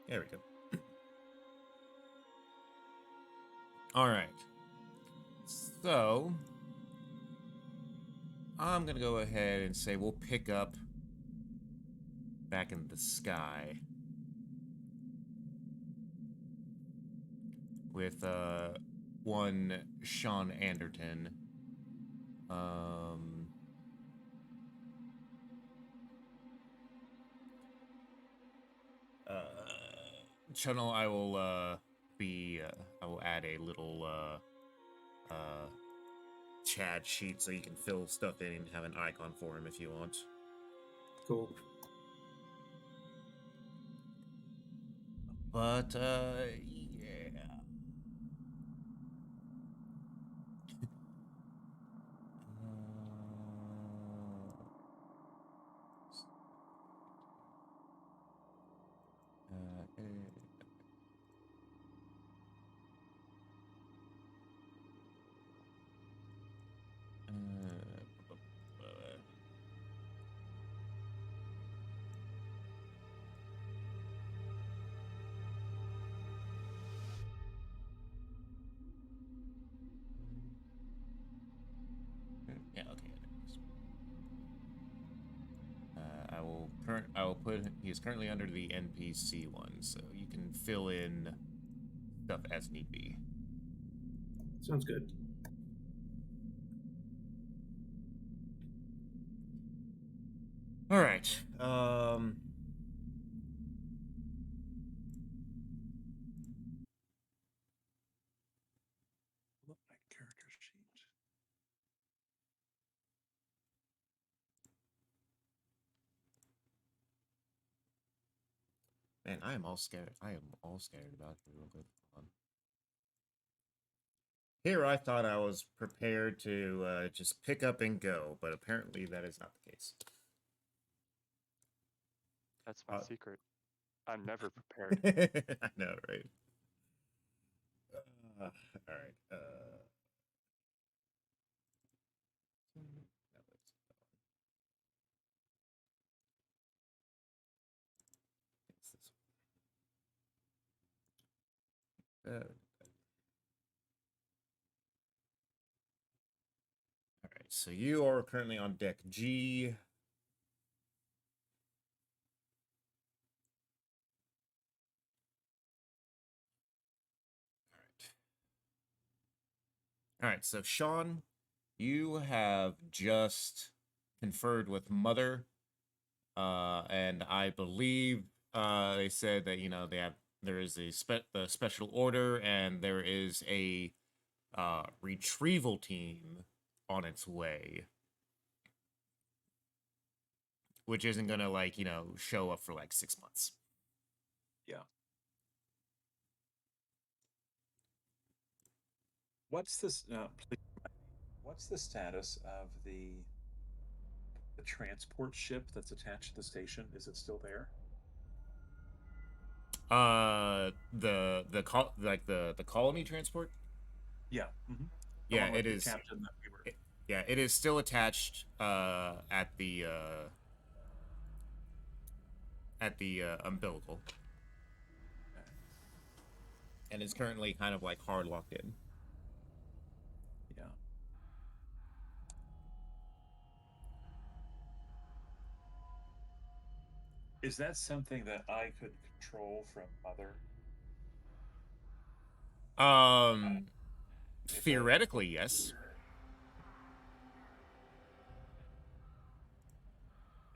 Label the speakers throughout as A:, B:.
A: There we go. All right. So I'm gonna go ahead and say we'll pick up back in the sky with one Sean Anderton. Um, uh, Channel, I will be I will add a little chat sheet so you can fill stuff in and have an icon for him if you want.
B: Cool.
A: But yeah. Yeah, okay. I will put he is currently under the NPC one, so you can fill in stuff as need be.
B: Sounds good.
A: All right.
C: Look my character sheet.
A: Man, I am all scared. I am all scared about you real quick. Hold on. Here I thought I was prepared to just pick up and go, but apparently that is not the case.
D: That's my secret. I'm never prepared.
A: I know, right? All right. It's this one. All right. So you are currently on deck G. All right, so Sean, you have just conferred with Mother, and I believe they said that there is the special order, and there is a retrieval team on its way, which isn't gonna show up for like 6 months.
C: Yeah. What's this? What's the status of the transport ship that's attached to the station? Is it still there?
A: The colony transport.
C: Yeah. The
A: Yeah,
C: one
A: it
C: with the
A: is.
C: captain that we were.
A: Yeah, it is still attached at the umbilical,
C: Okay.
A: and is currently kind of like hard locked in.
C: Yeah. Is that something that I could control from Mother?
A: Um,
C: If I
A: Theoretically, yes.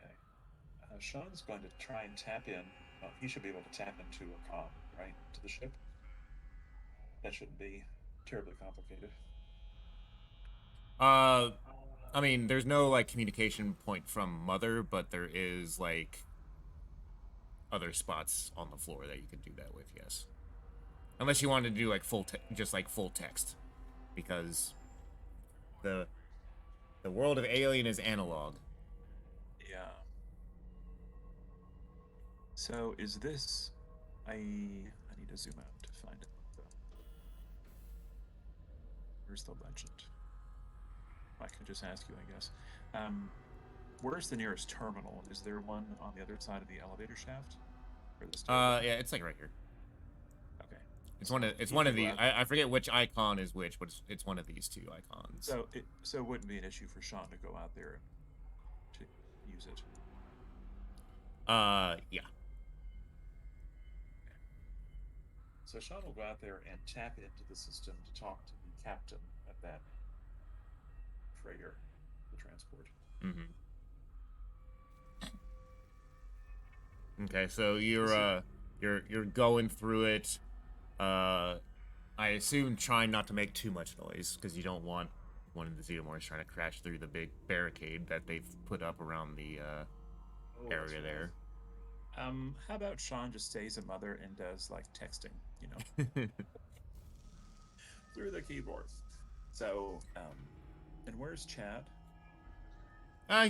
C: okay. Sean's going to try and tap in. Well, he should be able to tap into a comm, right, to the ship. That shouldn't be terribly complicated.
A: Uh, I mean, there's no like communication point from Mother, but there is like other spots on the floor that you could do that with. Yes, unless you wanted to do like just like full text, because the the world of Alien is analog.
C: Yeah. So is this? I need to zoom out to find it. Where's the legend? I can just ask you, I guess. Where's the nearest terminal? Is there one on the other side of the elevator shaft? For this table?
A: Yeah, it's like right here.
C: Okay.
A: It's one of
C: You
A: the.
C: go out-
A: I forget which icon is which, but it's one of these two icons.
C: So it wouldn't be an issue for Sean to go out there to use it.
A: Yeah.
C: So Sean will go out there and tap into the system to talk to the captain of that freighter, the transport.
A: Mm-hmm. Okay, so you're going through it. I assume trying not to make too much noise because you don't want one of the Xenomorphs trying to crash through the big barricade that they've put up around the
C: Oh, that's
A: area
C: right.
A: there.
C: How about Sean just stays a mother and does like texting, you know, through the keyboard. So, and where's Chad?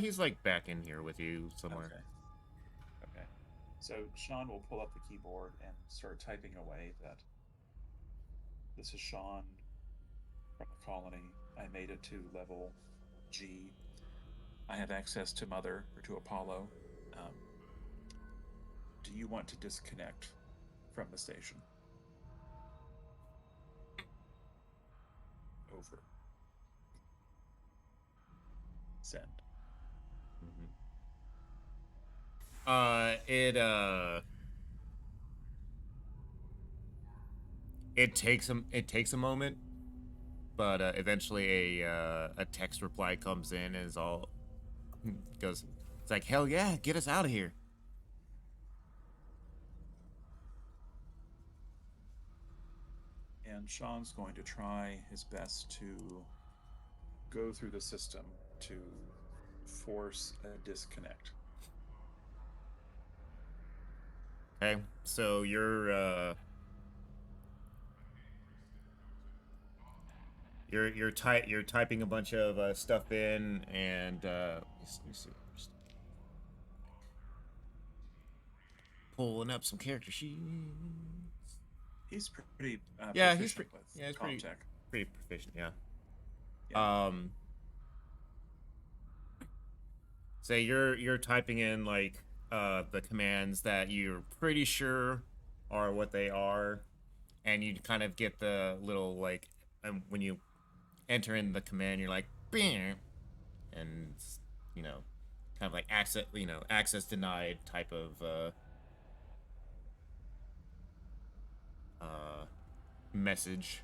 A: He's like back in here with you somewhere.
C: Okay. So Sean will pull up the keyboard and start typing away that this is Sean from the colony. I made it to level G. I have access to Mother or to Apollo. Do you want to disconnect from the station? Over. Send.
A: It takes a moment, but eventually a text reply comes in and is all goes. It's like, hell yeah, get us out of here.
C: And Sean's going to try his best to go through the system to force a disconnect.
A: Okay, so you're typing a bunch of stuff in, and let me see. Just pulling up some character sheets.
C: He's pretty
A: Yeah,
C: proficient
A: he's pretty.
C: with
A: Yeah, he's
C: comm
A: pretty
C: tech.
A: proficient. Yeah.
C: Yeah.
A: So you're typing in like the commands that you're pretty sure are what they are, and you kind of get the little like when you enter in the command, you're like, bam, and you know, kind of like access denied type of message.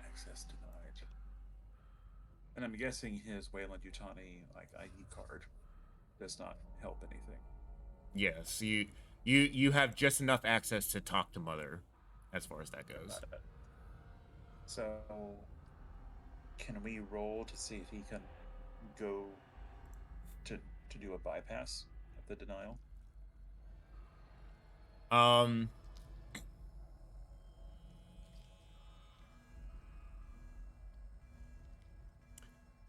C: Access denied. And I'm guessing his Wayland Yutani like ID card does not help anything.
A: Yes, you have just enough access to talk to Mother, as far as that goes.
C: So, can we roll to see if he can go to do a bypass of the denial?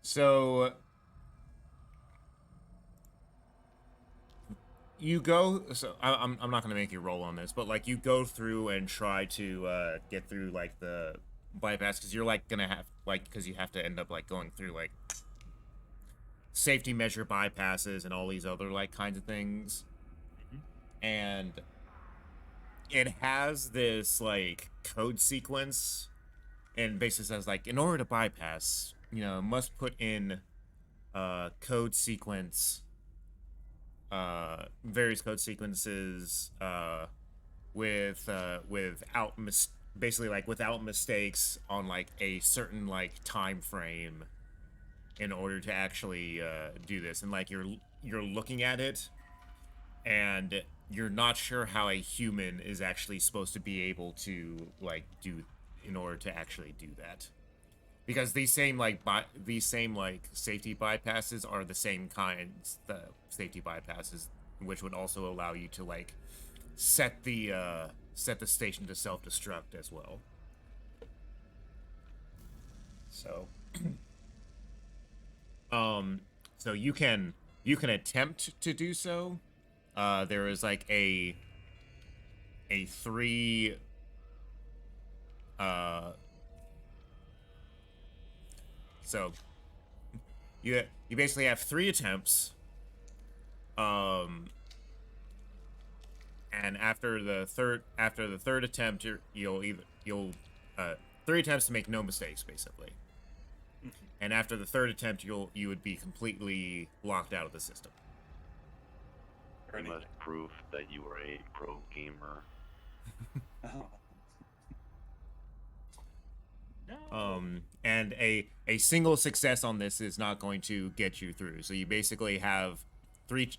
A: So you go. So I'm not gonna make you roll on this, but like you go through and try to get through like the bypass because you're like gonna have like because you have to end up like going through like safety measure bypasses and all these other like kinds of things, and it has this like code sequence, and basically says like in order to bypass, must put in code sequence, various code sequences without basically like without mistakes on like a certain like time frame in order to actually do this. And like you're looking at it and you're not sure how a human is actually supposed to be able to like do in order to actually do that, because these same like safety bypasses are the same kinds, the safety bypasses which would also allow you to like set the station to self-destruct as well. So so you can attempt to do so. There is like a 3 so you basically have 3 attempts. and after the third attempt, you'll 3 attempts to make no mistakes, basically.
C: Mhm.
A: And after the third attempt, you would be completely locked out of the system.
C: Or
E: You must
C: anything.
E: prove that you are a pro gamer.
C: Oh. No.
A: And a single success on this is not going to get you through. So you basically have 3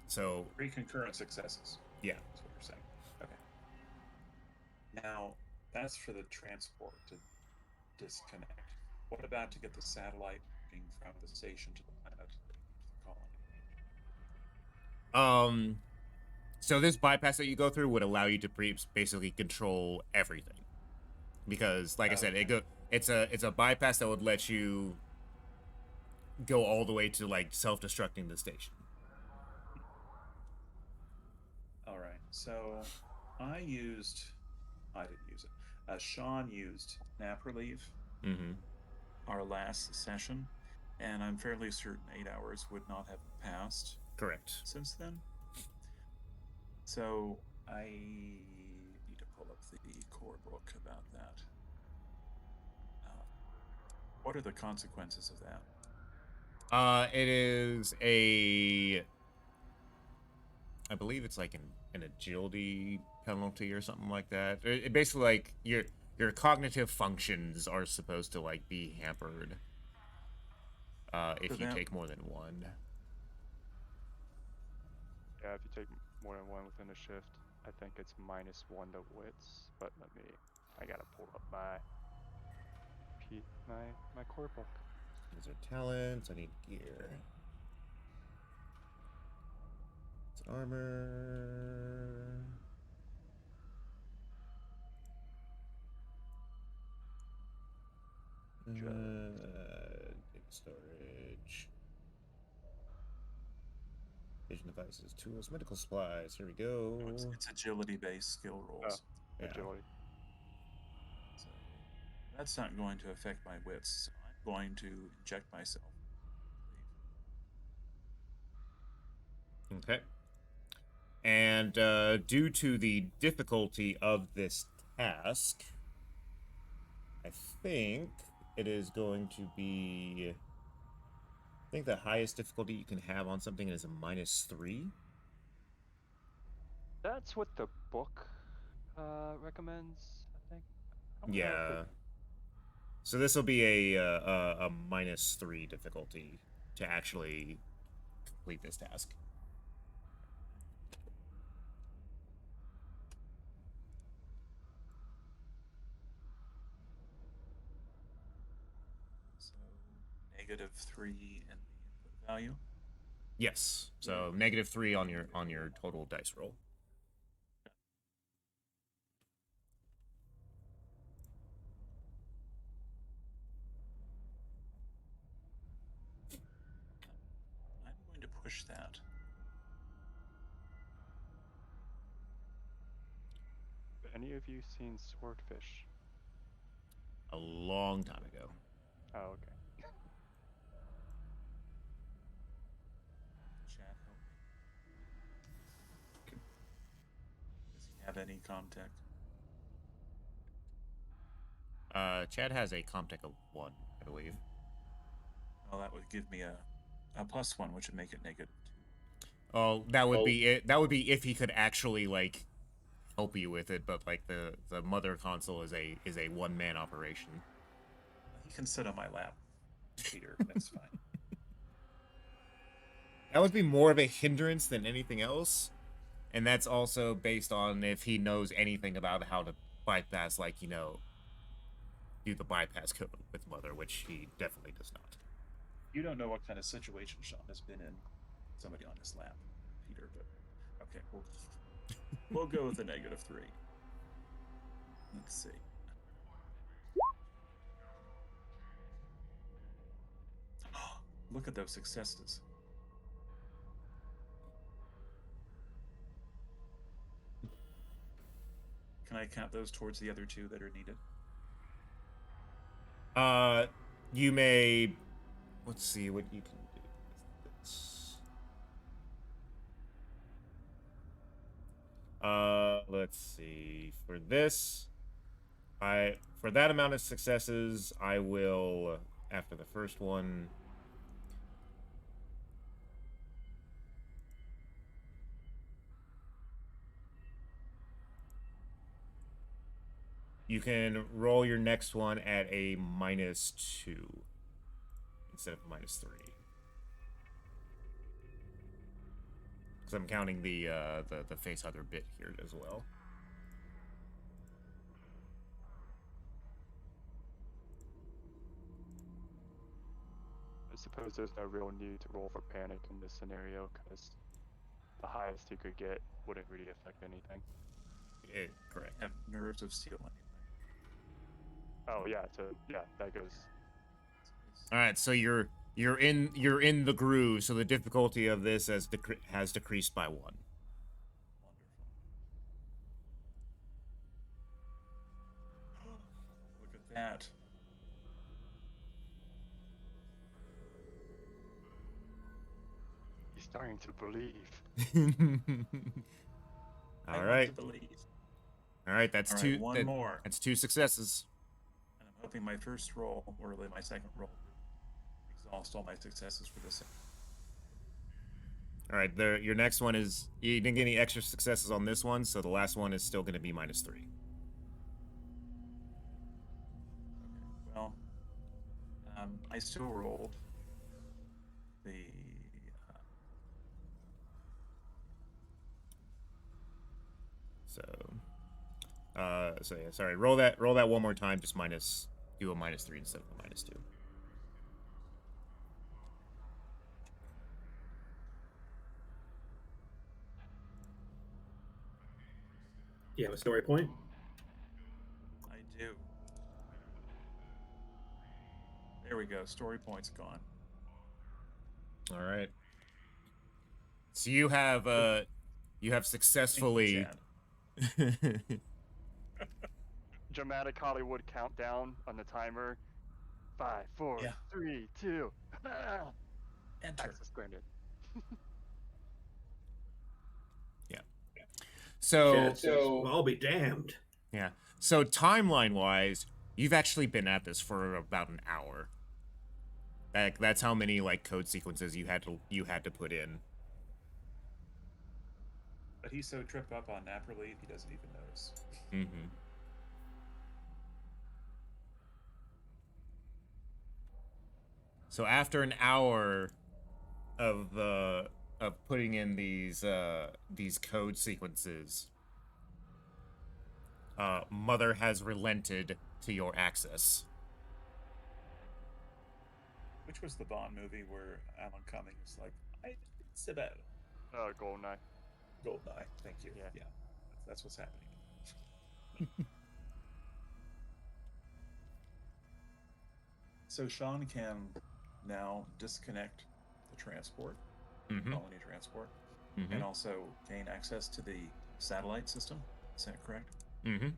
A: so
C: 3 concurrent successes.
A: yeah.
C: That's what you're saying. Okay. Now, that's for the transport to disconnect. What about to get the satellite moving from the station to the planet to the colony?
A: So this bypass that you go through would allow you to basically control everything. Because like I said, it's a bypass that would let you go all the way to like self-destructing the station.
C: All right. So I didn't use it. Sean used nap relief
A: Mm-hmm.
C: our last session, and I'm fairly certain 8 hours would not have passed
A: Correct.
C: since then. So I need to pull up the core book about that. What are the consequences of that?
A: It is I believe it's like an agility penalty or something like that. It basically like your cognitive functions are supposed to like be hampered if you take more than one.
D: Yeah, if you take more than one within a shift, I think it's -1 to wits. But I gotta pull up my core book.
A: These are talents. I need gear. It's armor. Data storage. Vision devices, tools, medical supplies. Here we go.
C: It's agility-based skill rolls.
A: Yeah.
D: Agility.
C: So that's not going to affect my wits. So I'm going to inject myself.
A: Okay. And due to the difficulty of this task, I think it is going to be. I think the highest difficulty you can have on something is a -3.
D: That's what the book recommends, I think. I don't know if
A: Yeah. So this will be a -3 difficulty to actually complete this task.
C: So -3 in the input value.
A: Yes. So -3 on your total dice roll.
C: I'm going to push that.
D: Have any of you seen Swordfish?
A: A long time ago.
D: Oh, okay.
C: Chat, help me. Does he have any contact?
A: Chad has a Comtech of 1, I believe.
C: Well, that would give me a +1, which would make it -2.
A: Oh, that would be it. That would be if he could actually like help you with it, but like the mother console is a one-man operation.
C: He can sit on my lap, Peter. That's fine.
A: That would be more of a hindrance than anything else, and that's also based on if he knows anything about how to bypass, like do the bypass code with mother, which he definitely does not.
C: You don't know what kind of situation Sean has been in. Somebody on his lap, Peter. But okay, we'll go with a -3. Let's see. Look at those successes. Can I count those towards the other 2 that are needed?
A: You may. Let's see what you can do with this. Let's see. For this, for that amount of successes, I will, after the first one. You can roll your next one at a -2 instead of -3. Because I'm counting the face other bit here as well.
D: I suppose there's no real need to roll for panic in this scenario, because the highest you could get wouldn't really affect anything.
A: Correct.
C: Have nerves of steel anyway.
D: Oh yeah, so yeah, that goes.
A: All right, so you're in the groove, so the difficulty of this has decreased by 1.
C: Wonderful. Look at that.
D: He's starting to believe.
C: I
A: All
C: want
A: right.
C: to believe.
A: All right, that's
C: All right,
A: two.
C: one more.
A: That's 2 successes.
C: And I'm hoping my first roll, or really my second roll, exhaust all my successes for this.
A: All right, your next one is you didn't get any extra successes on this one, so the last one is still going to be -3.
C: Well, I still rolled the.
A: So yeah, sorry. Roll that one more time. Just do a -3 instead of a -2.
B: You have a story point?
C: I do. There we go. Story point's gone.
A: All right. So you have successfully.
C: Thank you, Chad.
D: Dramatic Hollywood countdown on the timer. 5, 4,
C: Yeah.
D: 3, 2.
C: Enter.
D: Access granted.
A: So
B: Chad says, well, I'll be damned.
A: yeah. So timeline wise, you've actually been at this for about an hour. That's how many like code sequences you had to put in.
C: But he's so tripped up on nap relief, he doesn't even notice.
A: Mm-hmm. So after an hour of putting in these code sequences, Mother has relented to your access.
C: Which was the Bond movie where Alan Cumming is like, it's about
D: Goldeneye.
C: Goldeneye. Thank you.
D: Yeah.
C: That's what's happening. So Sean can now disconnect the transport,
A: Mm-hmm.
C: colony transport,
A: Mm-hmm.
C: and also gain access to the satellite system. Is that correct?
A: Mm-hmm.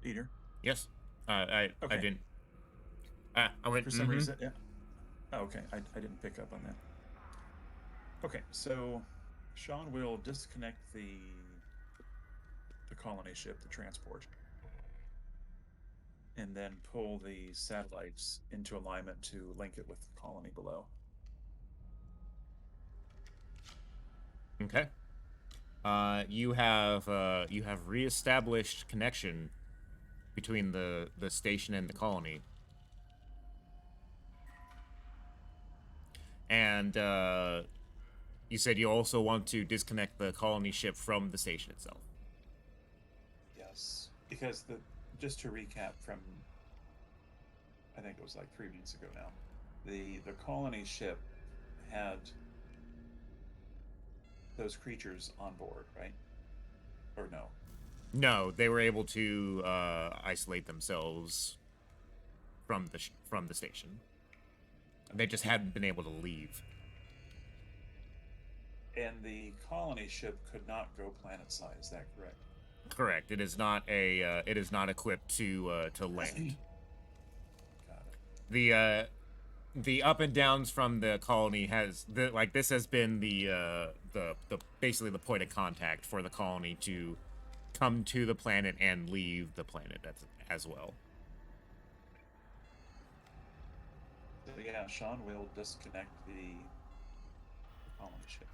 C: Peter?
A: Yes. I
C: Okay.
A: didn't. I went
C: For some
A: mhm.
C: reason, yeah. Oh, okay, I didn't pick up on that. Okay, so Sean will disconnect the colony ship, the transport, and then pull the satellites into alignment to link it with the colony below.
A: Okay. You have reestablished connection between the station and the colony. And you said you also want to disconnect the colony ship from the station itself.
C: Yes, because just to recap from, I think it was like 3 minutes ago now, the colony ship had those creatures on board, right? Or no?
A: No, they were able to isolate themselves from the station. They just hadn't been able to leave.
C: And the colony ship could not go planet side. Is that correct?
A: Correct. It is not it is not equipped to land.
C: Got it.
A: the up and downs from the colony this has been the basically the point of contact for the colony to come to the planet and leave the planet as well.
C: So yeah, Sean will disconnect the colony ship.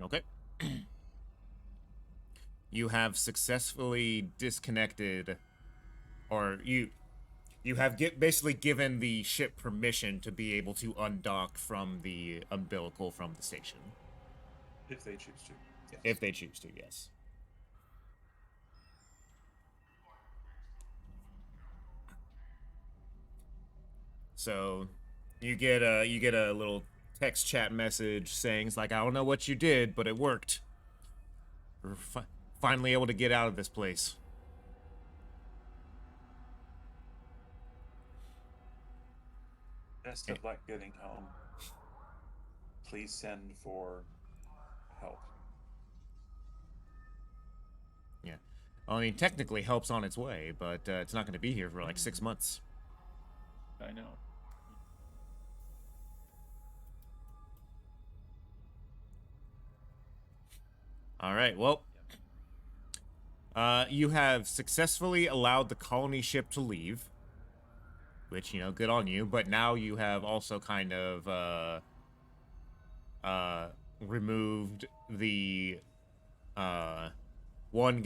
A: Okay. You have successfully disconnected, or you have basically given the ship permission to be able to undock from the umbilical from the station.
C: If they choose to. Yes.
A: If they choose to, yes. So you get a little text chat message saying it's like, I don't know what you did, but it worked. We're finally able to get out of this place.
C: Best of luck getting home. Please send for help.
A: Yeah. I mean, technically help's on its way, but it's not going to be here for like 6 months.
C: I know.
A: All right, well, you have successfully allowed the colony ship to leave, which, you know, good on you, but now you have also kind of removed the one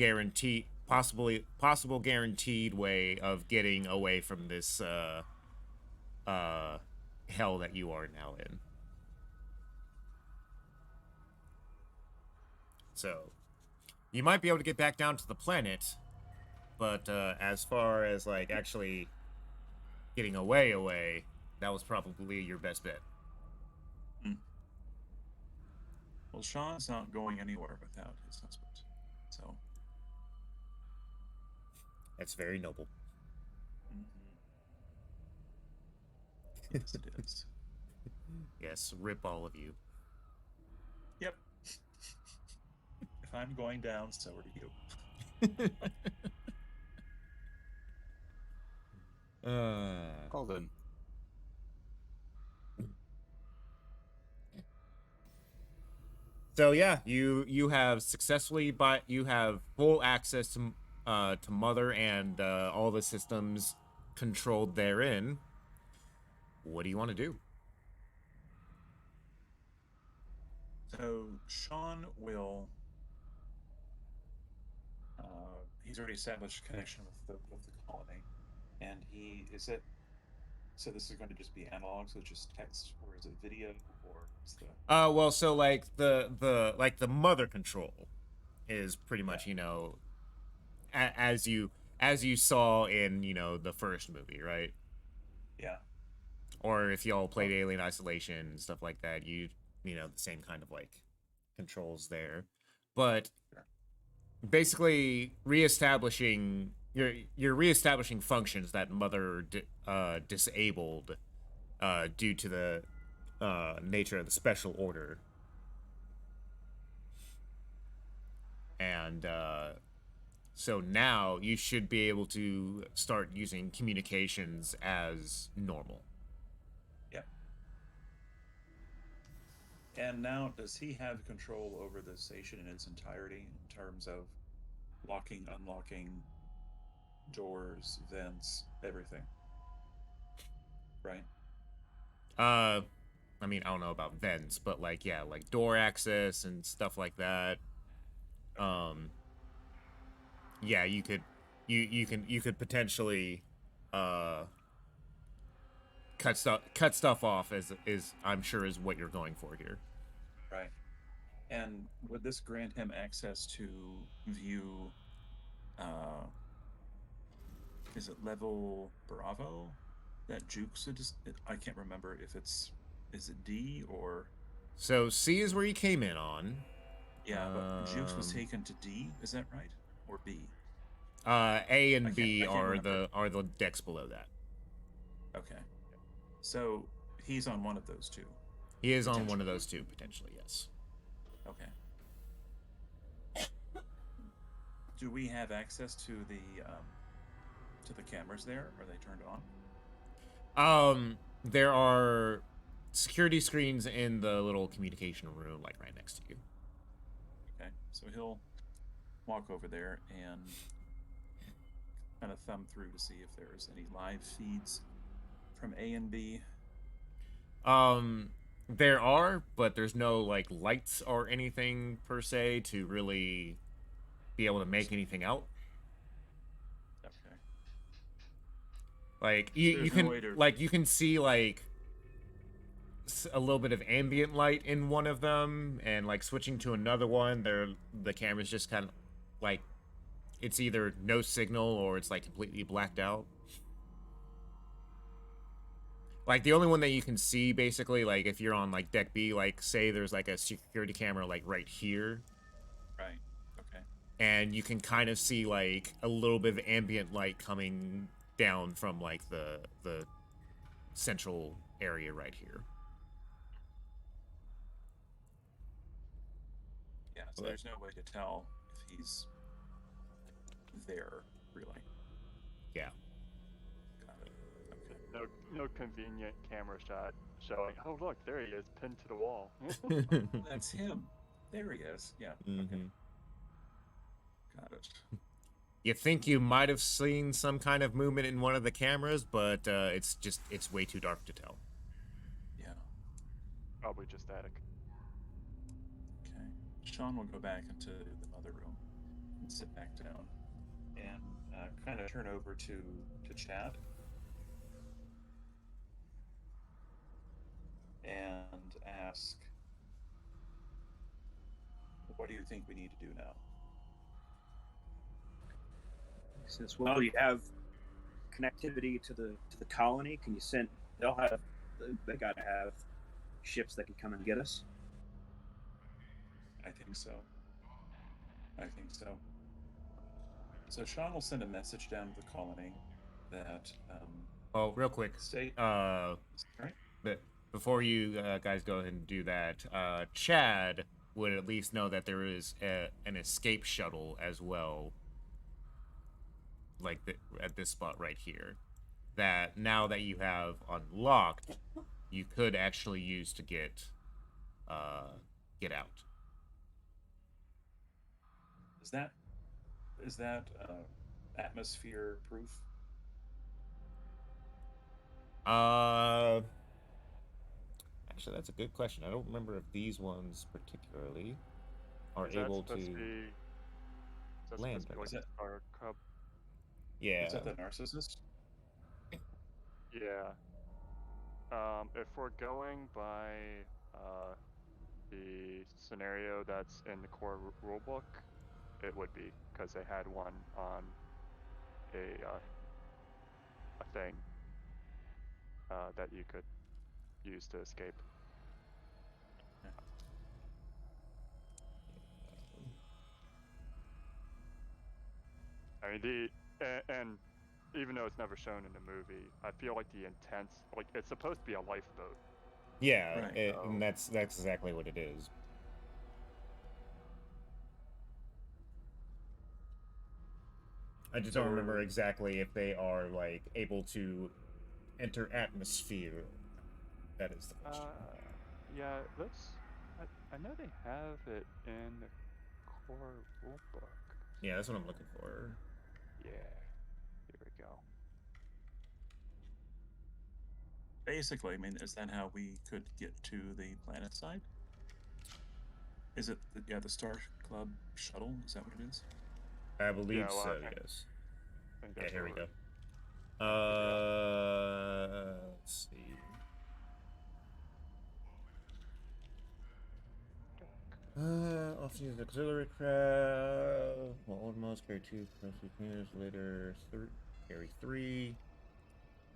A: possible guaranteed way of getting away from this hell that you are now in. So, you might be able to get back down to the planet, but as far as like actually getting away, that was probably your best bet.
C: Well, Sean's not going anywhere without his husband, so.
A: That's very noble.
C: Yes, it is.
A: Yes, rip all of you.
C: Yep. If I'm going down, so are you.
F: Well then.
A: So yeah, you have successfully you have full access to Mother and all the systems controlled therein. What do you want to do?
C: So Sean will. He's already established a connection with the colony, and he is it. So this is going to just be analog, so it's just text, or is it video, or is the?
A: Well, so like the Mother control is pretty much, you know, as you saw in, you know, the first movie, right?
C: Yeah.
A: Or if y'all played Alien Isolation and stuff like that, you know, the same kind of like controls there, but basically reestablishing you're reestablishing functions that Mother disabled due to the nature of the special order, and so now you should be able to start using communications as normal.
C: Yep. And now, does he have control over the station in its entirety in terms of locking, unlocking doors, vents, everything? Right?
A: I mean, I don't know about vents, but like, yeah, like door access and stuff like that. Yeah, you could potentially cut stuff off is I'm sure is what you're going for here.
C: Right. And would this grant him access to view is it level Bravo that Jukes I can't remember if is it D or
A: So C is where you came in on.
C: Yeah, but Jukes was taken to D, is that right? Or B?
A: A and B are
C: remember.
A: the decks below that.
C: Okay. So he's on one of those two.
A: He is on one of those two, potentially, yes.
C: Okay. Do we have access to the cameras there? Are they turned on?
A: There are security screens in the little communication room, like right next to you.
C: Okay, so he'll walk over there and kind of thumb through to see if there's any live feeds from A and B.
A: There are, but there's no like lights or anything per se to really be able to make anything out.
C: Okay.
A: Like you
C: There's no
A: can
C: way to-
A: like you can see like a little bit of ambient light in one of them, and like switching to another one, the camera's just kind of like it's either no signal or it's like completely blacked out. Like the only one that you can see basically, like if you're on like deck B, like say there's like a security camera like right here,
C: Right. Okay.
A: and you can kind of see like a little bit of ambient light coming down from like the central area right here.
C: Yeah. So
A: Okay.
C: there's no way to tell if he's there, really.
A: Yeah.
C: Got it. Okay.
D: No convenient camera shot showing. Oh look, there he is, pinned to the wall.
C: That's him. There he is. Yeah. Okay.
A: Mhm.
C: Got it.
A: You think you might have seen some kind of movement in one of the cameras, but it's way too dark to tell.
C: Yeah.
D: Probably just static.
C: Okay. Sean will go back into the mother room and sit back down and kind of turn over to Chad and ask, what do you think we need to do now?
F: Since you have connectivity to the colony, can you send? They gotta have ships that can come and get us.
C: I think so. So Sean will send a message down to the colony that
A: Oh, real quick.
C: state.
A: Right. But before you guys go ahead and do that, Chad would at least know that there is an escape shuttle as well, like at this spot right here, that now that you have unlocked, you could actually use to get out.
C: Is that atmosphere proof?
A: Actually, that's a good question. I don't remember if these ones particularly are
D: Is that
A: able to
D: supposed to be, is that
A: land.
D: supposed to be like our cub?
A: Yeah.
C: Is that the narcissist?
D: Yeah. If we're going by the scenario that's in the core rulebook, it would be, because they had one on a thing that you could use to escape. I mean, and even though it's never shown in the movie, I feel like the intents, like it's supposed to be a lifeboat.
A: Yeah,
C: Right.
A: and that's exactly what it is. I just don't remember exactly if they are like able to enter atmosphere. That is the question.
D: Yeah, I know they have it in the core rulebook.
A: Yeah, that's what I'm looking for.
D: Yeah, here we go.
C: Basically, I mean, is that how we could get to the planet side? Is it the Star Club shuttle? Is that what it is?
A: I believe
D: Yeah, well,
A: so.
D: I think-
A: Yes.
D: I think
A: Yeah.
D: that's
A: Here we
D: what
A: go. Let's see. Often used auxiliary craft. Well, almost carry 2 units later. Carry 3.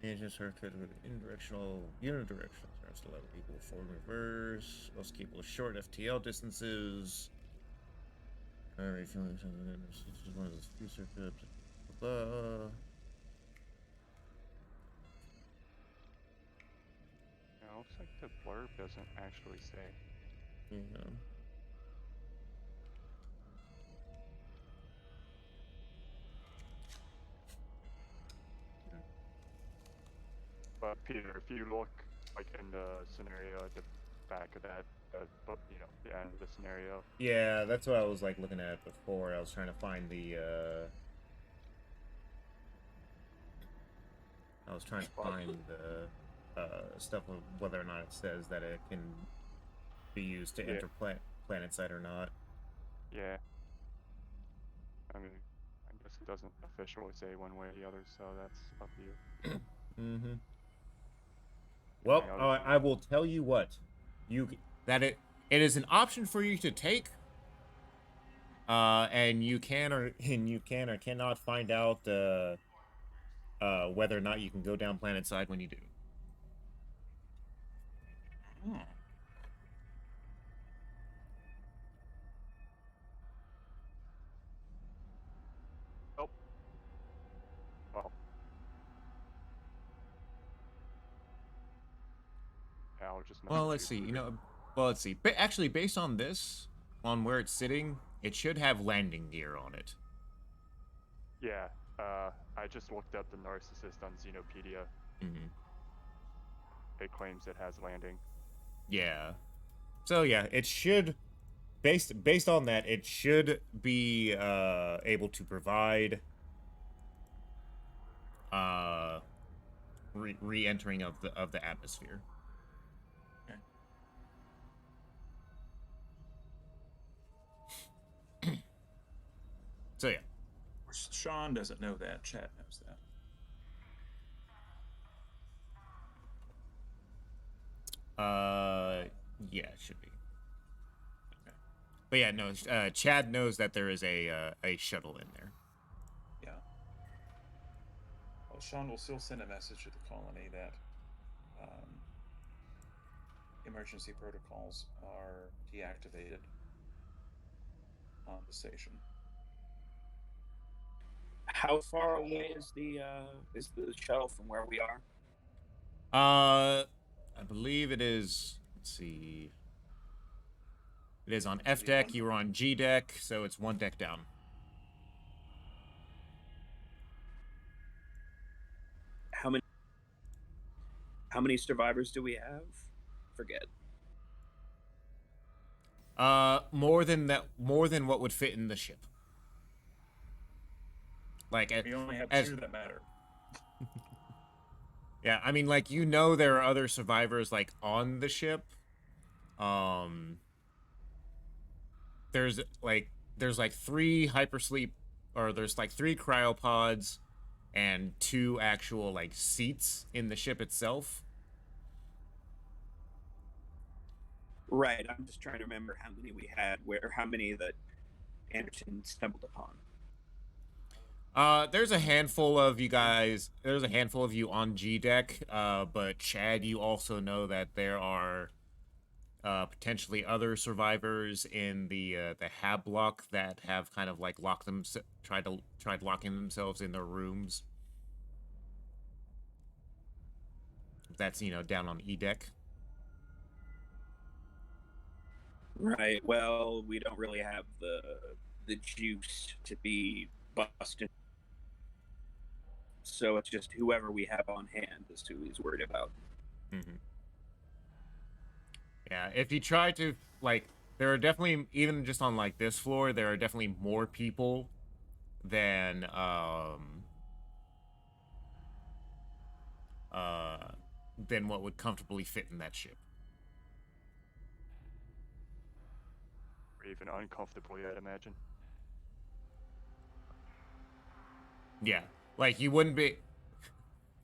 A: Engines are with unidirectional. Turns to level equal forward reverse. Also capable of short FTL distances. Refueling something. This is one of those few circuits. Blah.
D: Yeah, looks like the blurb doesn't actually say.
A: Yeah.
D: But Peter, if you look like in the scenario at the back of that, the end of the scenario.
A: Yeah, that's what I was like looking at before. I was trying to find the. I was trying to find the stuff of whether or not it says that it can be used to enter planet side or not.
D: Yeah. I mean, I guess it doesn't officially say one way or the other, so that's up to you.
A: Mm-hmm. Well, I will tell you what, it is an option for you to take, and you can or cannot find out whether or not you can go down planet side when you do.
C: Hmm.
D: Nope. Well. I'll just
A: Well, let's see. Let's see. But actually, based on this, on where it's sitting, it should have landing gear on it.
D: Yeah. I just looked up the Narcissist on Xenopedia.
A: Mm-hmm.
D: It claims it has landing.
A: Yeah. So yeah, it should, based on that, it should be able to provide re-entering of the atmosphere. So yeah.
C: Sean doesn't know that. Chad knows that.
A: Yeah, it should be. Okay. But yeah, no. Chad knows that there is a shuttle in there.
C: Yeah. Well, Sean will still send a message to the colony that emergency protocols are deactivated on the station.
F: How far away is the shuttle from where we are?
A: I believe it is. Let's see. It is on F deck. You were on G deck, so it's one deck down.
F: How many survivors do we have? Forget.
A: More than what would fit in the ship. Like,
C: We only have two that matter.
A: Yeah, I mean, like, there are other survivors, like, on the ship. There's three hypersleep, or there's like 3 cryopods and 2 actual, like, seats in the ship itself.
F: Right, I'm just trying to remember how many we had, how many that Anderson stumbled upon.
A: There's a handful of you guys. There's a handful of you on G deck. But Chad, you also know that there are potentially other survivors in the Hab block that have kind of like tried locking themselves in their rooms. That's down on E deck.
F: Right. Well, we don't really have the juice to be busted. So it's just whoever we have on hand is who he's worried about.
A: Mm-hmm. Yeah, if you try to, like, there are definitely, even just on, like, this floor, there are definitely more people than what would comfortably fit in that ship.
D: Or even uncomfortably, I'd imagine.
A: Yeah, like, you wouldn't be...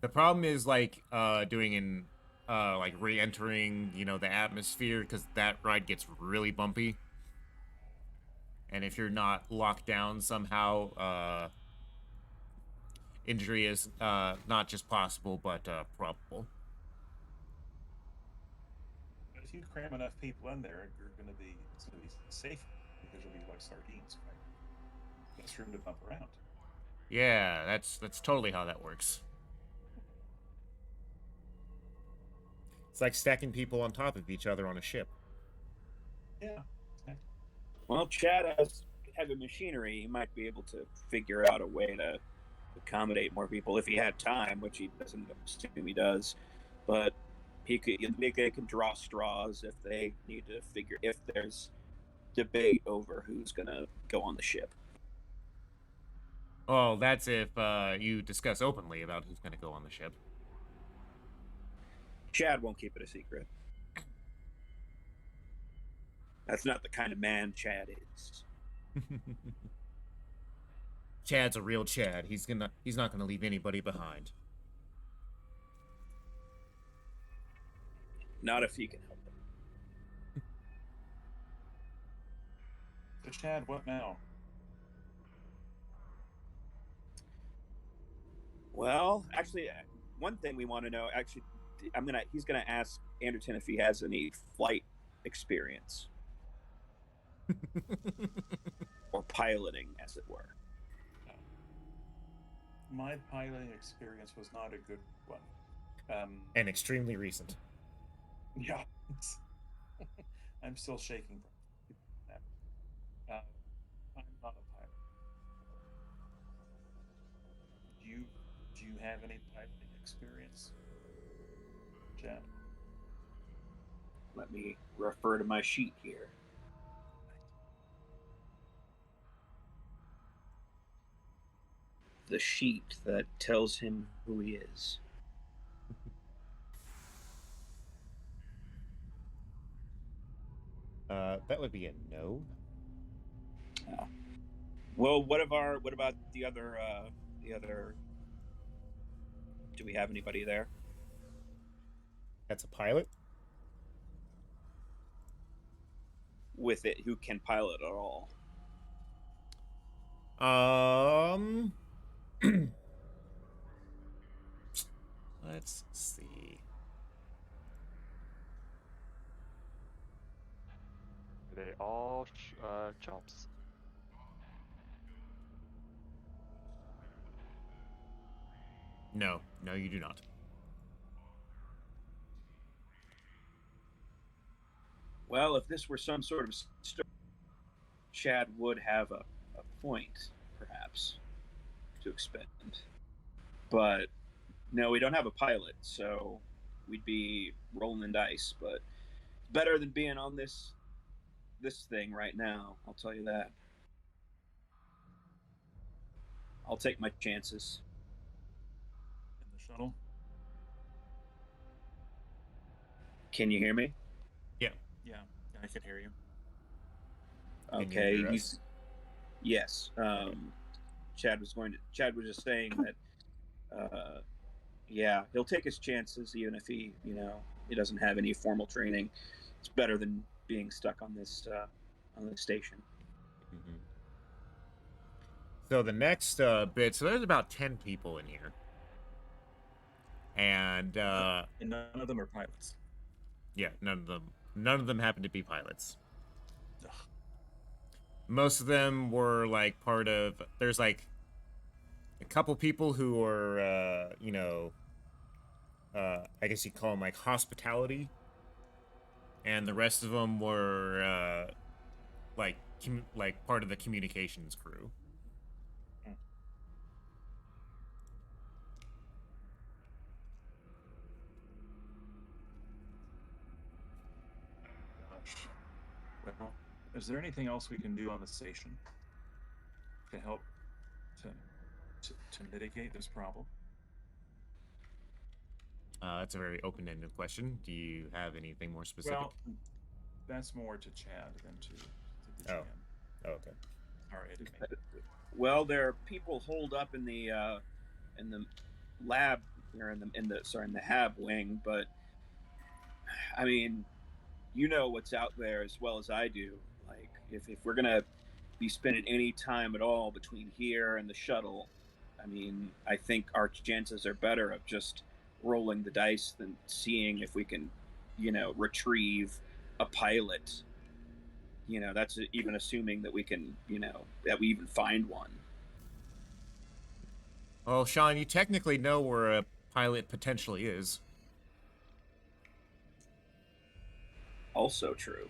A: The problem is, like, doing like, re-entering, the atmosphere, because that ride gets really bumpy. And if you're not locked down somehow, injury is not just possible, but probable.
C: But if you cram enough people in there, it's going to be safe, because you'll be like sardines, right? Less room to bump around.
A: Yeah, that's totally how that works. It's like stacking people on top of each other on a ship.
C: Yeah.
F: Well, Chad has heavy machinery. He might be able to figure out a way to accommodate more people if he had time, which he doesn't assume he does. but they can draw straws if they need to figure if there's debate over who's gonna go on the ship.
A: Well, that's if you discuss openly about who's going to go on the ship.
F: Chad won't keep it a secret. That's not the kind of man Chad is.
A: Chad's a real Chad. He's not gonna leave anybody behind.
F: Not if he can help it.
C: So, Chad, what now?
F: Well, actually, one thing we want to know. Actually, he's gonna ask Anderton if he has any flight experience or piloting, as it were.
C: My piloting experience was not a good one.
A: And extremely recent.
C: Yeah. I'm still shaking from that. I'm not a pilot. Do you have any piloting experience, Chad?
F: Let me refer to my sheet here. The sheet that tells him who he is.
A: That would be a no.
F: Well, what about the other do we have anybody there?
A: That's a pilot?
F: With it who can pilot at all?
A: Let's see.
D: Are they all chumps?
A: No, you do not.
F: Well, if this were some sort of story, Chad would have a point, perhaps, to expend. But no, we don't have a pilot, so we'd be rolling the dice. But it's better than being on this thing right now. I'll tell you that. I'll take my chances.
C: In the shuttle?
F: Can you hear me?
C: Yeah, I can hear you.
A: Can you
F: Okay,
A: hear us?
F: yes. Chad was just saying that yeah, he'll take his chances even if he doesn't have any formal training. It's better than being stuck on this station.
A: Mm-hmm. So the next bit, so there's about 10 people in here. And
C: And none of them are pilots.
A: yeah, none of them happen to be pilots.
C: Ugh.
A: Most of them were like part of, there's like a couple people who are I guess you call them like hospitality, and the rest of them were like part of the communications crew.
C: Gosh. Well, is there anything else we can do on the station to help to mitigate this problem?
A: That's a very open-ended question. Do you have anything more specific?
C: Well, that's more to Chad than to the GM.
A: Oh, okay.
C: Or it
F: Well, there are people holed up in the lab or in the hab wing, but I mean, you know what's out there as well as I do. Like, if we're gonna be spending any time at all between here and the shuttle, I mean, I think our chances are better of just rolling the dice than seeing if we can, retrieve a pilot. That's even assuming that we can, that we even find one.
A: Well, Sean, you technically know where a pilot potentially is.
F: Also true.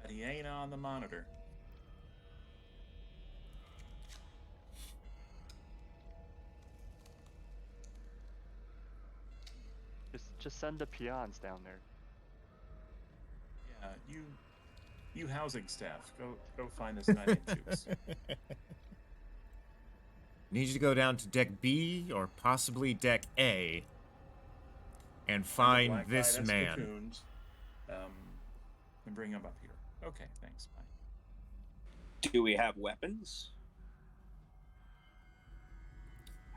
C: But he ain't on the monitor.
D: just send the peons down there.
C: Yeah, you housing staff, go find this guy named Jukes.
A: Need you to go down to deck B or possibly deck A and
C: the
A: find
C: black guy
A: this
C: that's
A: man.
C: cocooned, and bring him up here. Okay, thanks. Bye.
F: Do we have weapons?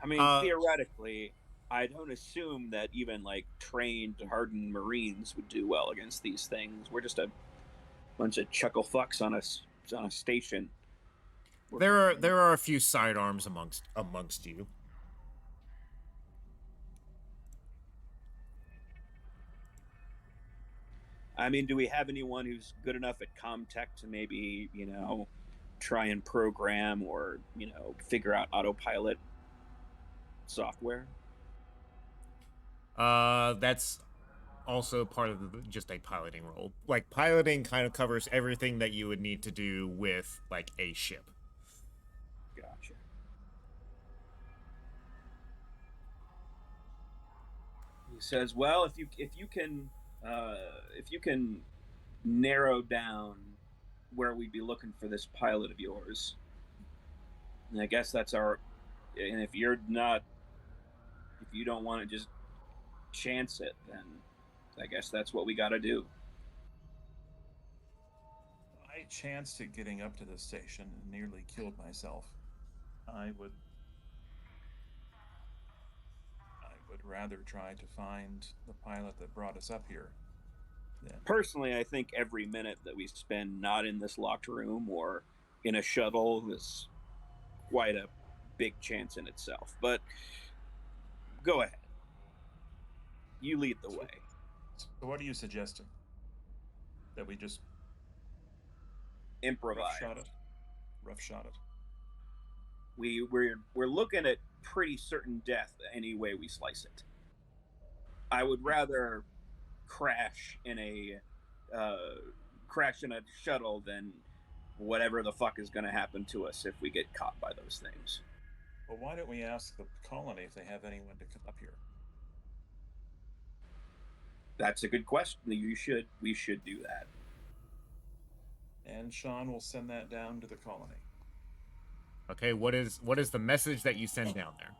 F: I mean,
A: Uh,
F: theoretically, I don't assume that even like trained, hardened Marines would do well against these things. We're just a bunch of chuckle fucks on a station.
A: There are a few sidearms amongst you.
F: I mean, do we have anyone who's good enough at Comtech to maybe, try and program or, figure out autopilot software?
A: That's also part of just a piloting role. Like, piloting kind of covers everything that you would need to do with, like, a ship.
F: Gotcha. He says, "Well, if you can narrow down where we'd be looking for this pilot of yours, and I guess that's our. And if you don't want to just chance it, then I guess that's what we got to do."
C: I chanced at getting up to the station and nearly killed myself. I would rather try to find the pilot that brought us up here.
F: Personally, I think every minute that we spend not in this locked room or in a shuttle is quite a big chance in itself. But go ahead. You lead the way.
C: So what are you suggesting? That we just
F: Improvise.
C: Rough shot it.
F: We're looking at pretty certain death any way we slice it. I would rather crash in a shuttle than whatever the fuck is going to happen to us if we get caught by those things.
C: Well, why don't we ask the colony if they have anyone to come up here?
F: That's a good question. We should do that.
C: And Sean will send that down to the colony.
A: Okay, what is the message that you send down there?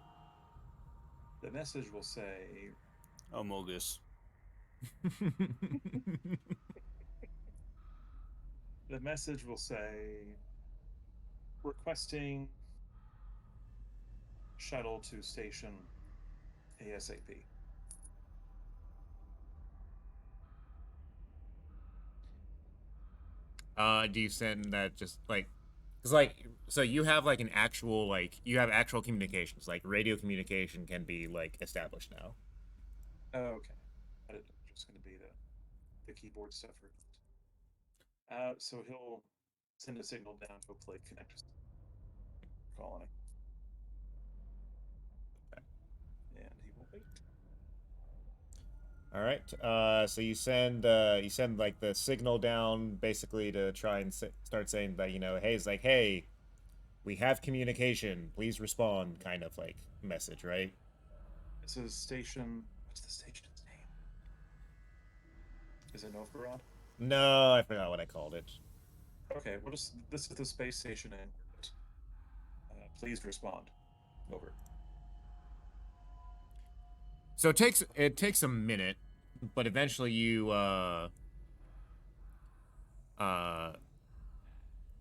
C: The message will say,
G: Amogus.
C: the message will say, requesting shuttle to station ASAP.
A: Do you send that just like, it's like, so you have like you have actual communications, like radio communication can be like established now.
C: Oh, okay. It's just going to be the keyboard stuff. So he'll send a signal down, hopefully connect us to the colony. And he will wait.
A: All right. So you send like the signal down basically to try and start saying that, hey, it's like, hey, we have communication, please respond, kind of like message, right?
C: This is station. What's the station's name? Is it Novgorod?
A: No, I forgot what I called it.
C: Okay, this is the space station in. Please respond. Over.
A: So it takes a minute, but eventually you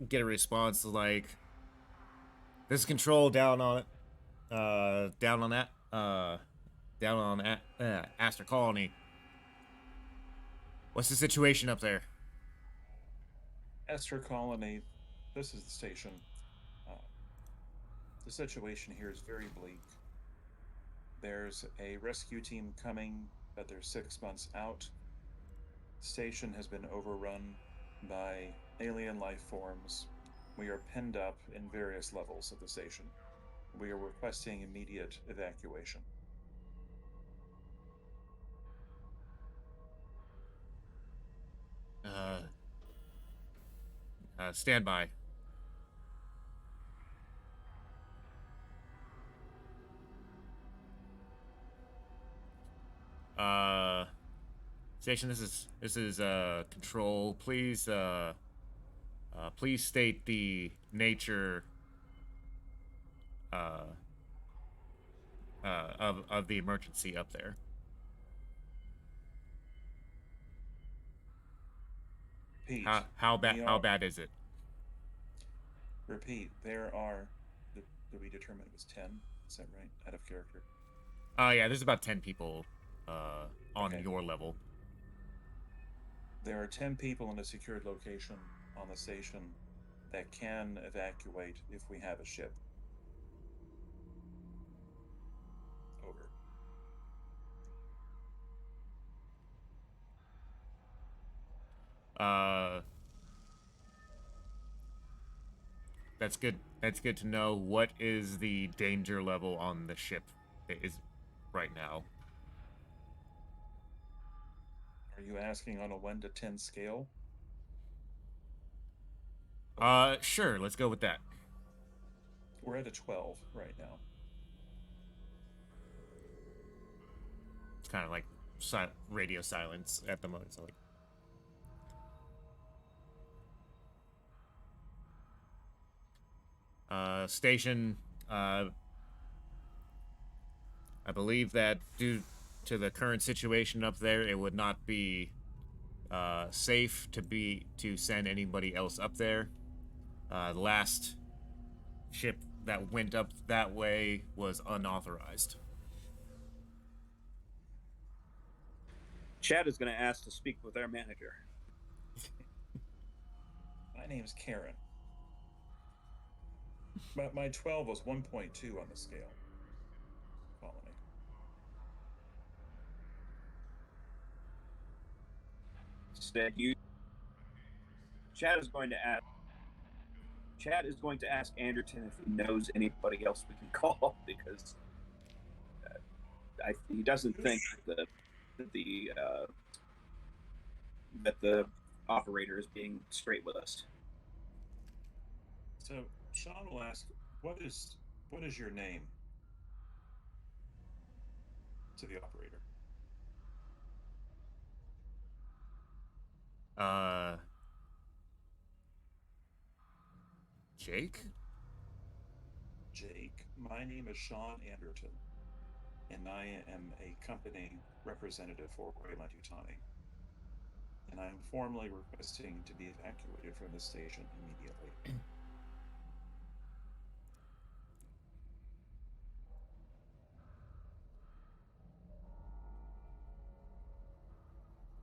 A: get a response like, "This is Control, down on Aster Colony. What's the situation up there?"
C: Aster Colony, this is the station. The situation here is very bleak. There's a rescue team coming, but they're 6 months out. The station has been overrun by alien life forms. We are pinned up in various levels of the station. We are requesting immediate evacuation.
A: Stand by. Station, this is control. Please please state the nature of the emergency up there.
C: Pete,
A: How bad
C: we
A: how
C: are-
A: bad is it?
C: Repeat, there are. Did we determine it was 10? Is that right? Out of character.
A: Yeah, there's about 10 people on
C: Okay.
A: your level.
C: There are 10 people in a secured location on the station that can evacuate if we have a ship. Over.
A: That's good. That's good to know. What is the danger level on the ship that is right now?
C: Are you asking on a 1 to 10 scale?
A: Sure, let's go with that.
C: We're at a 12 right now.
A: It's kind of like radio silence at the moment. So like, station. I believe that due to the current situation up there, it would not be safe to send anybody else up there. The last ship that went up that way was unauthorized.
F: Chad is going to ask to speak with our manager.
C: My name's Karen. My 12 was 1.2 on the scale. Follow me.
F: Said you. Chad is going to ask Anderton if he knows anybody else we can call because he doesn't think that the operator is being straight with us.
C: So Sean will ask, "What is your name?" To the operator.
A: Jake?
C: Jake, my name is Sean Anderton, and I am a company representative for Weyland-Yutani. And I am formally requesting to be evacuated from the station immediately.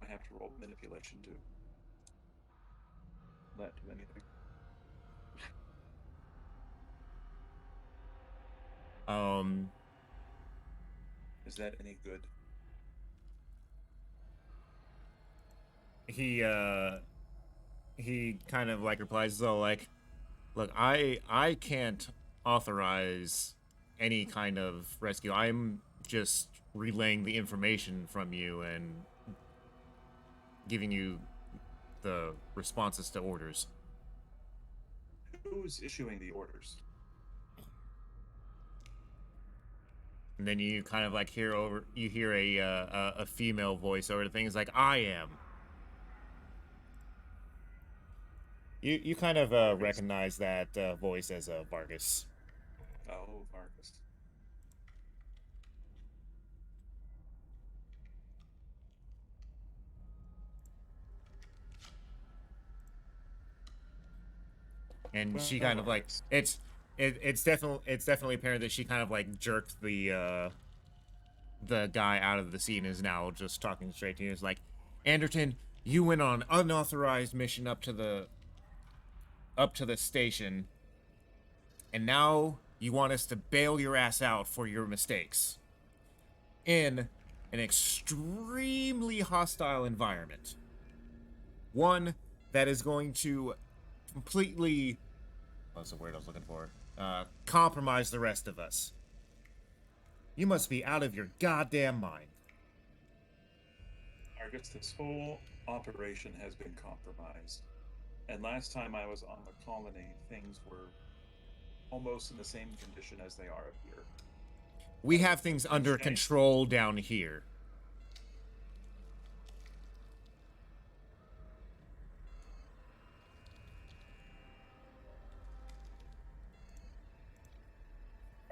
C: I have to roll manipulation to not do anything. Is that any good?
A: He kind of like replies, so like, look, I can't authorize any kind of rescue. I'm just relaying the information from you and giving you the responses to orders.
C: Who's issuing the orders?
A: And then you kind of like hear a female voice over the thing. It's like, I am. You kind of recognize that voice as Vargas.
C: Oh, Vargas.
A: And she kind of like it's definitely apparent that she kind of like jerked the guy out of the scene and is now just talking straight to you. It's like, Anderton, you went on an unauthorized mission up to the station, and now you want us to bail your ass out for your mistakes in an extremely hostile environment. One that is going to completely, what's the word I was looking for? Compromise the rest of us. You must be out of your goddamn mind.
C: Vargas, this whole operation has been compromised. And last time I was on the colony, things were almost in the same condition as they are up here.
A: We have things under control down here.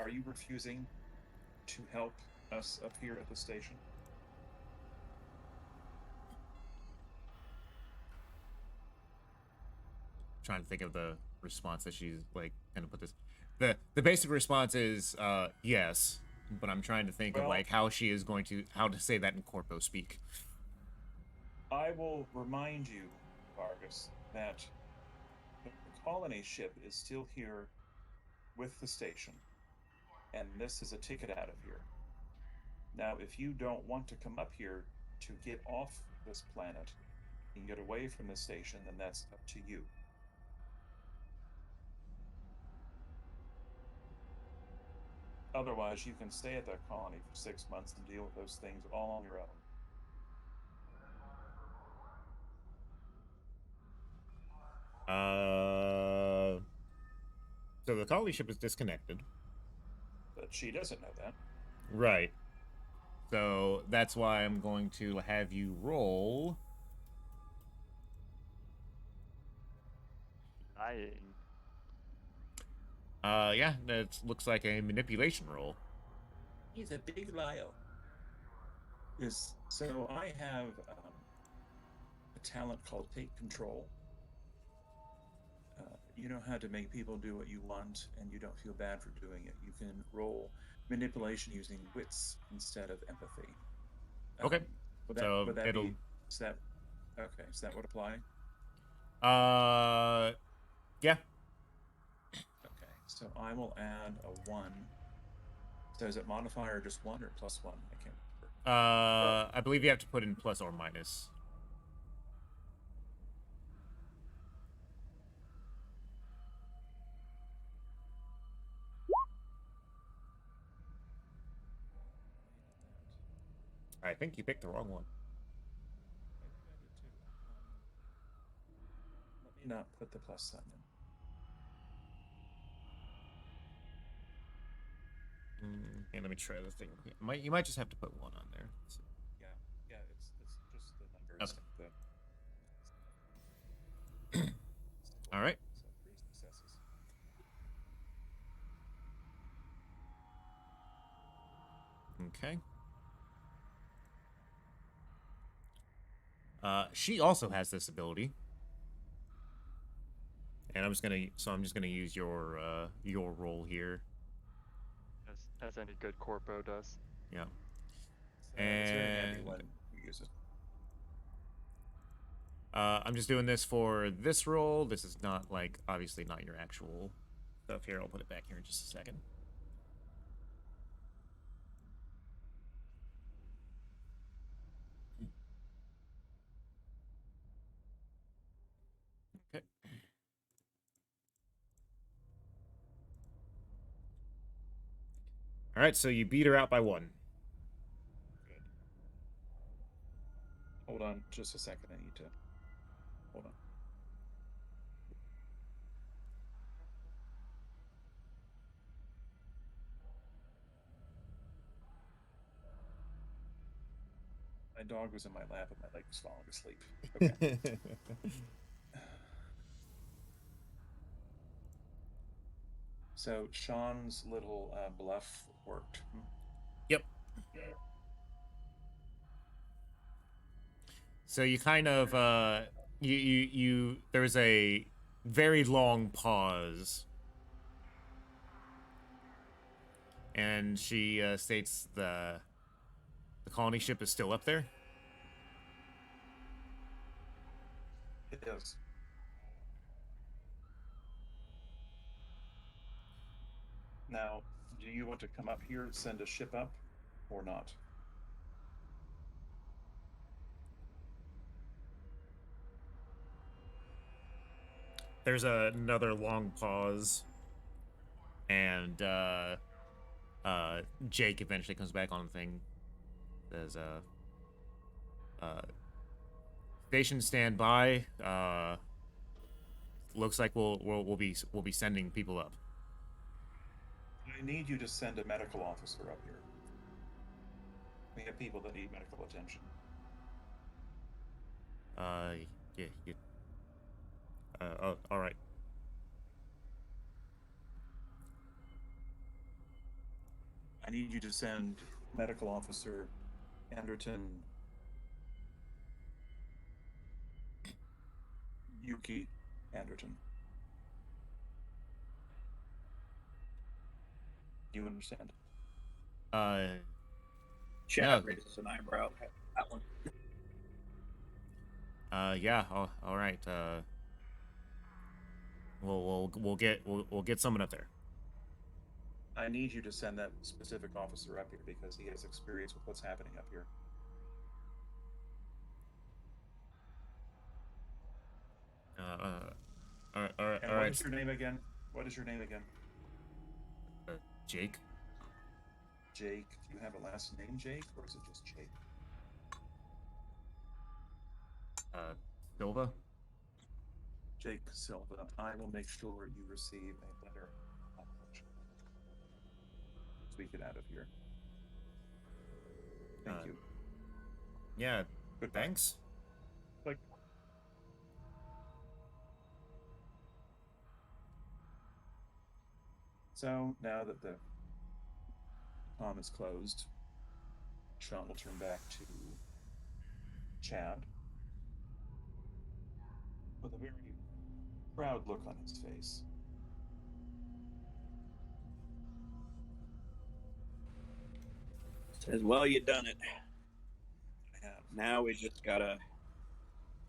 C: are you refusing to help us up here at the station?
A: Trying to think of the response that she's like gonna put this. The basic response is yes, but I'm trying to think of
C: Well-
A: like how she is going to how to say that in corpo speak.
C: I will remind you, Vargas, that the colony ship is still here with the station, and this is a ticket out of here. Now, if you don't want to come up here to get off this planet and get away from the station, then that's up to you. Otherwise, you can stay at that colony for 6 months and deal with those things all on your own.
A: So the colony ship is disconnected.
C: But she doesn't know that.
A: Right. So that's why I'm going to have you roll.
D: Lying.
A: Yeah, that looks like a manipulation roll.
C: He's a big liar. Yes. So I have a talent called Take Control. You know how to make people do what you want, and you don't feel bad for doing it. You can roll manipulation using wits instead of empathy.
A: Okay. So
C: would that
A: it'll-
C: be? Is that okay? Is that would apply?
A: Yeah.
C: Okay. So I will add a 1. So is it modifier just 1 or +1? I can't remember.
A: I believe you have to put in plus or minus. I think you picked the wrong one.
C: Let me not put the plus sign in.
A: Okay, let me try the thing. You might just have to put 1 on there. So-
C: Yeah, it's just the numbers.
A: Okay.
C: The...
A: All right.
C: So 3 successes.
A: Okay. She also has this ability, and I'm just gonna use your role here.
D: As any good corpo does.
A: Yeah.
C: So it's very handy
A: And-
C: when you use it.
A: I'm just doing this for this roll. This is not like obviously not your actual stuff here. I'll put it back here in just a second. Okay. All right, so you beat her out by 1.
C: Good. Hold on just a second. I need to. Hold on. My dog was in my lap and my leg was falling asleep. Okay. So Sean's little bluff worked.
A: Yep. So you kind of you there's a very long pause, and she states the colony ship is still up there.
C: It is. Now, do you want to come up here and send a ship up, or not?
A: There's another long pause, and Jake eventually comes back on the thing. Says, station standby. Looks like we'll be sending people up.
C: I need you to send a medical officer up here. We have people that need medical attention.
A: Yeah. Oh, all right.
C: I need you to send Medical Officer Anderton Yuki Anderton. You understand?
F: Chad
A: No.
F: raises an eyebrow at that one.
A: Yeah. All right. We'll get someone up there.
C: I need you to send that specific officer up here because he has experience with what's happening up here.
A: All right.
C: And
A: All
C: what
A: right.
C: is your name again? What is your name again?
A: Jake.
C: Jake. Do you have a last name, Jake, or is it just Jake?
A: Silva.
C: Jake Silva. I will make sure you receive a letter of acknowledgement as we get out of here. Thank you.
A: Yeah.
C: Goodbye.
A: Thanks.
C: Like, so now that the comm is closed, Sean will turn back to Chad with a very proud look on his face.
F: Says, well, you done it.
C: I have.
F: Now we just gotta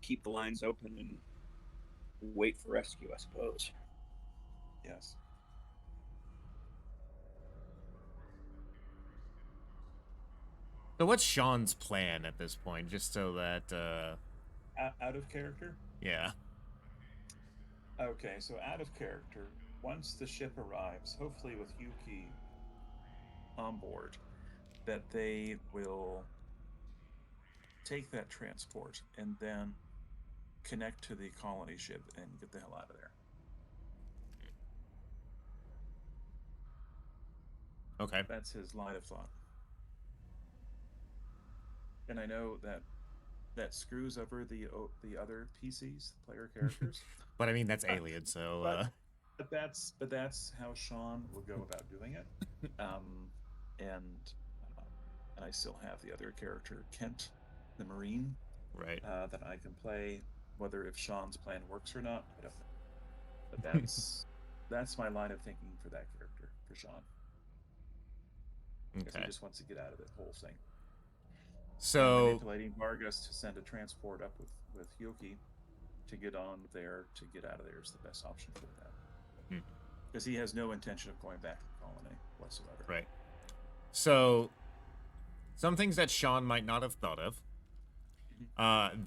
F: keep the lines open and wait for rescue, I suppose.
C: Yes.
A: So what's Sean's plan at this point? Just so that
C: Out of character?
A: yeah.
C: Okay, so out of character, once the ship arrives, hopefully with Yuki on board, that they will take that transport and then connect to the colony ship and get the hell out of there.
A: Okay.
C: That's his line of thought. And I know that that screws over the other PCs, the player characters.
A: But I mean that's alien, so
C: But that's how Sean will go about doing it. And I still have the other character, Kent, the Marine,
A: right.
C: that I can play. Whether if Sean's plan works or not, I don't know. But that's my line of thinking for that character, for Sean. Because he
A: Okay.
C: just wants to get out of the whole thing.
A: So
C: Manipulating Vargas to send a transport up with Yuki to get on there to get out of there is the best option for that. Because he has no intention of going back to the colony whatsoever.
A: right. So some things that Sean might not have thought of.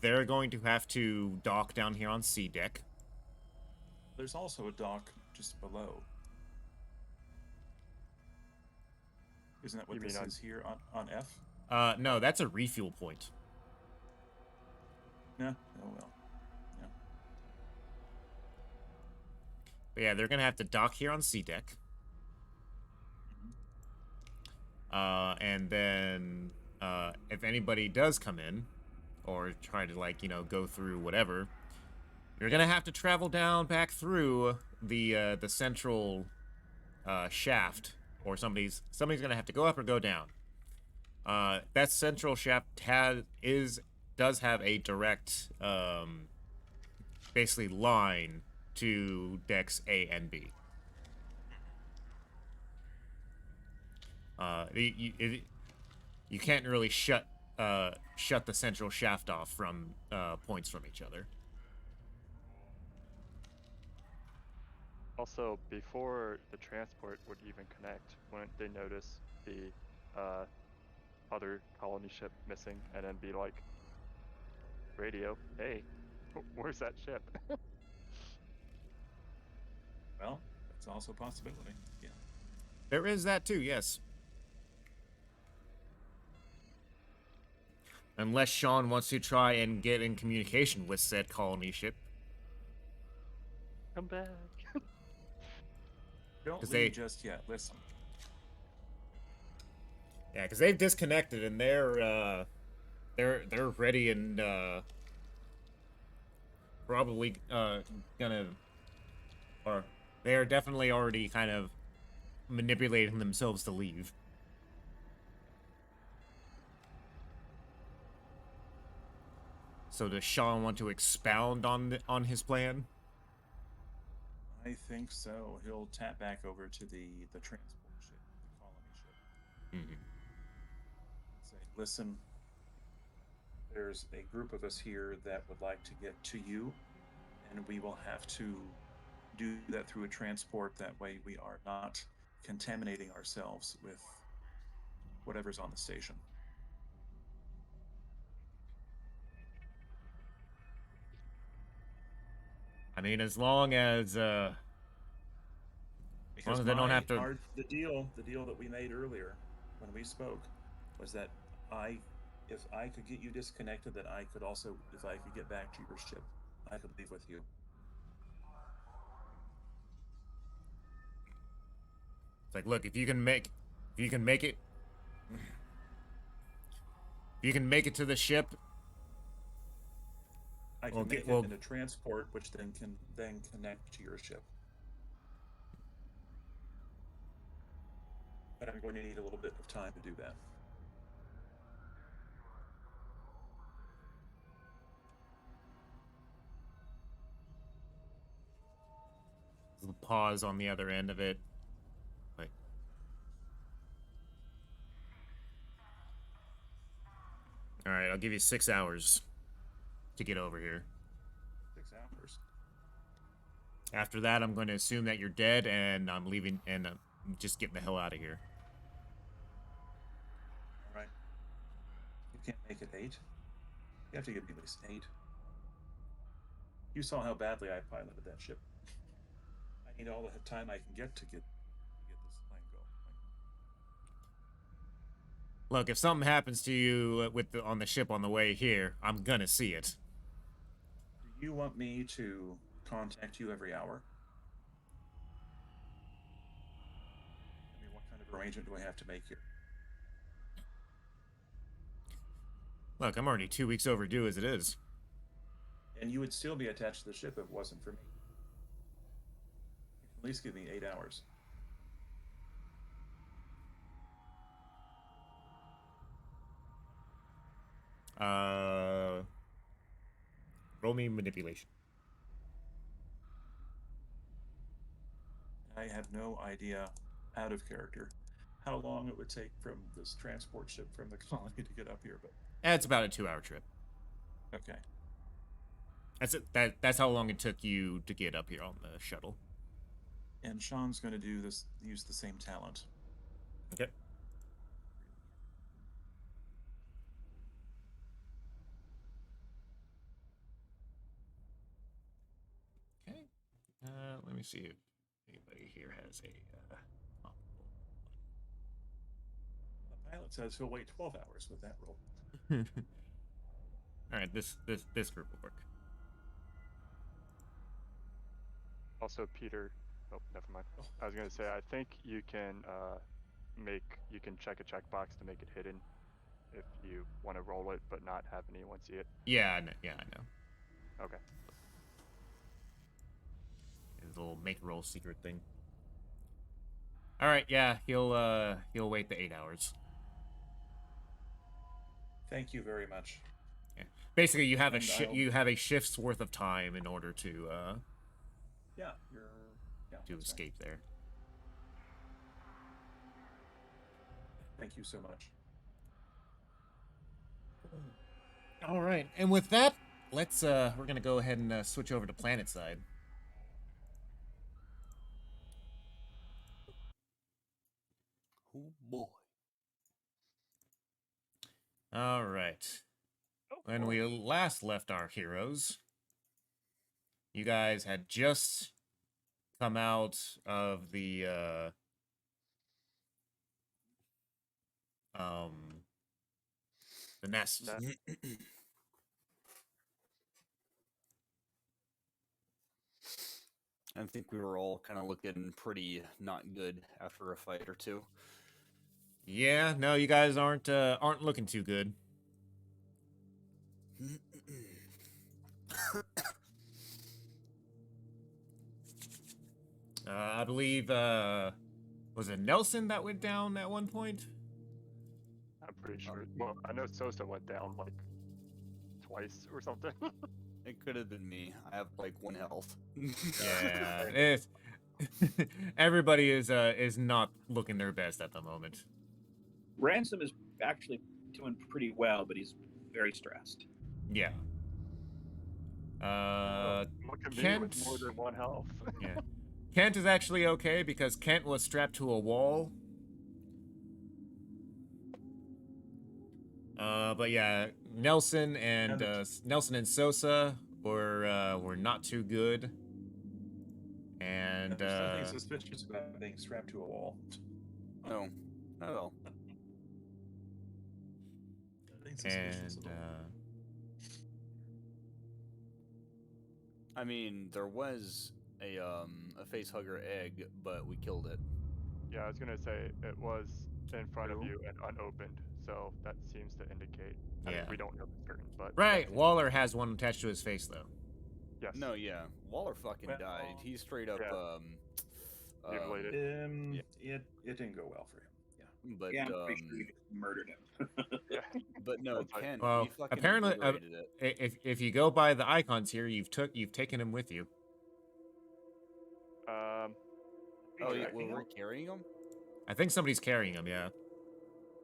A: They're going to have to dock down here on C deck.
C: There's also a dock just below. Isn't that what
D: You
C: this
D: mean on-
C: is here on F?
A: No, that's a refuel point.
C: No? Oh well. Yeah.
A: But yeah, they're gonna have to dock here on C deck. And then if anybody does come in or try to go through whatever, you're gonna have to travel down back through the central shaft, or somebody's gonna have to go up or go down. That central shaft does have a direct basically line to decks A and B. You can't really shut the central shaft off from points from each other.
D: Also, before the transport would even connect, wouldn't they notice the other colony ship missing and then be like, radio, hey, where's that ship?
C: Well, that's also a possibility. Yeah.
A: There is that too, yes. Unless Sean wants to try and get in communication with said colony ship.
D: Come back.
C: Don't
A: 'Cause
C: leave
A: they-
C: just yet. Listen.
A: Yeah, because they've disconnected and they're ready and probably gonna, or they're definitely already kind of manipulating themselves to leave. So does Sean want to expound on his plan?
C: I think so. He'll tap back over to the transport ship, the colony ship.
A: Mm-hmm.
C: Say, listen, there's a group of us here that would like to get to you, and we will have to do that through a transport. That way we are not contaminating ourselves with whatever's on the station.
A: I mean, as long as
C: Because
A: they don't have to.
C: the deal that we made earlier when we spoke was that if I could get you disconnected, that I could also, if I could get back to your ship, I could leave with you.
A: It's like, look, if you can make it to the ship,
C: I can make it in a transport, which then can connect to your ship. But I'm going to need a little bit of time to do that.
A: There's a pause on the other end of it. Like, all right, I'll give you 6 hours to get over here.
C: 6 hours.
A: After that, I'm going to assume that you're dead, and I'm leaving, and I'm just getting the hell out of here.
C: All right. You can't make it 8. You have to give me at least 8. You saw how badly I piloted that ship. I need all the time I can get to get this plane going.
A: Look, if something happens to you on the ship on the way here, I'm gonna see it.
C: Do you want me to contact you every hour? I mean, what kind of arrangement do I have to make here?
A: Look, I'm already 2 weeks overdue as it is.
C: And you would still be attached to the ship if it wasn't for me. At least give me 8 hours.
A: Roll me manipulation.
C: I have no idea, out of character, how long it would take from this transport ship from the colony to get up here, but
A: It's about a 2-hour trip.
C: okay.
A: That's it. That's how long it took you to get up here on the shuttle.
C: And Sean's going to do this, use the same talent.
A: Okay. Okay. Let me see if anybody here has a.
C: The pilot says he'll wait 12 hours with that roll.
A: All right, this group will work.
D: Also, Peter. Oh, never mind. I was gonna say, I think you can check a checkbox to make it hidden if you want to roll it but not have anyone see it.
A: Yeah, I know. Yeah, I know.
D: Okay.
A: His little make roll secret thing. All right, yeah, he'll wait the 8 hours.
C: Thank you very much.
A: Yeah. Basically, you have
C: And
A: you have a shift's worth of time in order to
C: Yeah,
A: to
C: that's
A: escape there.
C: right. Thank you so much.
A: All right, and with that, let's we're gonna go ahead and switch over to planet side.
G: Oh boy.
A: All right. When we last left our heroes, you guys had just come out of the nest.
G: I think we were all kind of looking pretty not good after a fight or two.
A: Yeah, no, you guys aren't looking too good. I believe was it Nelson that went down at one point?
D: I'm pretty sure. Well, I know Sosa went down like twice or something.
G: It could have been me. I have like 1 health.
A: Yeah, it's everybody is not looking their best at the moment.
F: Ransom is actually doing pretty well, but he's very stressed.
A: Yeah.
D: Look at me
A: Kent.
D: with more than 1 health.
A: Yeah. Kent is actually okay because Kent was strapped to a wall. But yeah, Nelson and Sosa were not too good. And
C: There's nothing suspicious about being strapped to a wall.
G: No, not at all.
C: Nothing suspicious
A: and
C: at all.
G: I mean, there was a facehugger egg, but we killed it.
D: Yeah, I was gonna say it was in front of
C: Cool.
D: you and unopened, so that seems to indicate. I mean,
A: Yeah.
D: we don't know for certain, but
A: right, Waller has one attached to his face though.
D: yes.
G: No, yeah, Waller fucking
C: Well,
G: died. He straight up
D: yeah. Mutilated.
C: It didn't go well for him. Yeah.
G: But
F: Yeah, I'm pretty sure you just murdered him.
G: but no,
D: That's like-
G: Kent.
A: Well,
G: he fucking
A: apparently,
G: obliterated it.
A: if you go by the icons here, you've taken him with you.
G: Oh, yeah,
C: Tracking
G: we're
C: him?
G: carrying him.
A: I think somebody's carrying him. Yeah,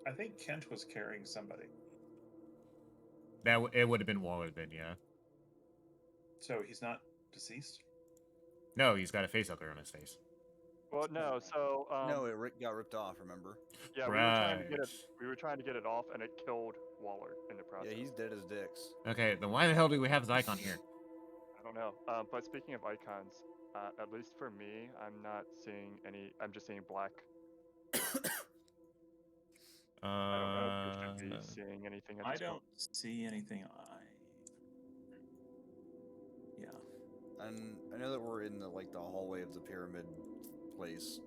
C: I think Kent was carrying somebody.
A: it would have been Waller then. Yeah.
C: So he's not deceased?
A: No, he's got a facehugger on his face.
D: Well, no. So
G: No, it got ripped off. Remember?
D: yeah,
A: right.
D: we were trying to get it off, and it killed Waller in the process.
G: Yeah, he's dead as dicks.
A: Okay, then why the hell do we have his icon here?
D: I don't know. But speaking of icons, at least for me, I'm not seeing any. I'm just seeing black. I don't know if you should be seeing anything. At
C: I
D: this
C: don't
D: point.
C: see anything. Yeah.
G: And I know that we're in the hallway of the pyramid place.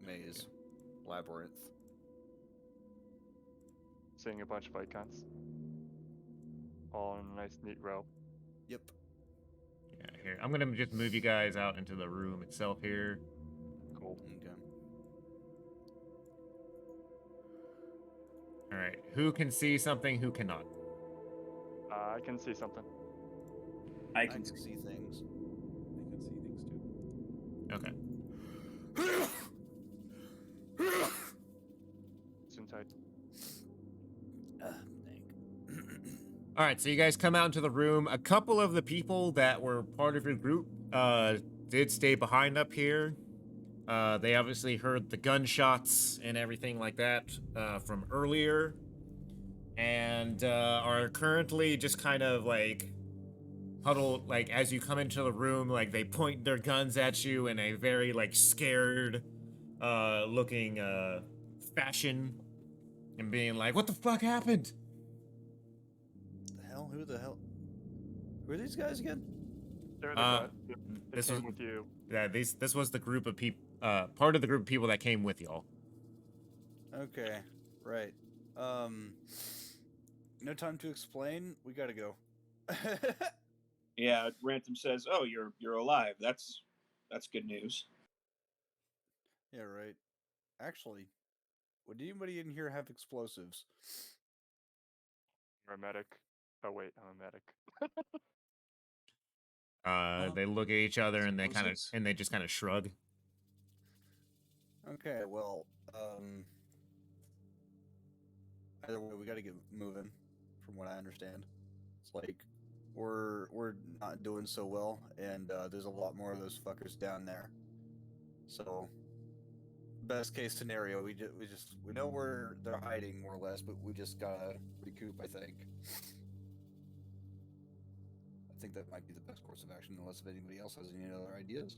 G: Maze. Labyrinth.
D: Seeing a bunch of icons, all in a nice, neat row.
G: Yep.
A: Yeah, here. I'm gonna just move you guys out into the room itself here.
D: Cool.
G: Okay.
A: All right. Who can see something? Who cannot?
D: I can see something.
F: I
G: I
F: can
G: can
F: see.
G: see things.
C: I can see things too.
A: Okay.
D: Gesundheit.
G: Thank.
A: All right. So you guys come out into the room. A couple of the people that were part of your group did stay behind up here. They obviously heard the gunshots and everything like that from earlier, and are currently just kind of huddled. As you come into the room, they point their guns at you in a very scared looking fashion, and being like, "What the fuck happened?"
G: The hell? Who the hell? Who are these guys again?
D: They're they
A: this
D: came
A: was-
D: with you.
A: Yeah, this was the group of people, part of the group of people that came with y'all.
G: Okay, right. No time to explain. We gotta go.
F: Yeah, Ransom says, "Oh, you're alive. That's good news."
G: Yeah, right. Actually, would anybody in here have explosives?
D: You're a medic. Oh wait, I'm a medic.
A: They look at each other and
C: explosives?
A: they just kind of shrug.
G: Okay, well, either way, we gotta get moving. From what I understand, it's we're not doing so well, and there's a lot more of those fuckers down there. So, best case scenario, we know where they're hiding more or less, but we just gotta recoup. I think that might be the best course of action, unless if anybody else has any other ideas.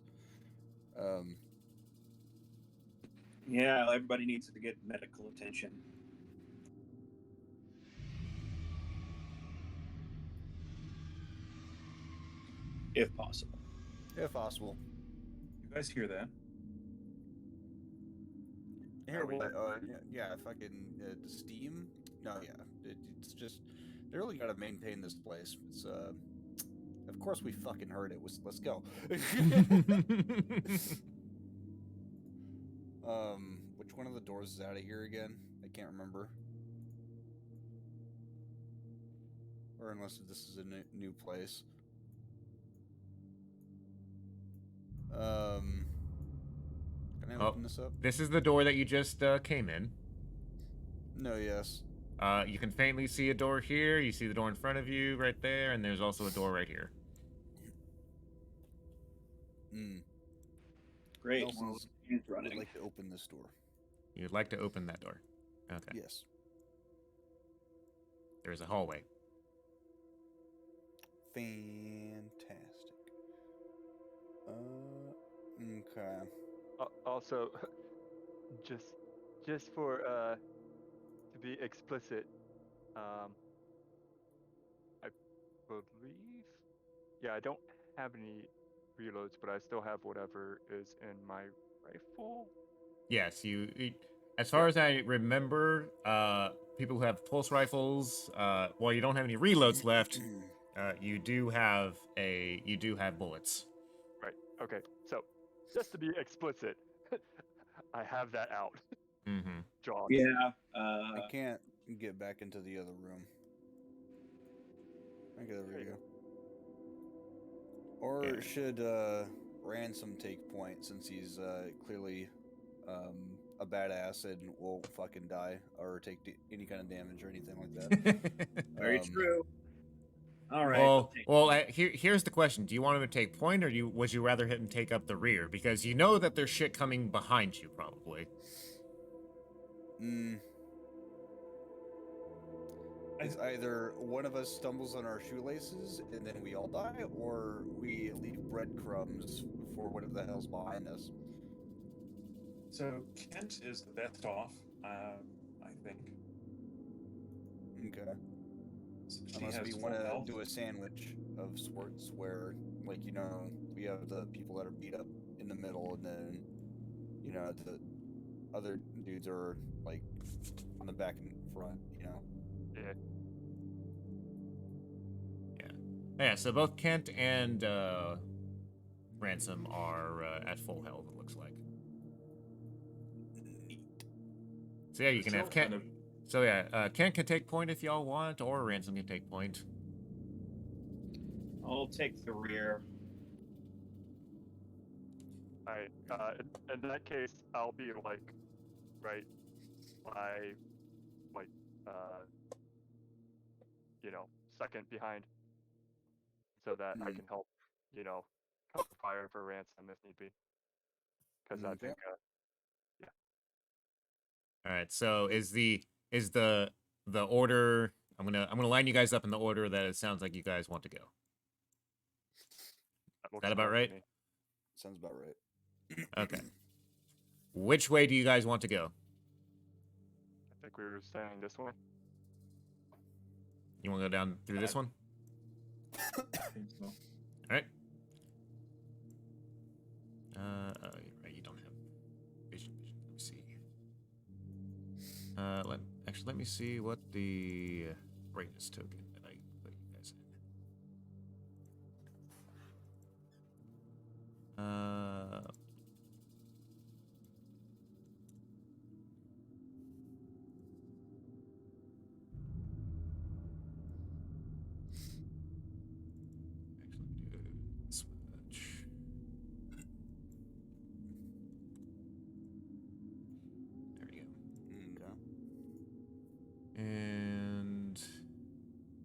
F: Yeah, everybody needs to get medical attention. If possible.
G: If possible.
C: You guys hear that?
G: Here we yeah, fucking the steam. No, yeah, it's just they really got to maintain this place. It's of course we fucking heard it. Let's go. Which one of the doors is out of here again? I can't remember. or unless this is a new place. Can I
A: Oh,
G: open this up?
A: this is the door that you just came in.
G: No, yes.
A: You can faintly see a door here. You see the door in front of you right there, and there's also a door right here.
G: Hmm.
F: Great.
G: Nelson's
F: Hands
G: would
F: running.
G: like to open this door.
A: You'd like to open that door. Okay.
G: Yes.
A: There's a hallway.
G: Fantastic. Okay.
D: Also, just for to be explicit, I believe, yeah, I don't have any reloads, but I still have whatever is in my rifle.
A: Yes, as far as I remember, people who have pulse rifles, while you don't have any reloads left, you do have bullets.
D: Right. Okay. So, just to be explicit, I have that out.
A: Mm-hmm.
D: Drawn.
F: Yeah.
G: I can't get back into the other room. Okay, there we go. Or
A: Yeah.
G: should Ransom take point since he's clearly a badass and won't fucking die or take any kind of damage or anything like that?
F: Very
G: Um,
F: true. All right.
A: Well, here's the question: do you want him to take point, or would you rather him take up the rear? Because you know that there's shit coming behind you, probably.
G: It's either one of us stumbles on our shoelaces and then we all die, or we leave breadcrumbs for whatever the hell's behind us.
C: So Kent is the best off, I think.
G: Okay.
C: She
G: Unless
C: has
G: we
C: full
G: want to
C: health.
G: do a sandwich of sorts where, like, we have the people that are beat up in the middle, and then, the other dudes are, like, on the back and front,
D: Yeah.
A: Yeah. So both Kent and Ransom are at full health. It looks like. So yeah, you can have Kent. So yeah, Kent can take point if y'all want, or Ransom can take point.
F: I'll take the rear.
D: Alright, in that case, I'll be like, right, second behind, so that I can help, cover fire for Ransom if need be. Because I
G: Okay.
D: think,
A: All right. So is the order? I'm gonna line you guys up in the order that it sounds like you guys want to go.
D: looks
A: that about
D: cool to
A: right?
D: me.
G: Sounds about right.
A: Okay. Which way do you guys want to go?
D: I think we were saying this one.
A: You want to go down through this one?
C: I think so.
A: All right. Oh, you're right. You don't have vision. Let me see. Let me see what the brightness token that I put you guys in. Actually, do this much. There we go.
G: Okay.
A: And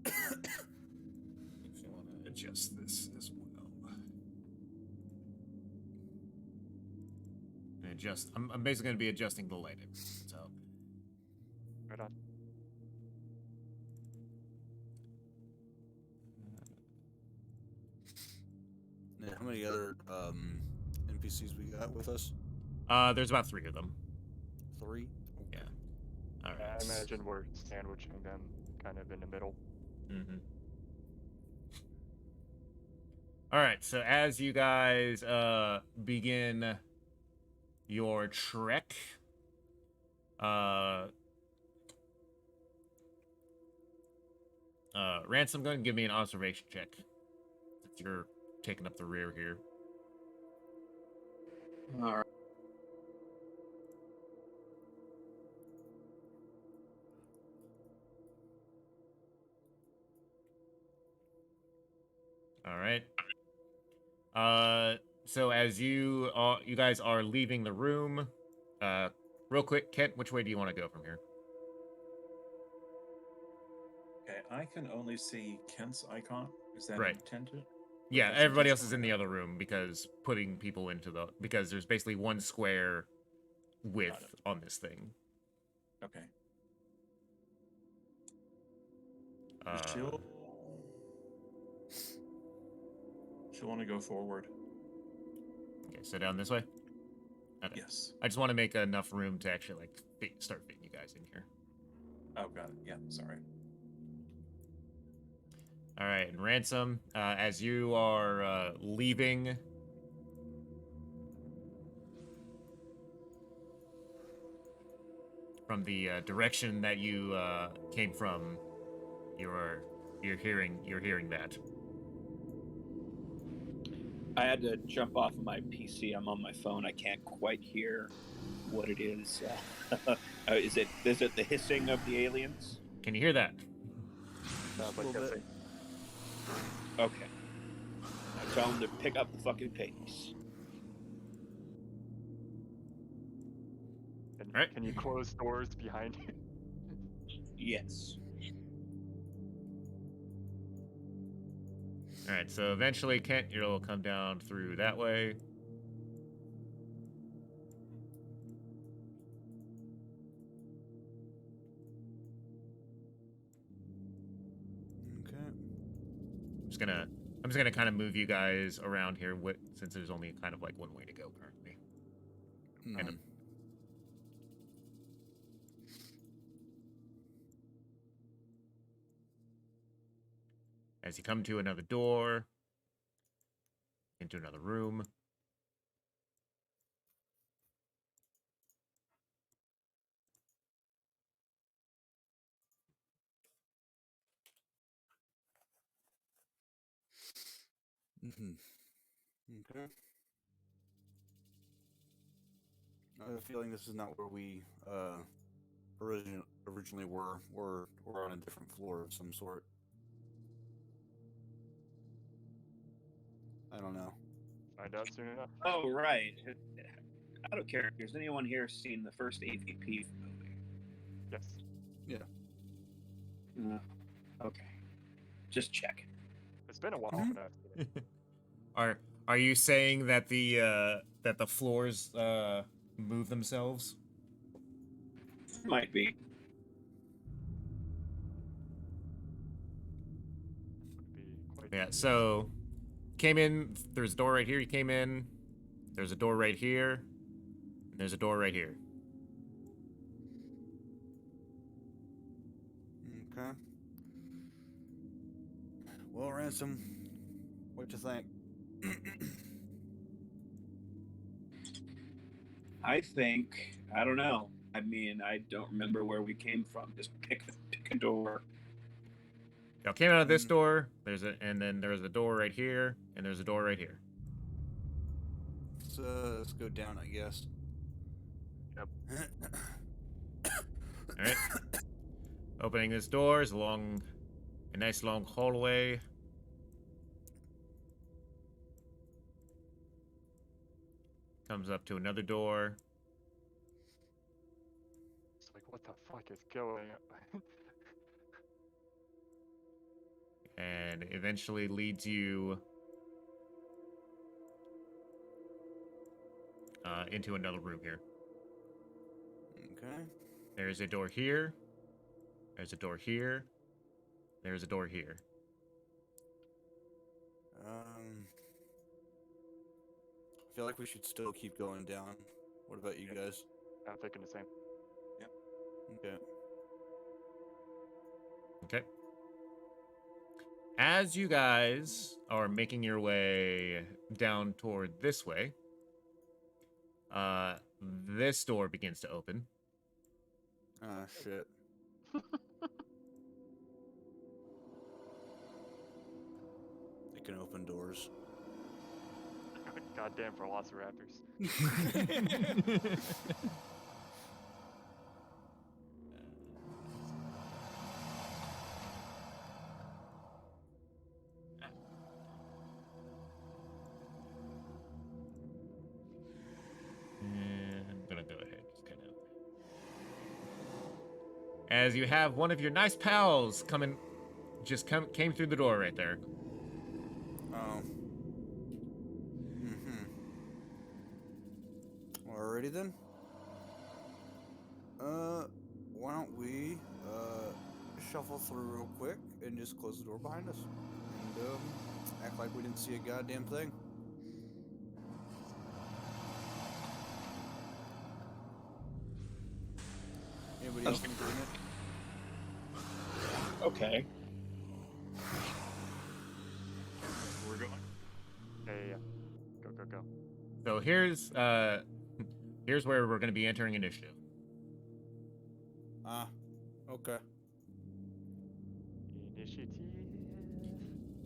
A: if you want to adjust this as well. I'm basically going to be adjusting the lighting. So
D: Right on.
G: And how many other NPCs we got with us?
A: there's about 3 of them.
G: 3?
A: Yeah. All right.
D: I imagine we're sandwiching them kind of in the middle.
A: Mm-hmm. All right. So as you guys begin your trek, Ransom, go ahead and give me an observation check. If you're taking up the rear here.
F: All right.
A: All right. So as you guys are leaving the room, real quick, Kent, which way do you want to go from here?
C: Okay, I can only see Kent's icon. Is that
A: Right.
C: intended?
A: Yeah,
C: That's
A: everybody else is
C: intentional.
A: in the other room because putting people into the because there's basically one square width
C: Got it.
A: on this thing.
C: Okay.
A: Uh,
C: She'll want to go forward.
A: okay, so down this way. Okay.
C: Yes.
A: I just want to make enough room to actually like start fitting you guys in here.
C: Oh, got it. Yeah, sorry.
A: All right, and Ransom, as you are leaving from the direction that you came from, you're hearing that.
F: I had to jump off of my PC. I'm on my phone. I can't quite hear what it is. Is it the hissing of the aliens?
A: Can you hear that?
D: Sounds like
G: Little bit.
D: hissing.
F: Okay. I tell them to pick up the fucking pace.
D: And
A: Alright.
D: can you close doors behind you?
F: Yes.
A: All right, so eventually, Kent, you'll come down through that way.
G: Okay.
A: I'm just gonna kind of move you guys around here since there's only kind of like one way to go currently. Kind of. As you come to another door, into another room.
G: Mm-hmm. Okay. I have a feeling this is not where we originally were. We're on a different floor of some sort. I don't know.
D: Find out soon enough.
F: Oh, right. Out of character, has anyone here seen the first AVP movie?
D: Yes.
F: No. Okay. Just checking.
D: It's been a while,
G: Mhm.
D: but I've seen it.
A: Are you saying that the floors move themselves?
F: Might be.
D: Would be quite
A: Yeah. So came in. There's a door right here. You came in. There's a door right here. And there's a door right here.
G: Okay. Well, Ransom, what you think?
F: I think. I don't know. I mean, I don't remember where we came from. Just pick a door.
A: Y'all came out of this
G: Mm.
A: door. And then there's a door right here, and there's a door right here.
G: Let's go down, I guess.
D: Yep.
A: All right. Opening this door is along a nice long hallway. Comes up to another door.
D: It's like, what the fuck is going on?
A: And eventually leads you into another room here.
G: Okay.
A: There's a door here. There's a door here. There's a door here.
G: I feel like we should still keep going down. What about you guys?
D: I'm thinking the same.
G: Okay.
A: Okay. As you guys are making your way down toward this way, this door begins to open.
G: Ah, shit. It can open doors.
D: Goddamn velociraptors.
A: as you have one of your nice pals came through the door right there.
G: Oh. Mm-hmm. Alrighty then. Why don't we shuffle through real quick and just close the door behind us and act like we didn't see a goddamn thing. Anybody else in agreement?
F: Okay.
C: We're going.
D: Yeah. Go.
A: So here's where we're going to be entering initiative.
G: Okay.
D: Initiative.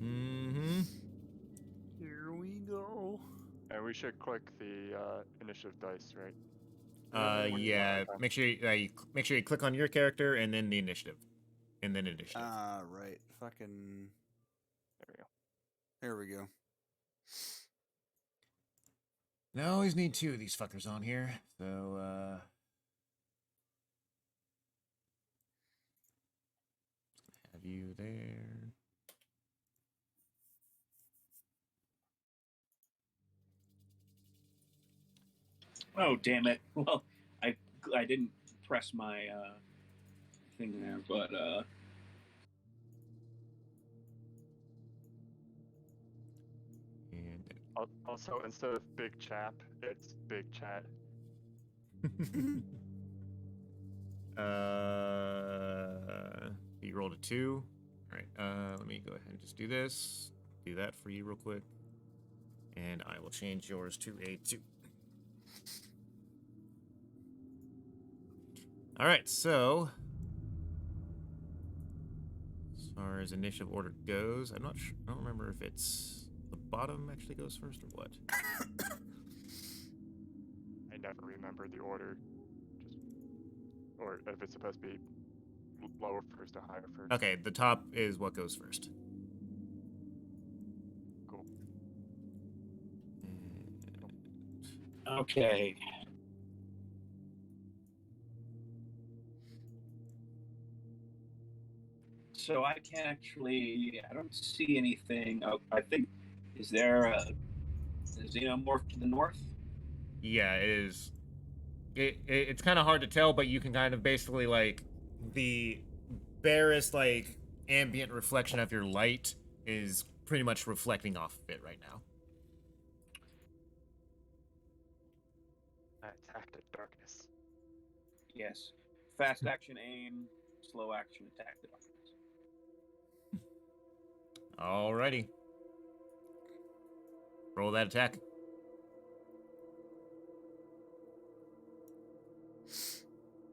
A: Mm-hmm.
G: Here we go.
D: And we should click the initiative dice, right?
A: Yeah. Make sure you click on your character and then the initiative, and then initiative.
G: Right. Fucking.
D: There we go.
G: Here we go.
A: I always need 2 of these fuckers on here, so have you there.
F: Oh, damn it. Well, I didn't press my thing there, but
A: And
D: Also, instead of big chap, it's big chat.
A: You rolled a 2. All right. Let me go ahead and just do this. Do that for you real quick, and I will change yours to a 2. All right. So, as far as initiative order goes, I'm not sure. I don't remember if it's the bottom actually goes first or what.
D: I never remember the order. Or if it's supposed to be lower first or higher first.
A: Okay, the top is what goes first.
D: Cool.
F: okay. So I can't actually. I don't see anything. Oh, I think. Is there a xenomorph to the north?
A: Yeah, it is. It's kind of hard to tell, but you can kind of basically like the barest like ambient reflection of your light is pretty much reflecting off of it right now.
D: I attacked at darkness.
F: Yes. Fast action aim, slow action attack the darkness.
A: Alrighty. Roll that attack.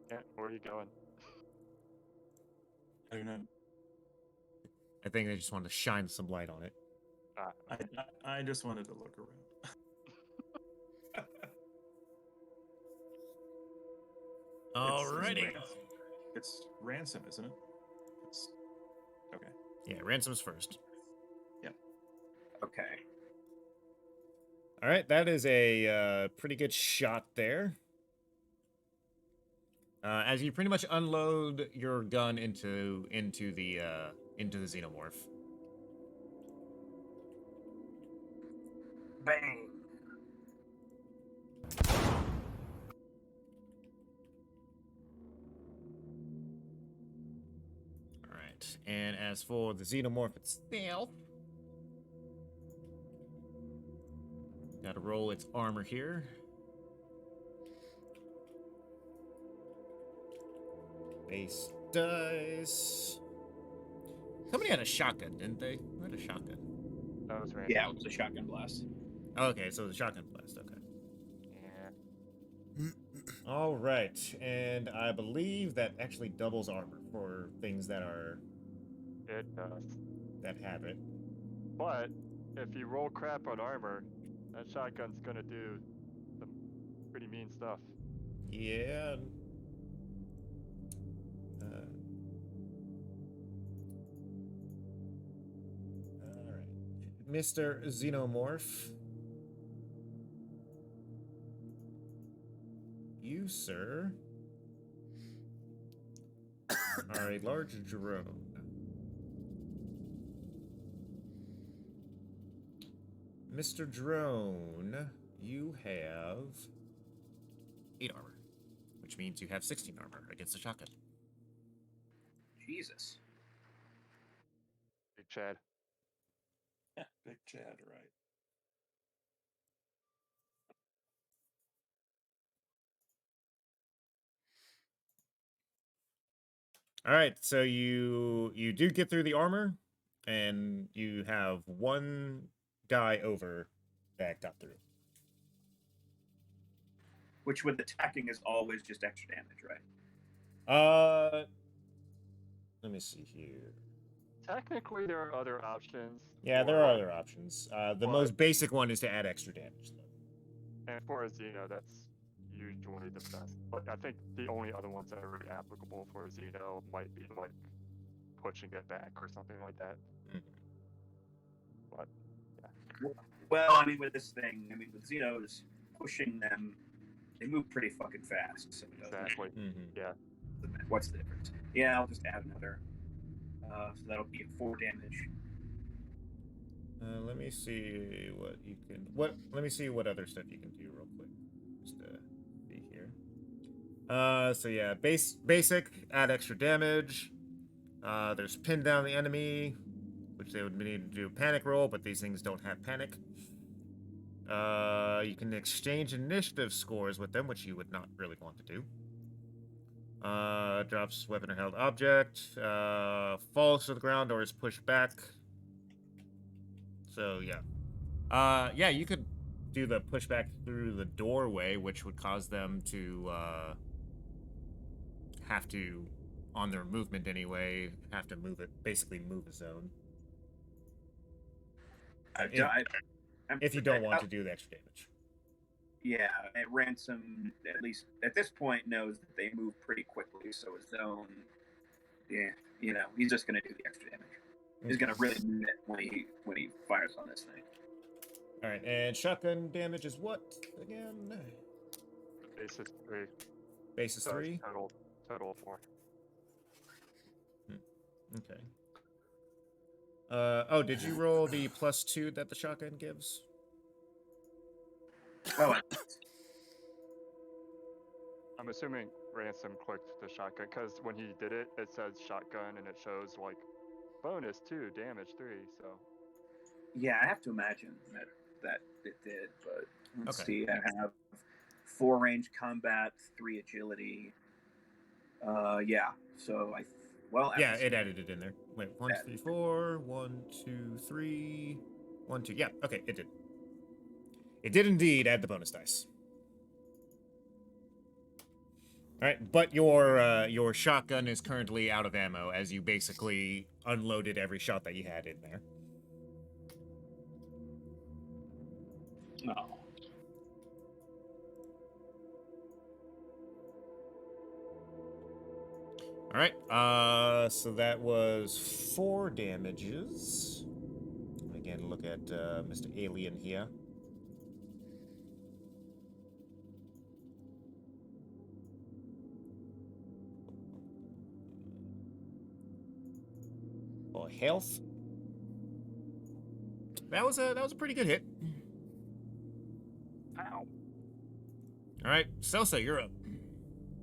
D: Yeah, where are you going?
C: I don't know.
A: I think they just wanted to shine some light on it.
C: I just wanted to look around.
A: Alrighty.
C: It's ransom, isn't it? Okay.
A: Yeah, ransom's first.
F: Okay.
A: All right, that is a pretty good shot there. As you pretty much unload your gun into the xenomorph.
F: Bang.
A: All right, and as for the xenomorph itself, got to roll its armor here. Base dice. Somebody had a shotgun, didn't they? Who had a shotgun?
D: That was random.
F: Yeah, it was a shotgun blast.
A: Okay, so the shotgun blast. Okay.
D: Yeah.
A: All right, and I believe that actually doubles armor for things that
D: It does.
A: have it.
D: But if you roll crap on armor, that shotgun's gonna do some pretty mean stuff.
A: Yeah. All right, Mr. Xenomorph. You, sir, are a large drone. Mr. Drone, you have 8 armor, which means you have 16 armor against a shotgun.
F: Jesus.
D: Big Chad.
C: Yeah, Big Chad, right?
A: All right, so you do get through the armor, and you have one guy over that got through.
F: Which with attacking is always just extra damage, right?
A: Let me see here.
D: Technically, there are other options.
A: Yeah, there are other options. The
D: But-
A: most basic one is to add extra damage, though.
D: And for a Xeno, that's usually the best. But I think the only other ones that are really applicable for a Xeno might be like pushing it back or something like that.
A: Mhm.
D: But
F: Well, I mean, with this thing, I mean, with Xenos, pushing them, they move pretty fucking fast. So it doesn't-
D: exactly.
A: Mm-hmm.
F: What's the difference? Yeah, I'll just add another. So that'll be 4 damage.
A: Let me see what you can. Let me see what other stuff you can do real quick, just to be here. So yeah, basic, add extra damage. There's pin down the enemy, which they would need to do a panic roll, but these things don't have panic. You can exchange initiative scores with them, which you would not really want to do. Drops weapon or held object, falls to the ground or is pushed back. So yeah. Yeah, you could do the pushback through the doorway, which would cause them to have to, on their movement anyway, have to move it, basically move a zone. If you don't want to do the extra damage.
F: Yeah, Ransom, at least at this point, knows that they move pretty quickly, so his zone, yeah, he's just going to do the extra damage. He's going to really mean it when he fires on this thing.
A: All right, and shotgun damage is what again?
D: Base is 3.
A: Base is
D: So it's
A: 3.
D: Total of 4.
A: Okay. Oh, did you roll the +2 that the shotgun gives?
F: Oh,
D: I'm assuming Ransom clicked the shotgun because when he did it, it says shotgun and it shows like bonus 2, damage 3. So
F: yeah, I have to imagine that it did, but let's
A: Okay.
F: see. I have 4 range combat, 3 agility. Yeah. So
A: Yeah, it added it in there. Wait, 1, 2, 3, 4. 1, 2, 3. 1, 2. Yeah, okay, it did. It did indeed add the bonus dice. All right, but your shotgun is currently out of ammo, as you basically unloaded every shot that you had in there.
F: No.
A: All right, so that was 4 damages. Again, look at Mr. Alien here. For health, that was a pretty good hit.
D: ow.
A: All right, Celsa, you're up.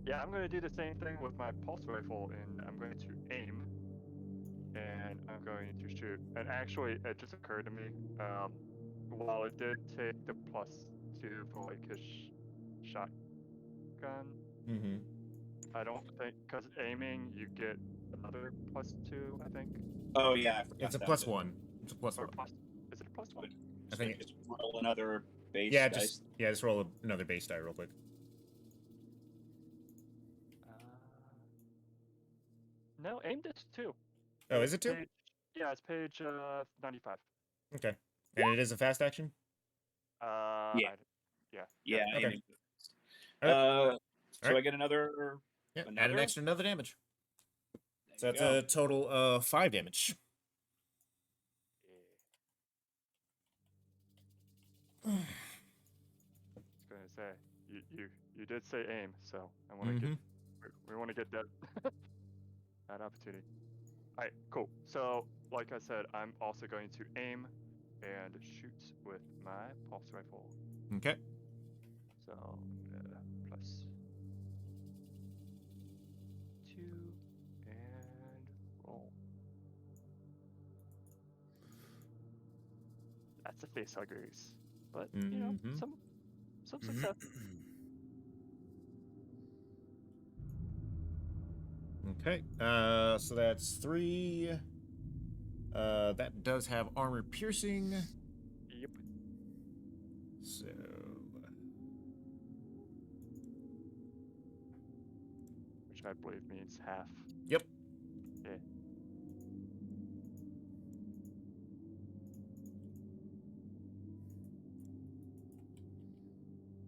D: Yeah, I'm going to do the same thing with my pulse rifle, and I'm going to aim, and I'm going to shoot. And actually, it just occurred to me, while it did take the +2 for like his shotgun,
A: Mm-hmm.
D: I don't think, because aiming, you get another +2, I think.
F: Oh yeah, I forgot
A: It's a
F: that
A: +1.
F: bit.
A: It's a +1.
D: Or plus, is it a +1?
A: I think
F: Just roll another base.
A: Yeah,
F: dice.
A: just roll another base die real quick.
D: No, aimed it too.
A: Oh, is it 2?
D: Yeah, it's page 95.
A: Okay. And it is a fast action?
F: Yeah.
D: Yeah.
F: Yeah.
A: Okay.
F: aiming.
A: Alright.
F: So I get another.
A: Yeah, add an
F: Another?
A: extra another damage. So
F: There
A: that's
F: you go.
A: a total of 5 damage.
D: I was gonna say you did say aim, so I want to get we want to get that. Bad opportunity. Alright, cool. So, like I said, I'm also going to aim and shoot with my pulse rifle.
A: Okay.
D: So, I'm gonna plus 2 and roll. That's a face huggers. But, you know,
A: Mhm.
D: some success.
A: Okay. So that's 3. That does have armor piercing.
D: Yep.
A: So
D: Which I believe means half.
A: yep.
D: Yeah.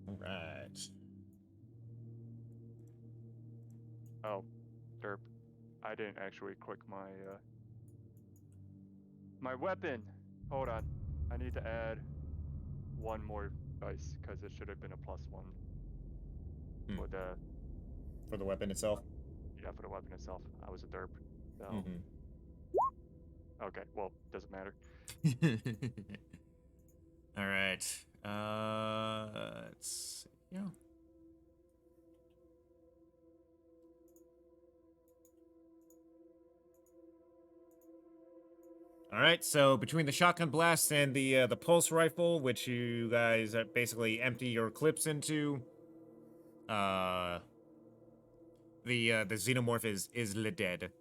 A: All right.
D: Oh, derp. I didn't actually click my my weapon. Hold on. I need to add one more dice because it should have been a +1 for the
A: For the weapon itself.
D: for the weapon itself. I was a derp. So
A: Mhm.
D: okay, well, doesn't matter.
A: All right. Let's see. Yeah. All right. So between the shotgun blast and the pulse rifle, which you guys basically empty your clips into, the xenomorph is dead.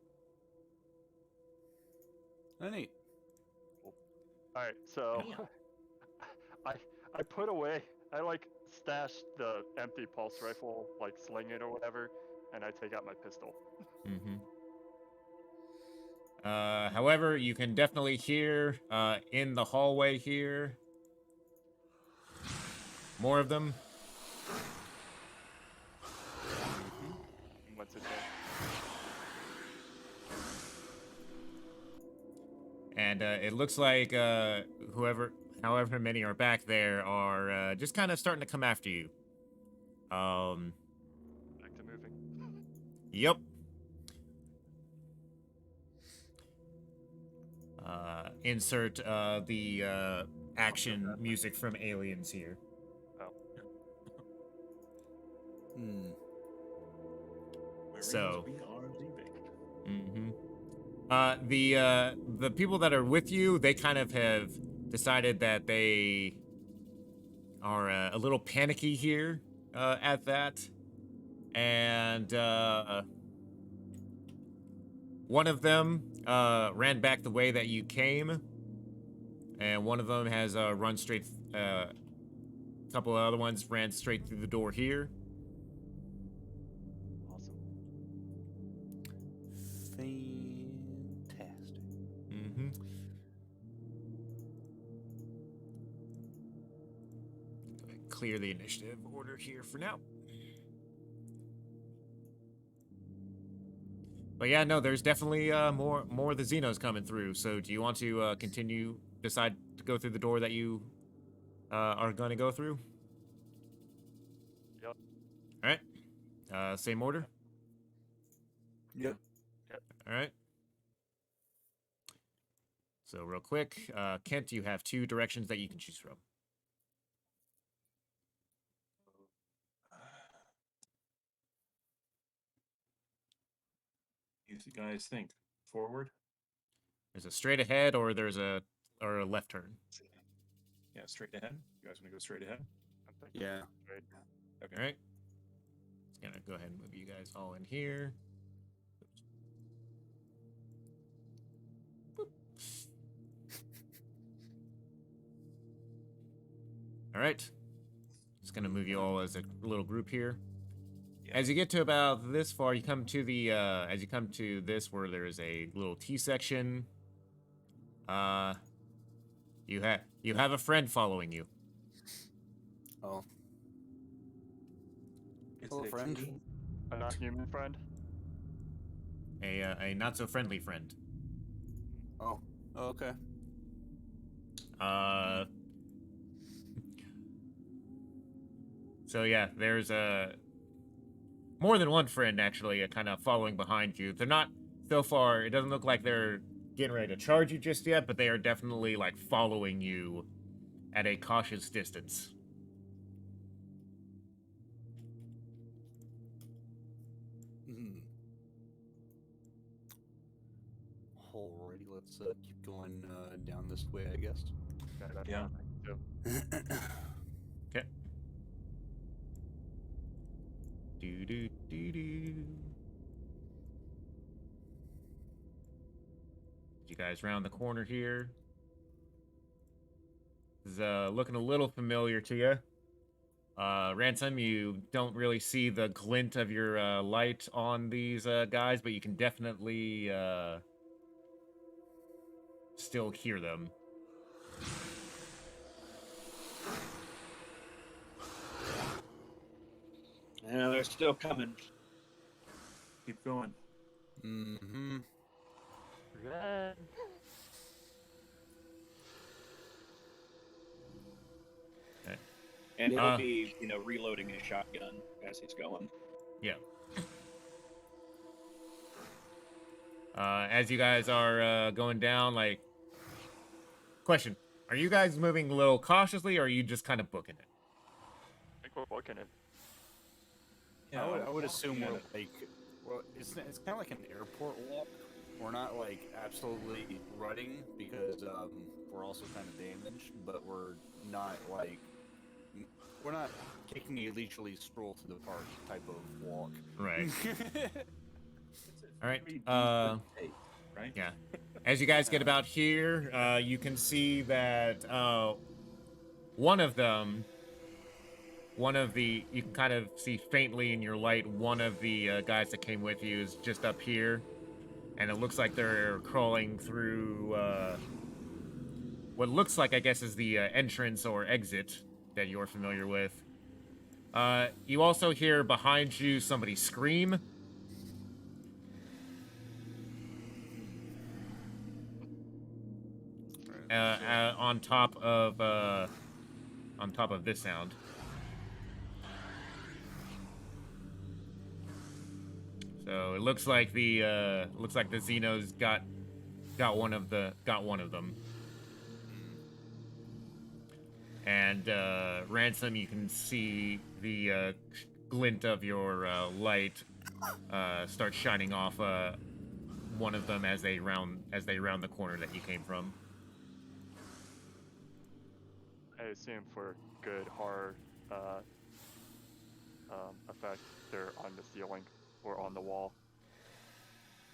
G: Oh, neat.
D: All right, so I put away. I like stashed the empty pulse rifle, like sling it or whatever, and I take out my pistol.
A: Mm-hmm. However, you can definitely hear in the hallway here more of them.
D: Once it's
A: And it looks like however many are back there are just kind of starting to come after you.
D: back to moving.
A: Yep. Insert the action music from Aliens here.
G: Hmm.
A: So-
C: we are leaving.
A: Mm-hmm. The people that are with you, they kind of have decided that they are a little panicky here at that, and one of them ran back the way that you came, and one of them has run straight. A couple of other ones ran straight through the door here.
D: Awesome.
G: Fantastic.
A: Mm-hmm. Clear the initiative order here for now. But yeah, no, there's definitely more of the Xenos coming through. So do you want to decide to go through the door that you are going to go through?
D: Yep.
A: All right. Same order?
G: Yep.
A: All right. So real quick, Kent, you have 2 directions that you can choose from.
C: You guys think forward?
A: There's a straight ahead, or there's a left turn.
C: Yeah, straight ahead. You guys want to go straight ahead?
D: I'm thinking
G: Yeah.
D: straight.
C: Okay.
A: All right. Just gonna go ahead and move you guys all in here. Boop. All right. Just gonna move you all as a little group here.
C: Yeah.
A: As you get to about this far, you come to the as you come to this where there is a little T section. You have a friend following you.
G: Oh.
C: It's
G: Hello,
C: a
G: friend.
C: kitty.
D: A non-human friend.
A: A not so friendly friend.
G: Oh. Okay.
A: So yeah, there's more than one friend actually kind of following behind you. They're not so far, it doesn't look like they're getting ready to charge you just yet, but they are definitely like following you at a cautious distance.
G: Hmm. Alrighty, let's keep going down this way, I guess.
D: That's
C: Yeah.
D: fine. So,
A: Okay. Do do do do. You guys round the corner here. This is looking a little familiar to you. Ransom, you don't really see the glint of your light on these guys, but you can definitely still hear them.
F: Yeah, they're still coming.
C: Keep going.
G: Mm-hmm.
D: run.
F: And he'll
A: Uh.
F: be, reloading his shotgun as he's going.
A: Yeah. As you guys are going down, like, question: are you guys moving a little cautiously, or are you just kind of booking it?
D: I think we're booking it.
C: Yeah,
G: I would assume
C: yeah.
G: we're like, well, it's kind of like an airport walk. We're not like absolutely running because we're also kind of damaged, but we're not like we're not taking a leisurely stroll to the park type of walk.
A: Right. All right.
C: Pretty decent pace, right?
A: Yeah. As you guys get about here, you can see that one of the, you can kind of see faintly in your light, one of the guys that came with you is just up here. And it looks like they're crawling through what looks like, I guess, is the entrance or exit that you're familiar with. You also hear behind you somebody scream. On top of this sound. So it looks like the Xenos got one of them. And Ransom, you can see the glint of your light start shining off one of them as they round the corner that you came from.
D: I assume for good horror effect, they're on the ceiling or on the wall.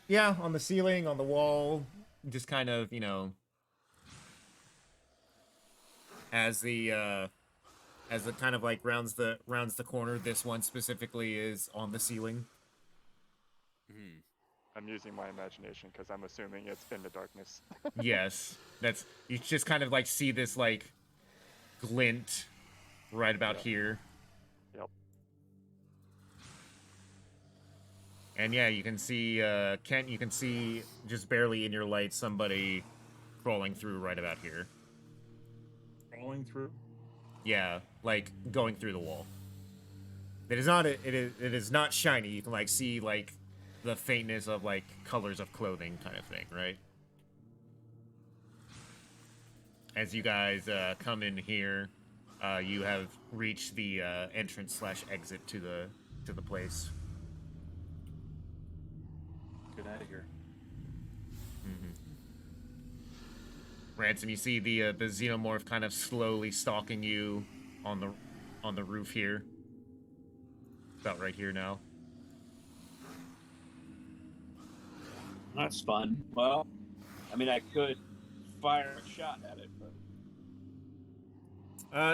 A: Yeah, on the ceiling, on the wall, just kind of, as the kind of like rounds the corner. This one specifically is on the ceiling.
G: Hmm.
D: I'm using my imagination because I'm assuming it's in the darkness.
A: Yes, you just kind of like see this like glint right about here.
D: Yep.
A: And yeah, you can see Kent. You can see just barely in your light somebody crawling through right about here.
C: Crawling through.
A: Yeah, like going through the wall. It is not shiny. You can like see like the faintness of like colors of clothing kind of thing, right? As you guys come in here, you have reached the entrance/exit to the place.
C: Get out of here.
A: Ransom, you see the xenomorph kind of slowly stalking you on the roof here. About right here now.
F: That's fun. Well, I mean, I could fire a shot at it, but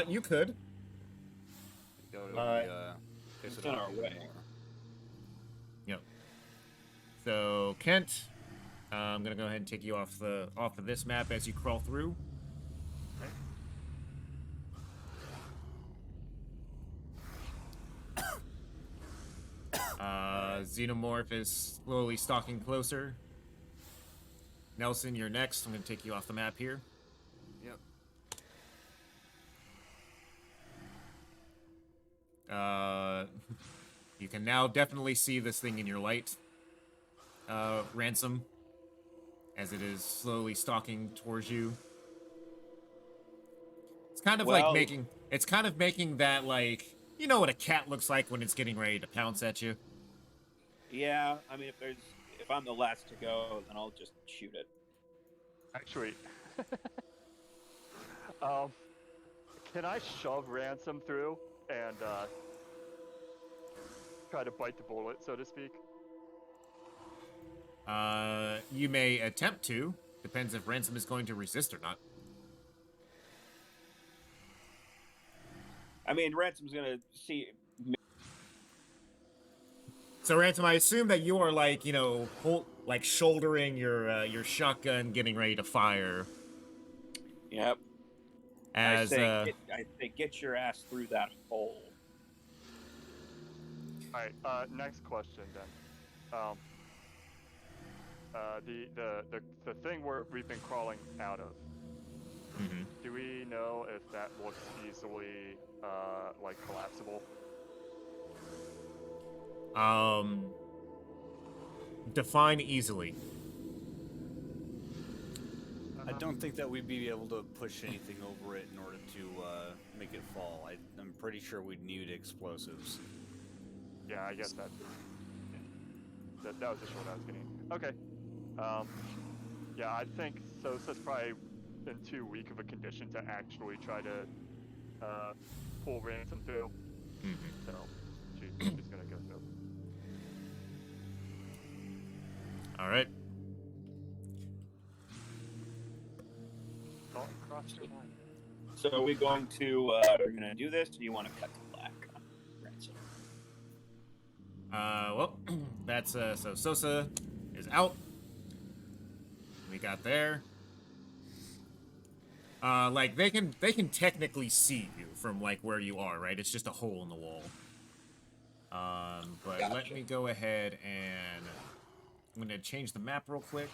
A: You could.
F: It's on our way.
A: Yep. So Kent, I'm gonna go ahead and take you off of this map as you crawl through. Xenomorph is slowly stalking closer. Nelson, you're next. I'm gonna take you off the map here.
G: Yep.
A: You can now definitely see this thing in your light. Ransom, as it is slowly stalking towards you. It's kind of like
F: Well-
A: making. It's kind of making that like, you know what a cat looks like when it's getting ready to pounce at you.
F: Yeah, I mean, if I'm the last to go, then I'll just shoot it.
D: Actually, can I shove Ransom through and try to bite the bullet, so to speak?
A: You may attempt to. Depends if Ransom is going to resist or not.
F: I mean, Ransom's gonna see.
A: So Ransom, I assume that you are like, you know, like shouldering your shotgun, getting ready to fire.
F: Yep.
A: As
F: I say, get your ass through that hole.
D: All right. Next question then. The thing we've been crawling out of.
A: mhm.
D: Do we know if that looks easily like collapsible?
A: Define easily.
G: I don't think that we'd be able to push anything over it in order to make it fall. I'm pretty sure we'd need explosives.
D: Yeah, I guess that was the short I was getting. Okay. Yeah, I think Sosa's probably in too weak of a condition to actually try to pull Ransom through.
A: Mhm.
D: So she's just gonna go through.
A: All right.
D: Don't cross your line.
F: So are we going to? We're gonna do this. Or do you want to cut to black on Ransom?
A: Well, that's so Sosa is out. We got there. Like they can technically see you from like where you are, right? It's just a hole in the wall. But let
F: Gotcha.
A: me go ahead and I'm gonna change the map real quick.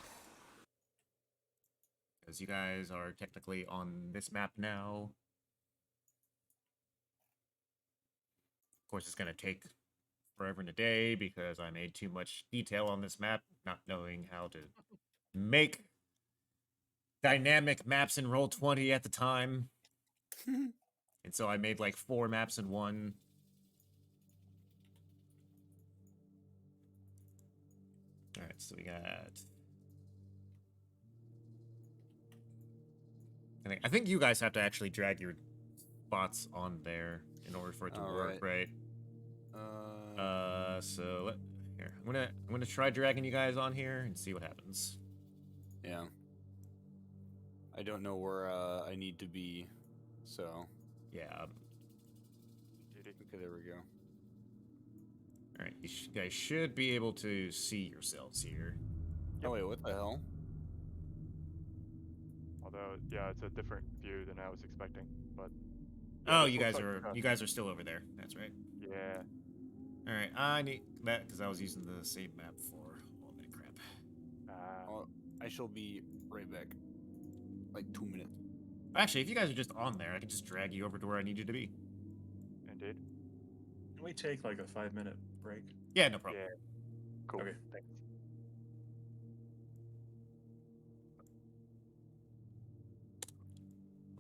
A: Because you guys are technically on this map now. Of course, it's gonna take forever and a day because I made too much detail on this map, not knowing how to make dynamic maps in Roll20 at the time. And so I made like 4 maps in one. Alright, so we got... I think you guys have to actually drag your spots on there in order for it to work, right? So here, I'm gonna try dragging you guys on here and see what happens.
G: Yeah. I don't know where I need to be, so
A: Yeah.
D: Duty.
G: okay, there we go.
A: All right, you guys should be able to see yourselves here.
G: Oh wait, what the hell?
D: Although, yeah, it's a different view than I was expecting. But
A: Oh,
D: this
A: you
D: looks
A: guys
D: like
A: are
D: a-
A: you guys are still over there. That's right.
D: Yeah.
A: All right, I need that because I was using the same map for all that crap.
G: Oh, I shall be right back. Like 2 minutes.
A: Actually, if you guys are just on there, I can just drag you over to where I need you to be.
D: Indeed.
C: Can we take like a 5-minute break?
A: Yeah, no problem.
D: Yeah. Cool.
C: Okay.
D: Thanks.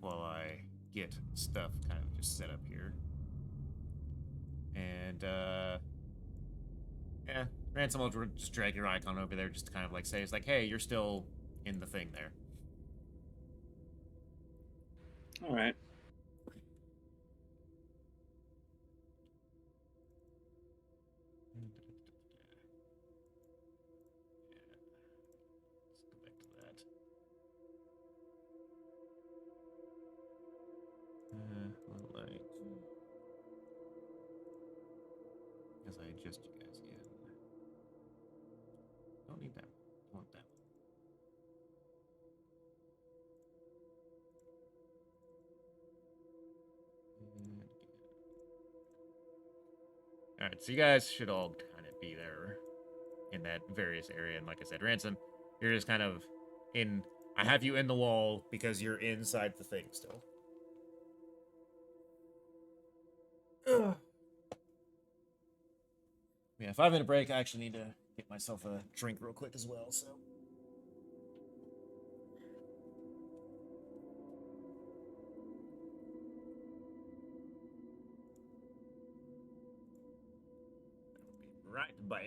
A: While I get stuff kind of just set up here. And yeah, Ransom will just drag your icon over there just to kind of like say it's like, hey, you're still in the thing there.
F: All right.
A: Let's go back to that. Like, as I adjust you guys again. Don't need that. I want that. Alright, so you guys should all kind of be there in that various area. And like I said, Ransom, you're just kind of in... I have you in the wall because you're inside the thing still. Ugh. Yeah, 5-minute break. I actually need to Get myself a drink real quick as well, so. Right back.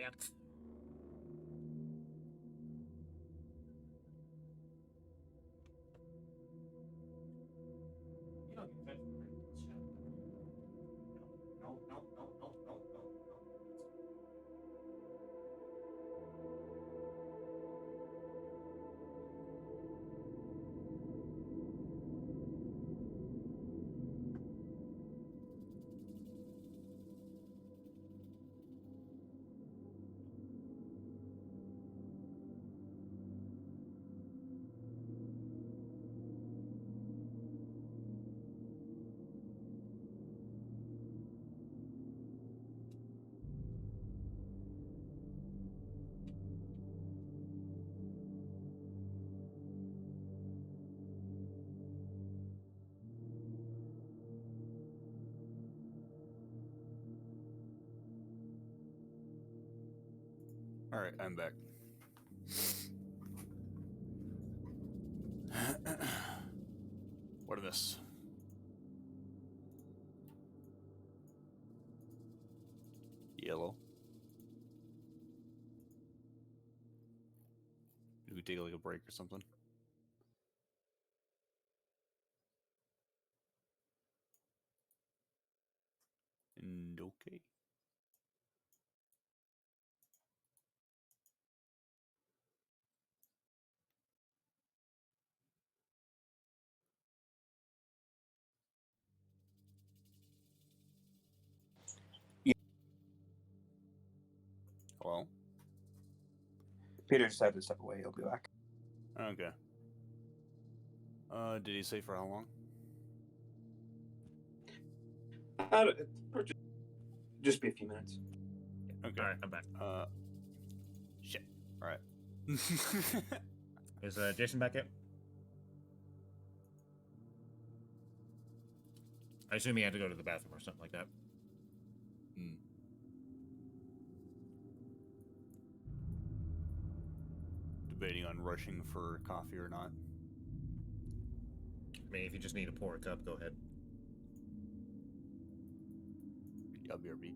G: All right, I'm back. What are this? Yellow. Did we take like a break or something? And okay. Hello?
F: Peter just had to step away. He'll be back.
G: Okay. Did he say for how long?
F: Just be a few minutes.
G: Okay.
A: All right, I'm back.
G: Shit. All right.
A: Is Jason back yet? I assume he had to go to the bathroom or something like that.
G: Hmm. Debating on rushing for coffee or not.
A: I mean, if you just need to pour a cup, go ahead.
G: Yeah, BRB.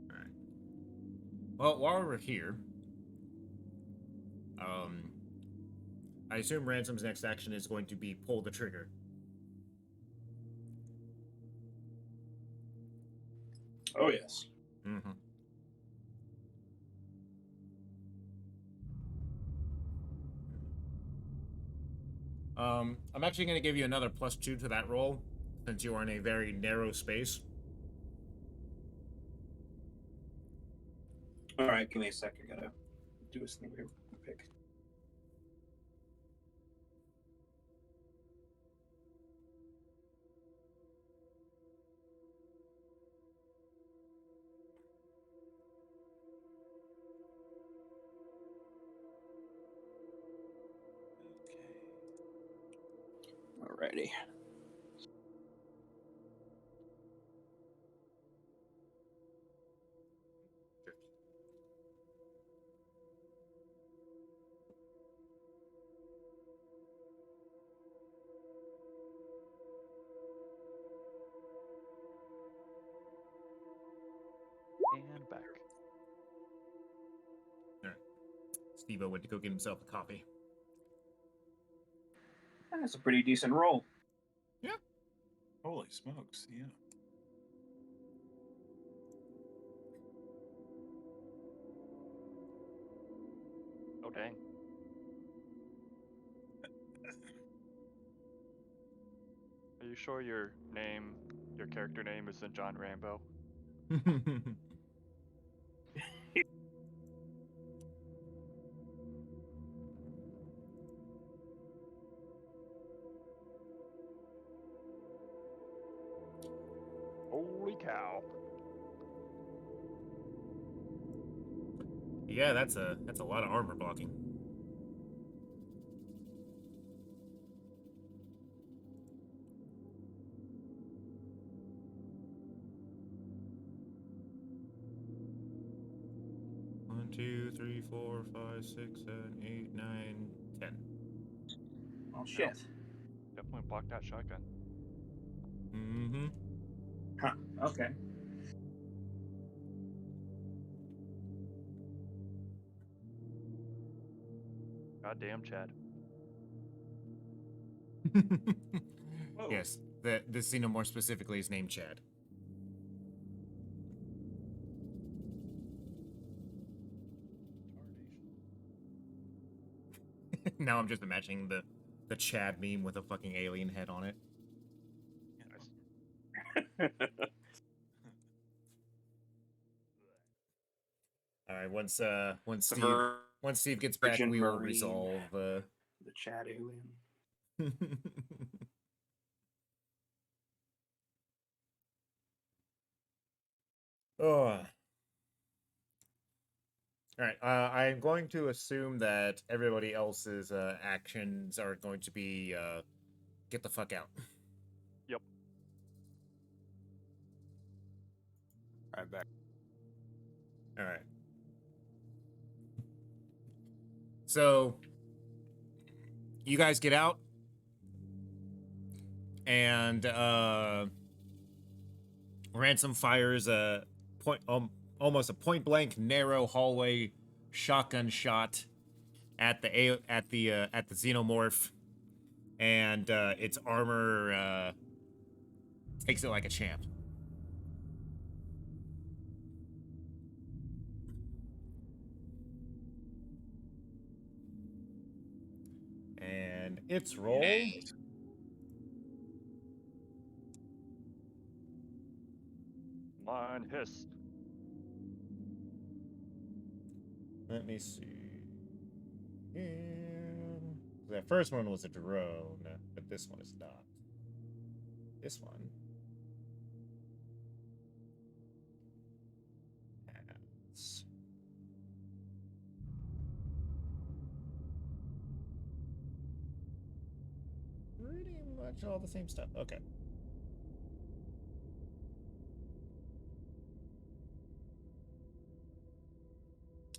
A: All right. Well, while we're here, I assume Ransom's next action is going to be pull the trigger.
F: Oh yes.
A: Mm-hmm. I'm actually going to give you another +2 to that roll, since you are in a very narrow space.
F: All right, give me a sec. I gotta do this thing real quick. Alrighty.
D: And back.
A: Steve-O went to go get himself a coffee.
F: That's a pretty decent roll.
C: Holy smokes! Yeah.
D: Oh dang. Are you sure your character name isn't John Rambo? Holy cow.
A: Yeah, that's a lot of armor blocking. 2, 3, 4, 5, 6, 7, 8, 9, 10.
F: Oh shit.
D: Definitely block that shotgun.
A: Mm-hmm.
F: Huh. Okay.
D: Goddamn, Chad.
F: Whoa.
A: Yes, the Xenomorph specifically is named Chad. Now I'm just imagining the Chad meme with a fucking alien head on it.
D: Nice.
A: All right, once
F: Vir-
A: Steve gets back,
F: Virgin
A: we will
F: Marine.
A: resolve.
F: The Chad alien.
A: Oh. All right. I'm going to assume that everybody else's actions are going to be get the fuck out.
D: Yep.
G: All right, back.
A: All right. So you guys get out, and Ransom fires a almost a point blank narrow hallway shotgun shot at the Xenomorph, and its armor takes it like a champ. And its roll.
D: Line hiss.
A: Let me see. And that first one was a drone, but this one is not. This one has pretty much all the same stuff. Okay.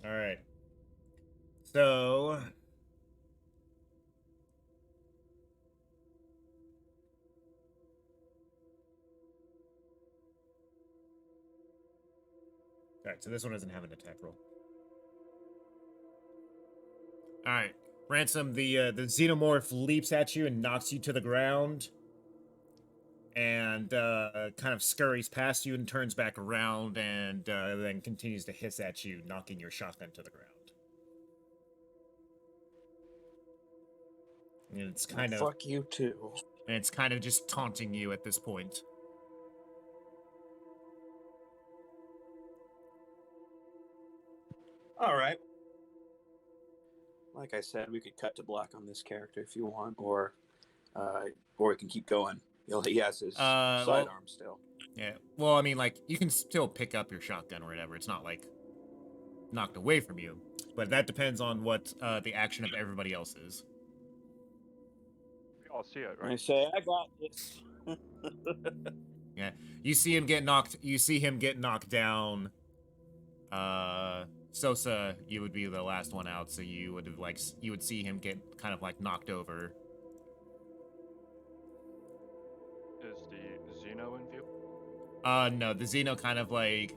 A: All right. So alright, so this one doesn't have an attack roll. Alright. Ransom, the Xenomorph leaps at you and knocks you to the ground. And kind of scurries past you and turns back around and then continues to hiss at you, knocking your shotgun to the ground. And it's kind of
F: Fuck you too.
A: and it's kind of just taunting you at this point.
F: All right. Like I said, we could cut to black on this character if you want, or we can keep going. He has his sidearm still.
A: Yeah. Well, I mean, like, you can still pick up your shotgun or whatever. It's not, like, knocked away from you. But that depends on what the action of everybody else is.
D: We all see it,
F: I
D: right?
F: say, I got this.
A: Yeah. You see him get knocked down. Sosa, you would be the last one out, so you would see him get kind of like knocked over.
D: Is the Xeno in view?
A: No, the Xeno kind of like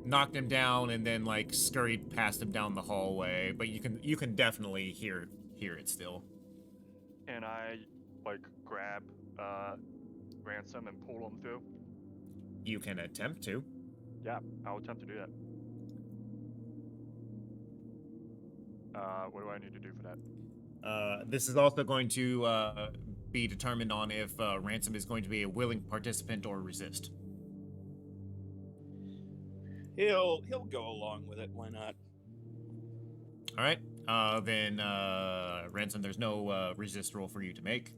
A: knocked him down and then like scurried past him down the hallway, but you can definitely hear it still.
D: Can I like grab Ransom and pull him through?
A: You can attempt to.
D: Yeah, I'll attempt to do that. What do I need to do for that?
A: This is also going to be determined on if Ransom is going to be a willing participant or resist.
F: He'll go along with it. Why not?
A: All right. Then Ransom, there's no resist roll for you to make.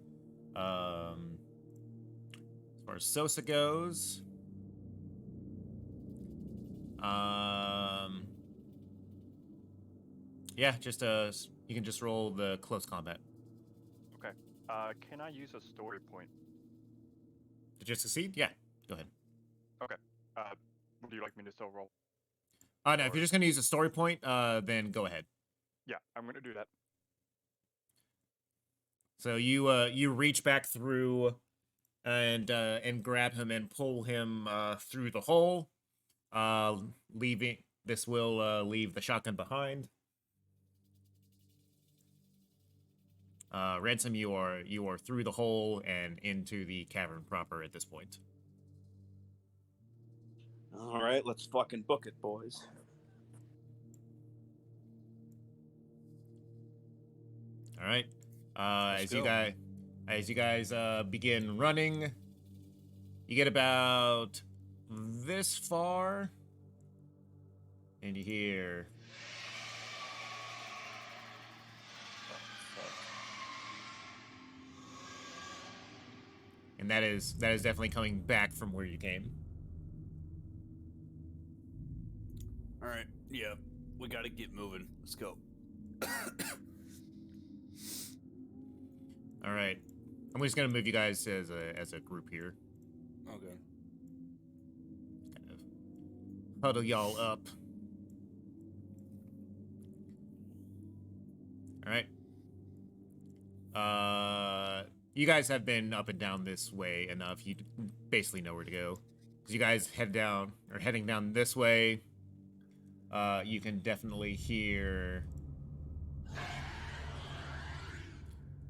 A: As far as Sosa goes, yeah, just you can just roll the close combat.
D: Okay. Can I use a story point?
A: Did you succeed? Yeah. Go ahead.
D: Okay. Would you like me to still roll?
A: No, if
D: Or-
A: you're just gonna use a story point, then go ahead.
D: Yeah, I'm gonna do that.
A: So you reach back through and grab him and pull him through the hole. Leaving this will leave the shotgun behind. Ransom, you are through the hole and into the cavern proper at this point.
F: All right, let's fucking book it, boys.
A: All right.
G: Let's
A: As you guys begin running, you get about this far, and you hear and that is definitely coming back from where you came.
G: All right. Yeah, we got to get moving. Let's go.
A: All right. I'm just gonna move you guys as a group here.
G: Okay.
A: Kind of huddle y'all up. All right. You guys have been up and down this way enough. You basically know where to go. Because you guys heading down this way. You can definitely hear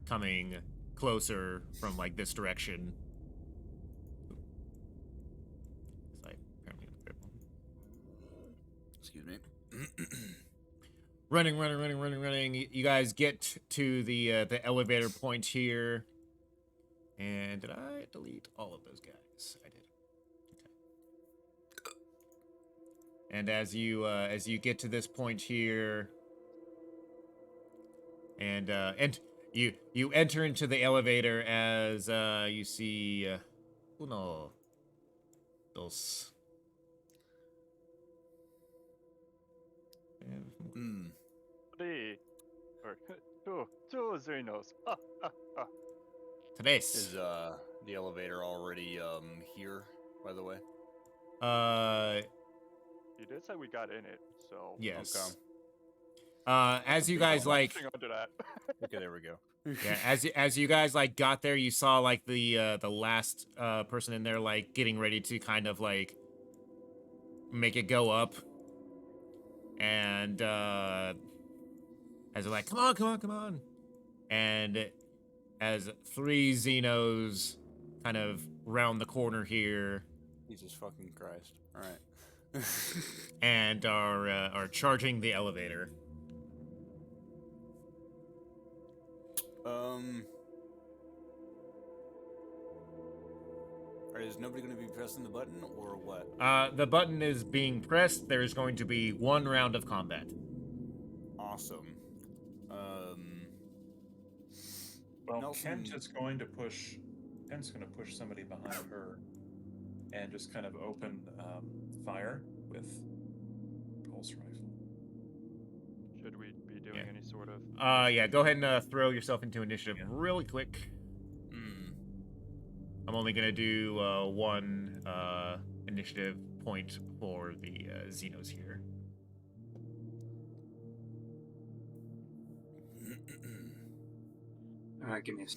A: coming closer from like this direction.
G: Excuse me.
A: Running. You guys get to the elevator point here. And did I delete all of those guys? I did. Okay. And as you get to this point here, and you enter into the elevator as you see uno, dos.
D: Three, or two Xenos.
A: Tres.
G: Is the elevator already here? By the way.
D: You did say we got in it, so
A: Yes.
G: Okay.
A: As you
D: We
A: guys
D: don't
A: like,
D: hang on to that.
G: Okay, there we go.
A: yeah, as you guys like got there, you saw like the last person in there like getting ready to kind of like make it go up, and as they're like, come on, and as 3 Xenos kind of round the corner here
G: Jesus fucking Christ! All right.
A: and are charging the elevator.
G: Alright, is nobody going to be pressing the button or what?
A: The button is being pressed. There's going to be 1 round of combat.
G: Awesome.
C: Well,
G: Nelson-
C: Kent's going to push somebody behind her, and just kind of open fire with pulse rifle.
D: Should we be doing
A: Yeah.
D: any sort of?
A: Yeah, go ahead and throw yourself into initiative really quick. I'm only gonna do 1 initiative point for the Xenos here.
F: All right, give me a.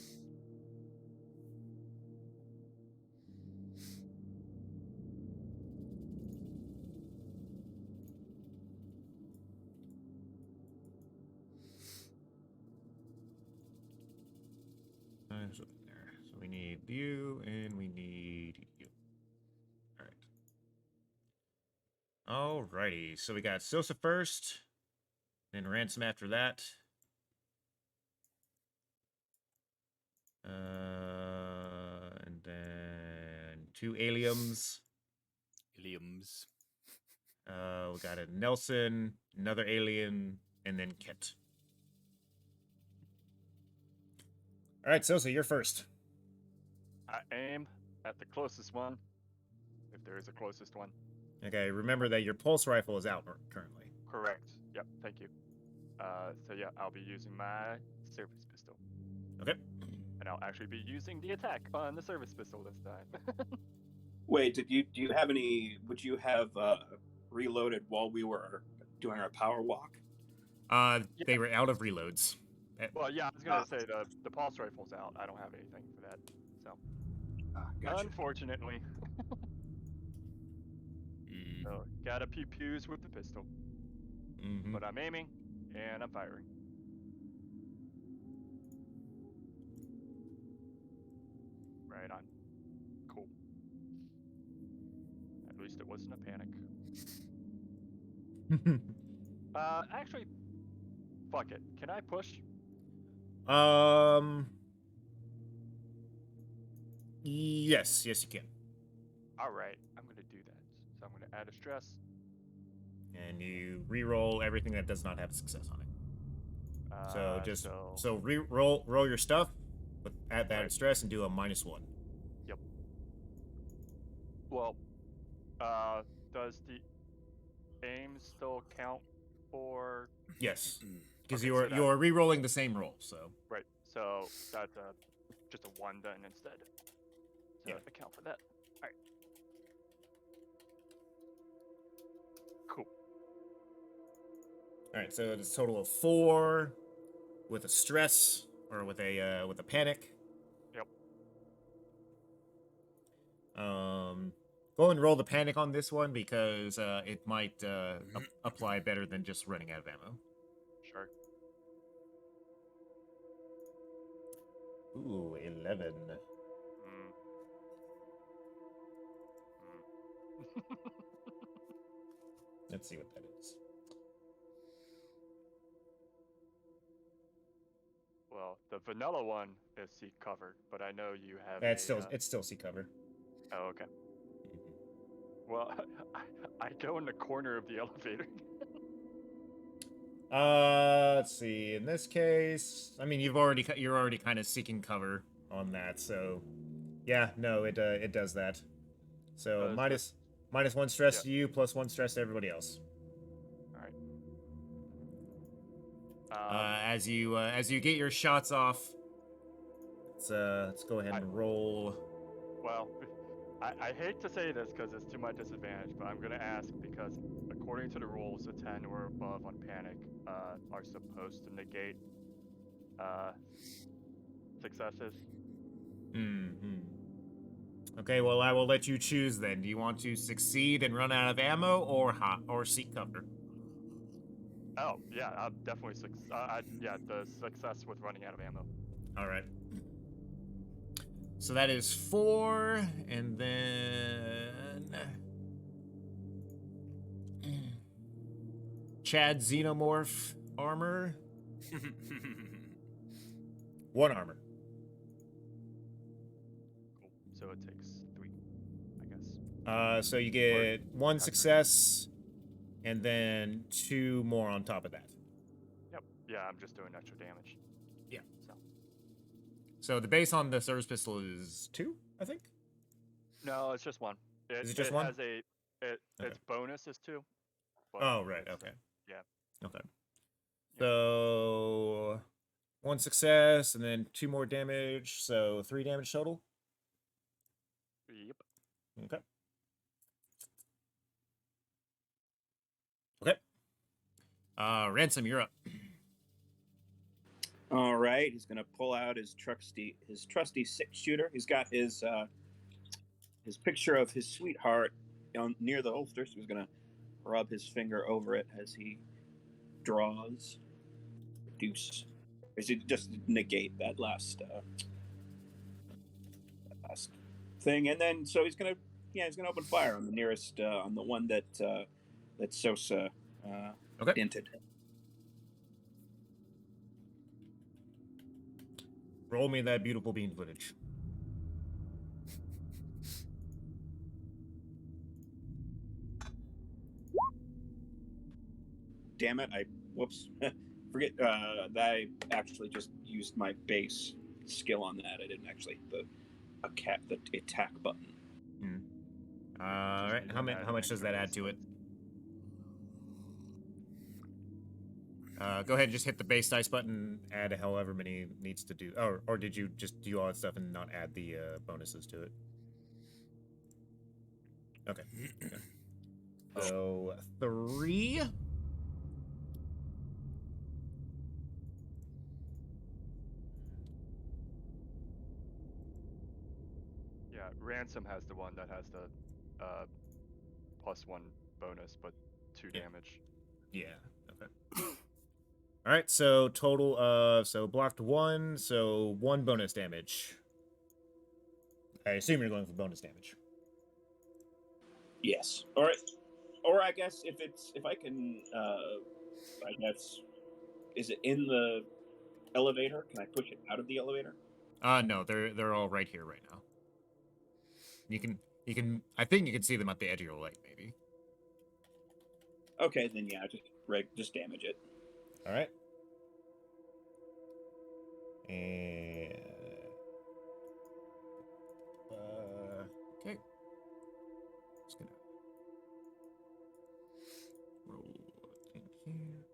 A: So we need you and we need you. All right. Alrighty. So we got Sosa first, then Ransom after that. And then 2 aliens. We got a Nelson, another alien, and then Kent. All right, Sosa, you're first.
D: I aim at the closest one, if there is a closest one.
A: Okay, remember that your pulse rifle is out currently.
D: Correct. Yep. Thank you. So yeah, I'll be using my service pistol.
A: Okay.
D: And I'll actually be using the attack on the service pistol this time.
F: Wait, do you have any? Would you have reloaded while we were doing our power walk?
A: They were out of reloads.
D: Well, yeah, I was gonna say the pulse rifle's out. I don't have anything for that. So
F: Gotcha.
D: unfortunately,
A: Mm,
D: so gotta pew pews with the pistol.
A: mhm.
D: But I'm aiming and I'm firing. Right on. Cool. At least it wasn't a panic. Actually, fuck it. Can I push?
A: Yes, you can.
D: All right, I'm gonna do that. So I'm gonna add a stress.
A: And you re-roll everything that does not have a success on it. So just so re-roll your stuff, but add that
D: Right.
A: stress and do a -1.
D: Well, does the aim still count for?
A: Yes, because
D: Okay,
A: you
D: so
A: are
D: that-
A: re-rolling the same roll. So
D: Right. So that's just a 1 then instead. So
A: Yeah.
D: account for that. All right. Cool.
A: all right, so it's a total of 4 with a stress or with a panic.
D: Yep.
A: Go and roll the panic on this one because it might apply better than just running out of ammo.
D: Sure.
A: Ooh, 11.
D: Mm.
A: Let's see what that is.
D: Well, the vanilla one is seat covered, but I know you have.
A: It's still C cover.
D: Oh, okay. Well, I go in the corner of the elevator.
A: Let's see. In this case, I mean, you're already kind of seeking cover on that, so yeah, no, it does that. So
D: Does
A: -1 stress to you, +1 stress to everybody else.
D: All right.
A: As you get your shots off, let's go ahead and roll.
D: Well, I hate to say this because it's to my disadvantage, but I'm gonna ask because according to the rules, a 10 or above on panic are supposed to negate successes.
A: Okay, well, I will let you choose then. Do you want to succeed and run out of ammo, or seek cover?
D: Oh yeah, I'll definitely the success with running out of ammo.
A: All right. So that is 4, and then Chad Xenomorph armor. 1 armor.
D: Cool. So it takes 3, I guess.
A: So you get 1 success, and then 2 more on top of that.
D: Yep. Yeah, I'm just doing extra damage.
A: Yeah.
D: So.
A: So the base on the service pistol is 2, I think.
D: No, it's just 1.
A: Is it just 1?
D: Has its bonus is 2. but
A: Oh, right.
D: it's,
A: Okay.
D: yeah.
A: Okay. So 1 success, and then 2 more damage. So 3 damage total.
D: Yep.
A: Okay. Okay. Ransom, you're up.
F: All right, he's gonna pull out his trusty 6-shooter. He's got his picture of his sweetheart near the holster, so he's gonna rub his finger over it as he draws. Reduce. Is it just negate that last thing, and then so he's gonna open fire on the nearest on the one that Sosa dented.
A: Roll me that beautiful bean footage.
F: Damn it! Forget that I actually just used my base skill on that. I didn't actually hit the attack button.
A: All right. How much does that add to it? Go ahead and just hit the base dice button, add however many needs to do. Or did you just do all that stuff and not add the bonuses to it? Okay. So 3.
D: Yeah, Ransom has the one that has the +1 bonus, but 2
A: Yeah.
D: damage.
A: Yeah. Okay. All right. So total of blocked 1. So 1 bonus damage. I assume you're going for bonus damage.
F: Yes. All right. Or I guess if I can, I guess, is it in the elevator? Can I push it out of the elevator?
A: No, they're all right here right now. You can I think you can see them at the edge of your leg, maybe.
F: Okay, then yeah, just damage it.
A: All right. And okay. Just gonna roll in here.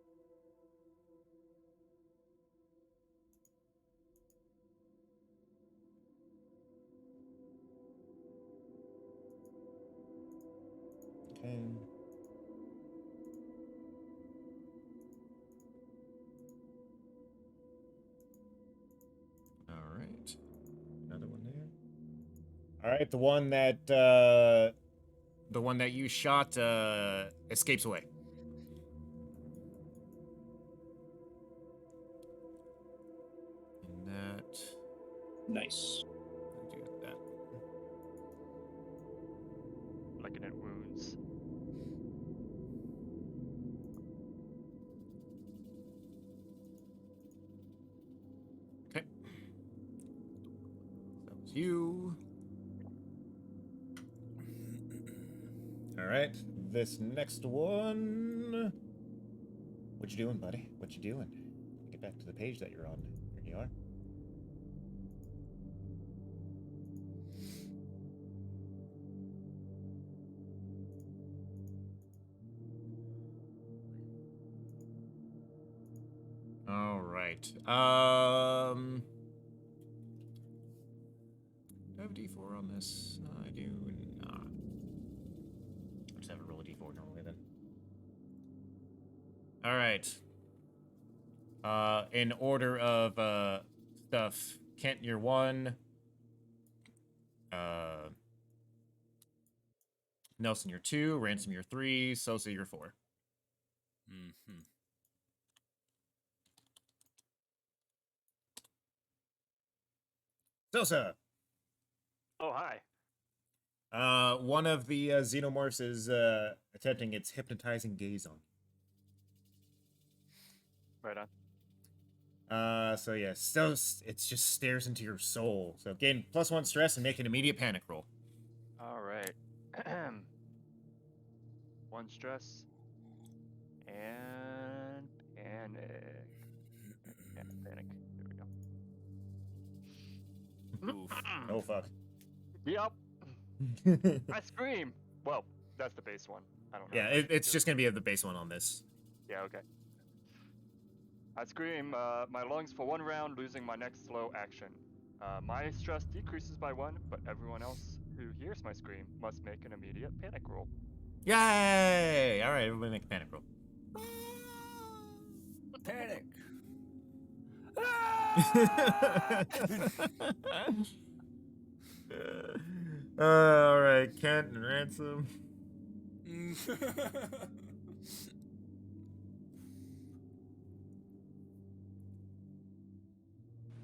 A: Okay. All right. Another one there. All right, the one that you shot escapes away. And that
F: Nice.
A: do that.
D: Looking at wounds.
A: Okay. That was you. All right, this next one. What you doing, buddy? What you doing? Get back to the page that you're on. Here you are. All right. Do I have a D4 on this? I do not. I'll just have a roll a D4 normally then. All right. In order of stuff, Kent, you're 1. Nelson, you're 2. Ransom, you're 3. Sosa, you're 4.
G: Mm-hmm.
A: Sosa.
D: Oh, hi.
A: One of the xenomorphs is attempting its hypnotizing gaze on.
D: Right on.
A: So yeah, still it just stares into your soul. So gain +1 stress and make an immediate panic roll.
D: All right. 1 stress. And panic. Panic. There we go.
G: Oof.
A: Oh fuck.
D: Yep. I scream. Well, that's the base one. I don't know.
A: Yeah, it's just gonna be the base one on this.
D: Yeah, okay. I scream my lungs for 1 round, losing my next slow action. My stress decreases by 1, but everyone else who hears my scream must make an immediate panic roll.
A: Yay! All right, everybody make a panic roll.
G: Panic.
A: All right, Kent and Ransom.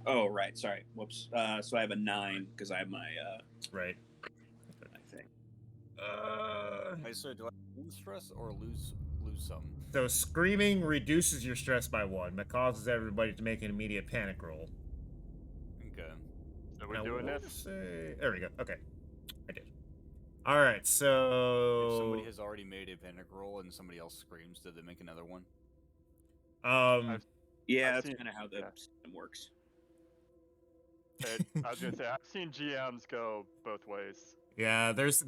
F: Oh, right. Sorry. Whoops. So I have a 9 because I have my
A: Right.
F: thing.
G: So do I lose stress or lose some?
A: So screaming reduces your stress by 1, but causes everybody to make an immediate panic roll.
G: Okay.
D: So we're
A: Now,
D: doing
A: what
D: this?
A: There we go. Okay, I did. All right,
G: If
A: so
G: somebody has already made a panic roll and somebody else screams, did they make another one?
F: Yeah,
D: I've
F: that's
D: seen-
F: kind of how the
D: yeah.
F: system works.
D: I was gonna say I've seen GMs go both ways.
A: yeah, there is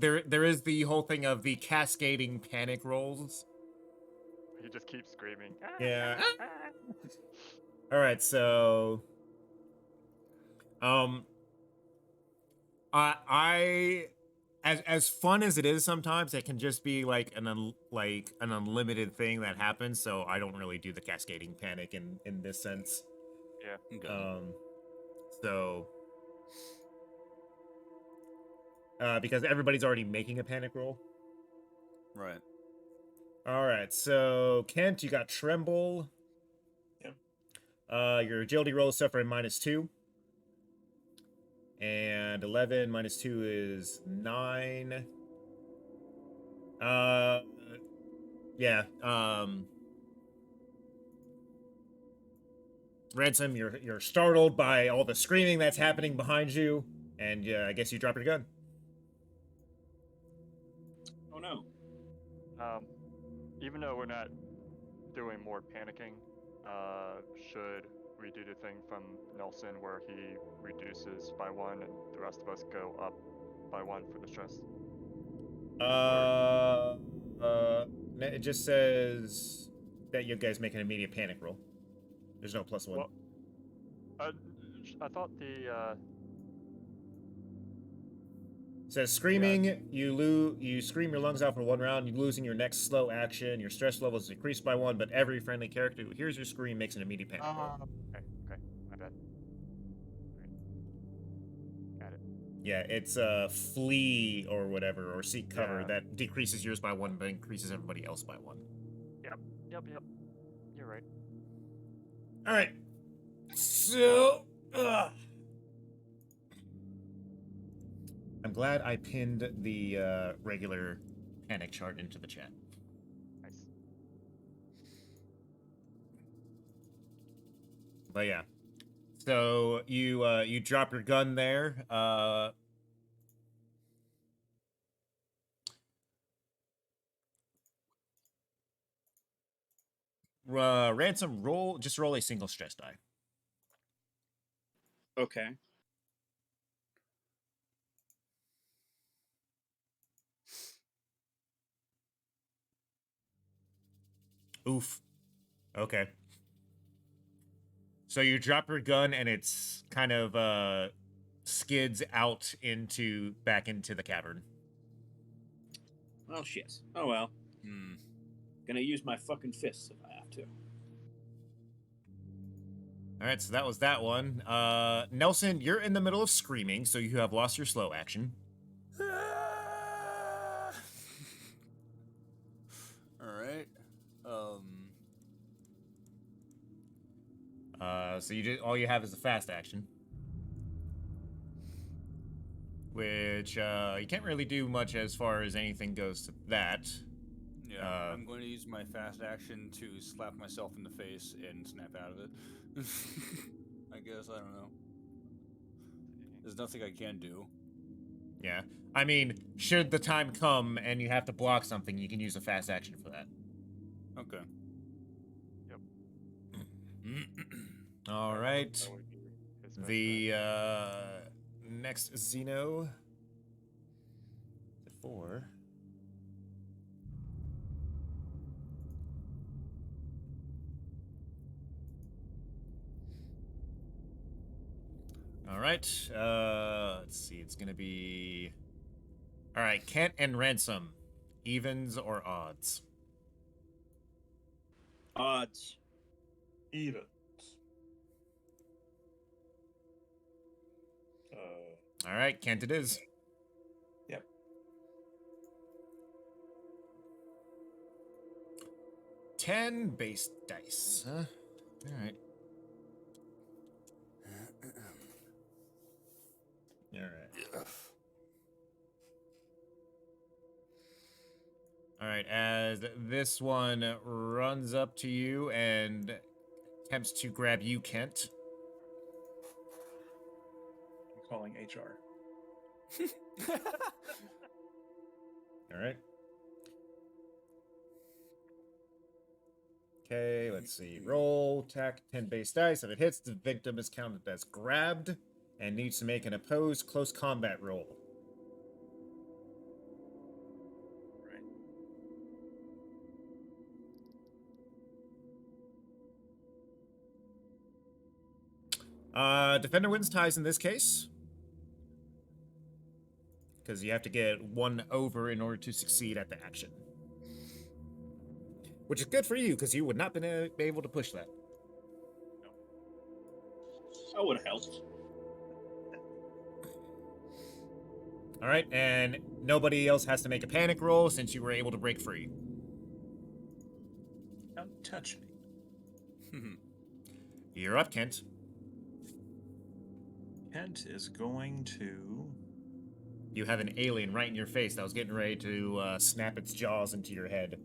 A: the whole thing of the cascading panic rolls.
D: He just keeps screaming.
A: Yeah. All right, so I as fun as it is sometimes, it can just be like an unlimited thing that happens. So I don't really do the cascading panic in this sense.
G: Okay.
A: So because everybody's already making a panic roll.
G: Right.
A: All right, so Kent, you got tremble.
C: Yep.
A: Your agility roll is suffering -2. And 11 -2 is 9. Yeah. Ransom, you're startled by all the screaming that's happening behind you, and I guess you drop your gun.
F: Oh no.
D: Even though we're not doing more panicking, should we do the thing from Nelson where he reduces by 1 and the rest of us go up by 1 for the stress?
A: It just says that you guys make an immediate panic roll. There's no +1.
D: Well, I thought the
A: It says screaming, you scream your lungs out for 1 round, you're losing your next slow action, your stress level is decreased by 1, but every friendly character who hears your scream makes an immediate panic roll.
D: okay, my bad. Right. Got it.
A: Yeah, it's flee or whatever, or seek cover,
D: Yeah.
A: that decreases yours by 1, but increases everybody else by 1.
D: Yep. You're right.
A: Alright. So, I'm glad I pinned the regular panic chart into the chat.
D: Nice.
A: But yeah. So you drop your gun there. Ransom, roll a single stress die.
F: Okay.
A: Oof. Okay. So you drop your gun and it's kind of skids out back into the cavern.
F: Well, shit. Oh well.
G: Hmm.
F: Gonna use my fucking fists if I have to.
A: All right, so that was that one. Nelson, you're in the middle of screaming, so you have lost your slow action.
G: All right.
A: So all you have is the fast action, which you can't really do much as far as anything goes to that.
G: Yeah, I'm going to use my fast action to slap myself in the face and snap out of it. I guess, I don't know. There's nothing I can do.
A: Yeah, I mean, should the time come and you have to block something, you can use a fast action for that.
G: Okay.
D: Yep.
A: All right.
D: That would be his best
A: The
D: bet.
A: next Xeno. 4. All right. Let's see. It's gonna be. All right, Kent and Ransom, evens or odds?
F: Odds.
C: Evens.
A: All right, Kent it is.
C: Yep.
A: 10 base dice. Huh? All right. All right. All right. As this one runs up to you and attempts to grab you, Kent.
C: I'm calling HR.
A: All right. Okay, let's see. Roll, attack, 10 base dice. If it hits, the victim is counted as grabbed and needs to make an opposed close combat roll. Defender wins ties in this case. because you have to get 1 over in order to succeed at the action. Which is good for you, because you would not be able to push that.
F: That would have helped.
A: All right, and nobody else has to make a panic roll since you were able to break free.
C: Don't touch me.
A: You're up, Kent.
C: Kent is going to.
A: You have an alien right in your face that was getting ready to snap its jaws into your head.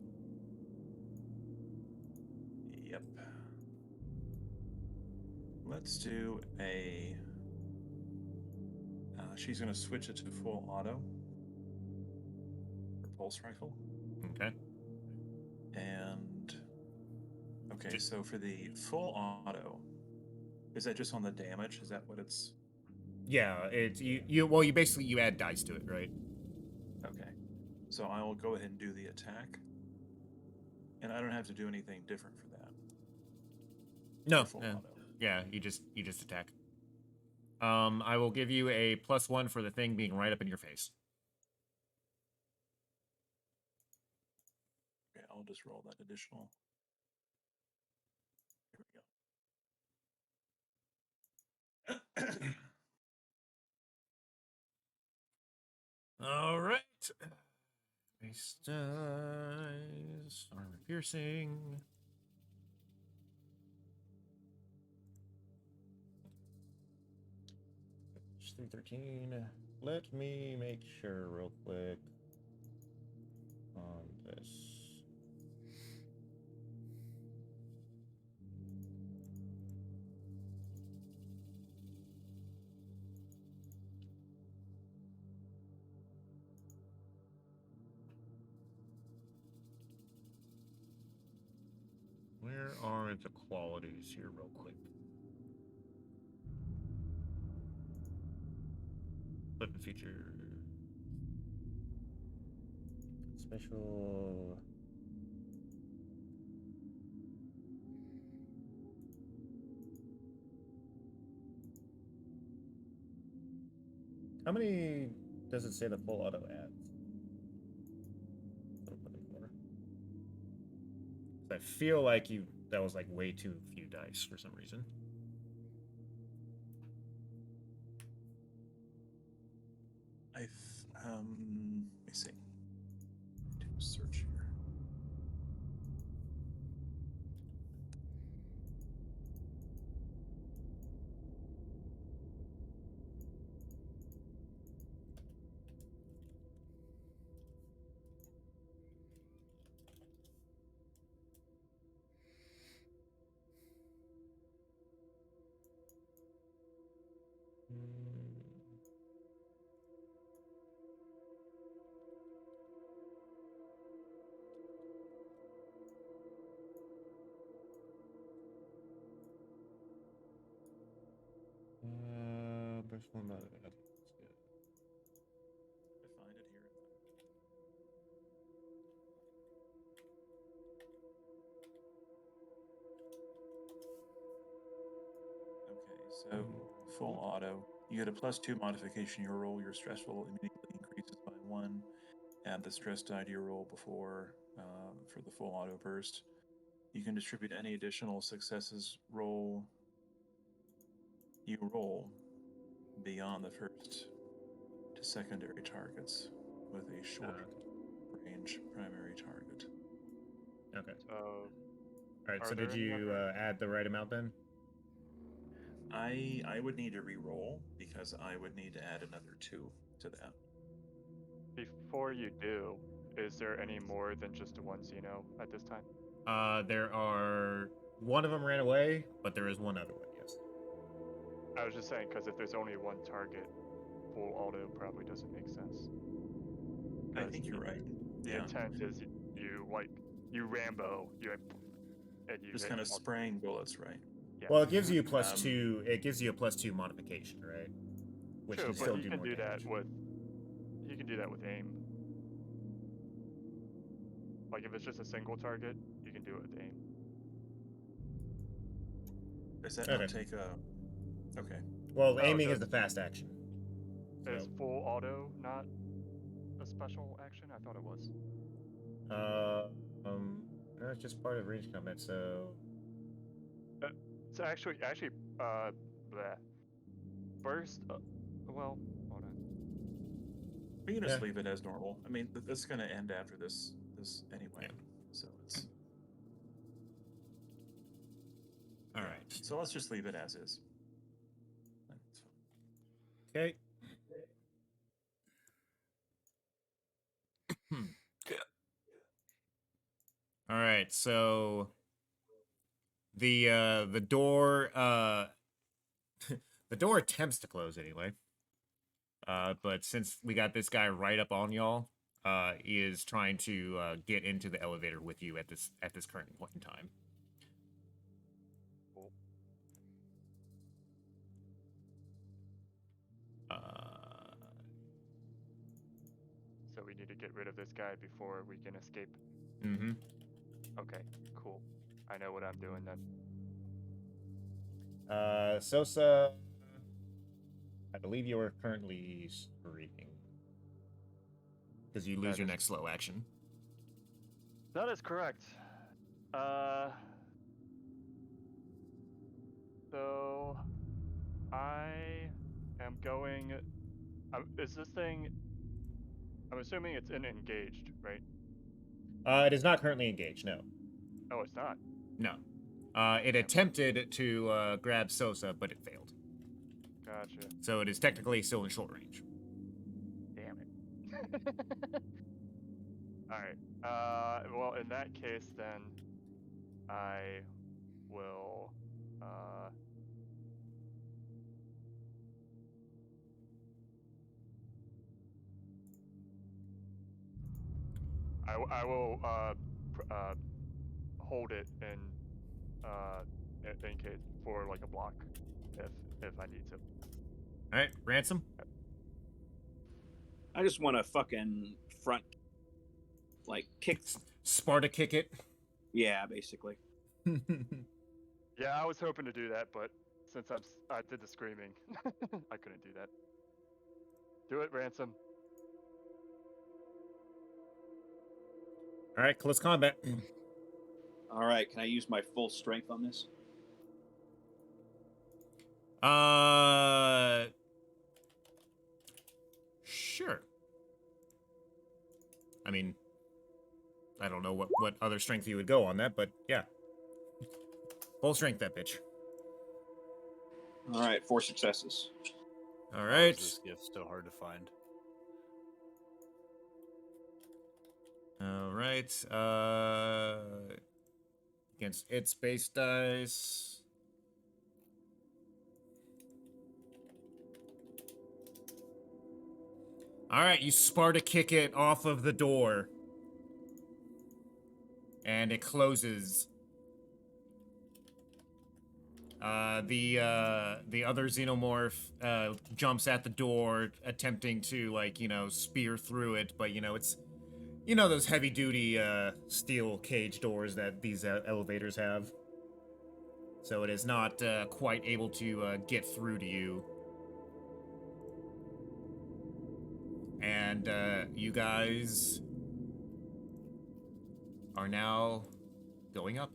C: Yep. Let's do a. She's going to switch it to full auto. For pulse rifle.
A: Okay.
C: And. Okay, so for the full auto, is that just on the damage? Is that what it's.
A: Yeah, it's you basically you add dice to it, right?
C: Okay. So I will go ahead and do the attack. And I don't have to do anything different for that.
A: No,
C: Full
A: no.
C: auto.
A: Yeah, you just attack. I will give you a +1 for the thing being right up in your face.
C: Okay, I'll just roll that additional. Here we go.
A: All right. Base dice, armor piercing. It's 313. Let me make sure real quick on this. Where are the qualities here, real quick? Weapon feature. Special. How many does it say the full auto adds? I feel like that was like way too few dice for some reason.
C: Let me see. Do a search here.
A: First one, that's good.
C: I find it here. Okay, so full auto. You get a +2 modification. Your roll, your stress roll immediately increases by 1. Add the stress die to your roll before for the full auto burst. You can distribute any additional successes you roll beyond the first to secondary targets with a short range primary target.
A: Okay.
D: So,
A: All right.
D: Are
A: So
D: there
A: did
D: any
A: you
D: other-
A: add the right amount then?
C: I would need to re-roll because I would need to add another 2 to that.
D: before you do, is there any more than just a 1 Xeno at this time?
A: There are one of them ran away, but there is one other one. Yes.
D: I was just saying, because if there's only one target, full auto probably doesn't make sense.
C: I
D: 'Cause
C: think you're right.
D: The
C: Yeah,
D: intent is you Rambo, and you
C: just
D: hit
C: kind of
D: all-
C: spraying bullets, right?
D: yeah.
A: Well, it gives you a
C: Um,
A: +2. It gives you a +2 modification, right? Which
D: True,
A: can
D: but
A: still
D: you
A: do
D: can
A: more
D: do
A: damage.
D: that with aim. Like if it's just a single target, you can do it with aim.
C: Does that
A: Okay.
C: not take a? Okay.
A: Well,
D: Oh,
A: aiming
D: the-
A: is the fast action.
D: Is
A: So-
D: full auto not a special action? I thought it was.
A: No, it's just part of range combat. So
D: So actually, bleh. First, well, hold on.
C: We can just
A: Yeah.
C: leave it as normal. I mean, this is going to end after this anyway.
A: Yeah.
C: So it's
A: all right.
C: so let's just leave it as is. That's fine.
A: Okay. All right, so the door the door attempts to close anyway. But since we got this guy right up on y'all, he is trying to get into the elevator with you at this current point in time.
D: Cool. So we need to get rid of this guy before we can escape.
A: Mm-hmm.
D: Okay, cool. I know what I'm doing then.
A: Sosa, I believe you are currently screaming because you lose
D: That
A: your
D: is-
A: next slow action.
D: That is correct. So I am going. Is this thing? I'm assuming it's engaged, right?
A: It is not currently engaged. No,
D: Oh, it's not.
A: no. It attempted to grab Sosa, but it failed.
D: Gotcha.
A: So it is technically still in short range.
D: Damn it. All right. Well, in that case, then I will. I will hold it in case for like a block if I need to.
A: All right, Ransom.
F: I just want to fucking front, like kick.
A: Sparta kick it.
F: Yeah, basically.
D: Yeah, I was hoping to do that, but since I did the screaming, I couldn't do that. Do it, Ransom.
A: All right, close combat.
F: All right, can I use my full strength on this?
A: Sure. I mean, I don't know what other strength you would go on that, but yeah. Full strength, that bitch.
F: All right, 4 successes.
A: All
G: Why
A: right.
G: is this gift so hard to find?
A: All right. Against its base dice. All right, you Sparta kick it off of the door. And it closes. The other xenomorph jumps at the door, attempting to, like, spear through it, but it's those heavy duty steel cage doors that these elevators have. So it is not quite able to get through to you. And you guys are now going up.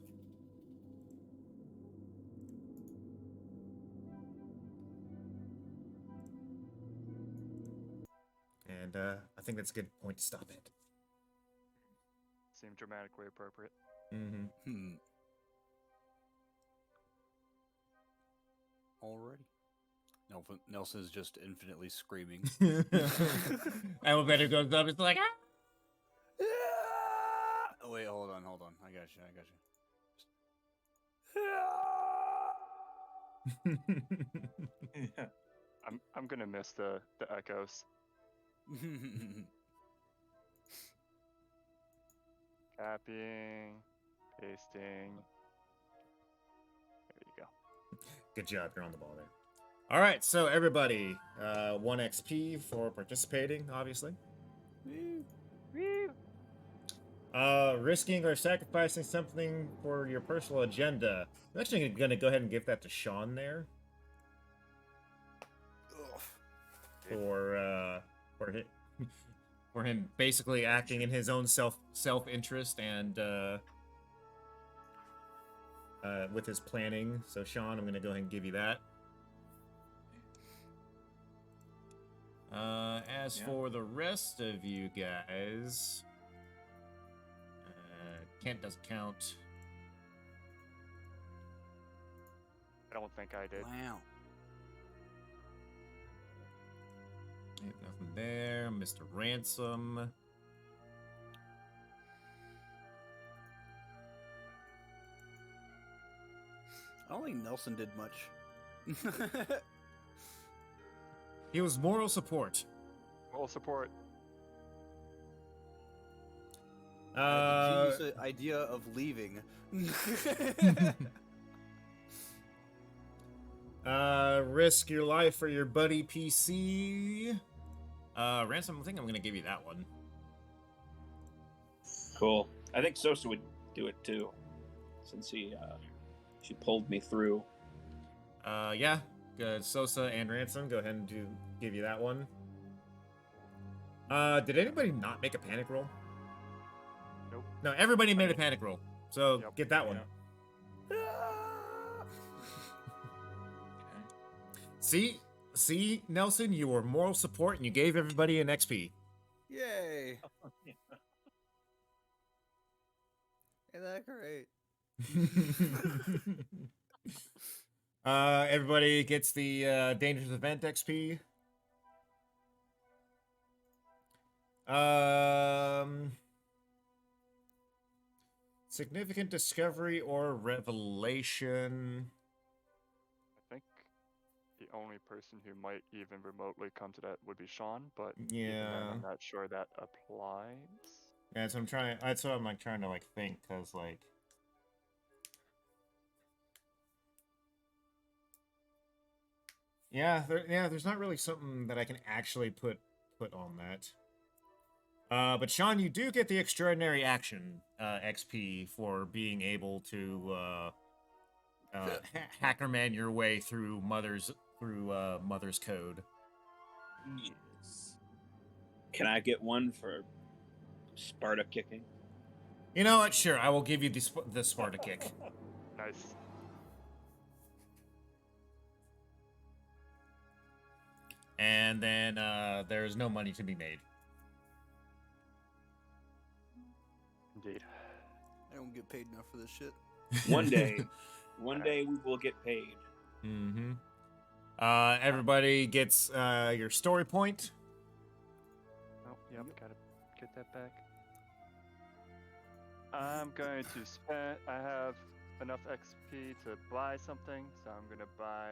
A: And I think that's a good point to stop it.
D: Seemed dramatically appropriate.
A: Mm-hmm.
G: Already. Nelson's just infinitely screaming.
A: Elevator goes up. It's like, ah!
G: Oh, wait, hold on. I got you.
C: Yeah.
D: I'm gonna miss the echoes. Copying, pasting. There you go.
A: Good job. You're on the ball there. All right, so everybody, 1 XP for participating, obviously. Risking or sacrificing something for your personal agenda. I'm actually going to go ahead and give that to Sean there. For for him basically acting in his own self-interest and with his planning. So Sean, I'm gonna go ahead and give you that. As
C: Yeah.
A: for the rest of you guys, Kent doesn't count.
D: I don't think I did.
G: Wow.
A: Ain't nothing there. Mr. Ransom.
G: I don't think Nelson did much.
A: He was moral support.
D: Moral support.
G: Genius idea of leaving.
A: Risk your life for your buddy PC. Ransom, I think I'm gonna give you that one.
F: Cool. I think Sosa would do it too, since she pulled me through.
A: Yeah. Sosa and Ransom, go ahead and give you that one. Did anybody not make a panic roll?
D: Nope.
A: No, everybody made a panic roll. So
D: Yep.
A: get that one. See, Nelson, you were moral support and you gave everybody an XP.
G: Yay! Ain't that great?
A: Everybody gets the dangerous event XP. Significant discovery or revelation.
D: I think the only person who might even remotely come to that would be Sean, but even then,
A: Yeah.
D: I'm not sure that applies.
A: Yeah, so that's what I'm like trying to like think, cause like. Yeah, there's not really something that I can actually put on that. But Sean, you do get the extraordinary action XP for being able to hackerman your way through Mother's code.
F: Yes. Can I get one for Sparta kicking?
A: You know what? Sure, I will give you the Sparta kick.
D: Nice.
A: And then there's no money to be made.
D: Indeed.
G: I don't get paid enough for this shit.
F: One day we will get paid.
A: Mm-hmm. Everybody gets your story point.
D: Oh, yep, gotta get that back. I'm going to spend. I have enough XP to buy something, so I'm gonna buy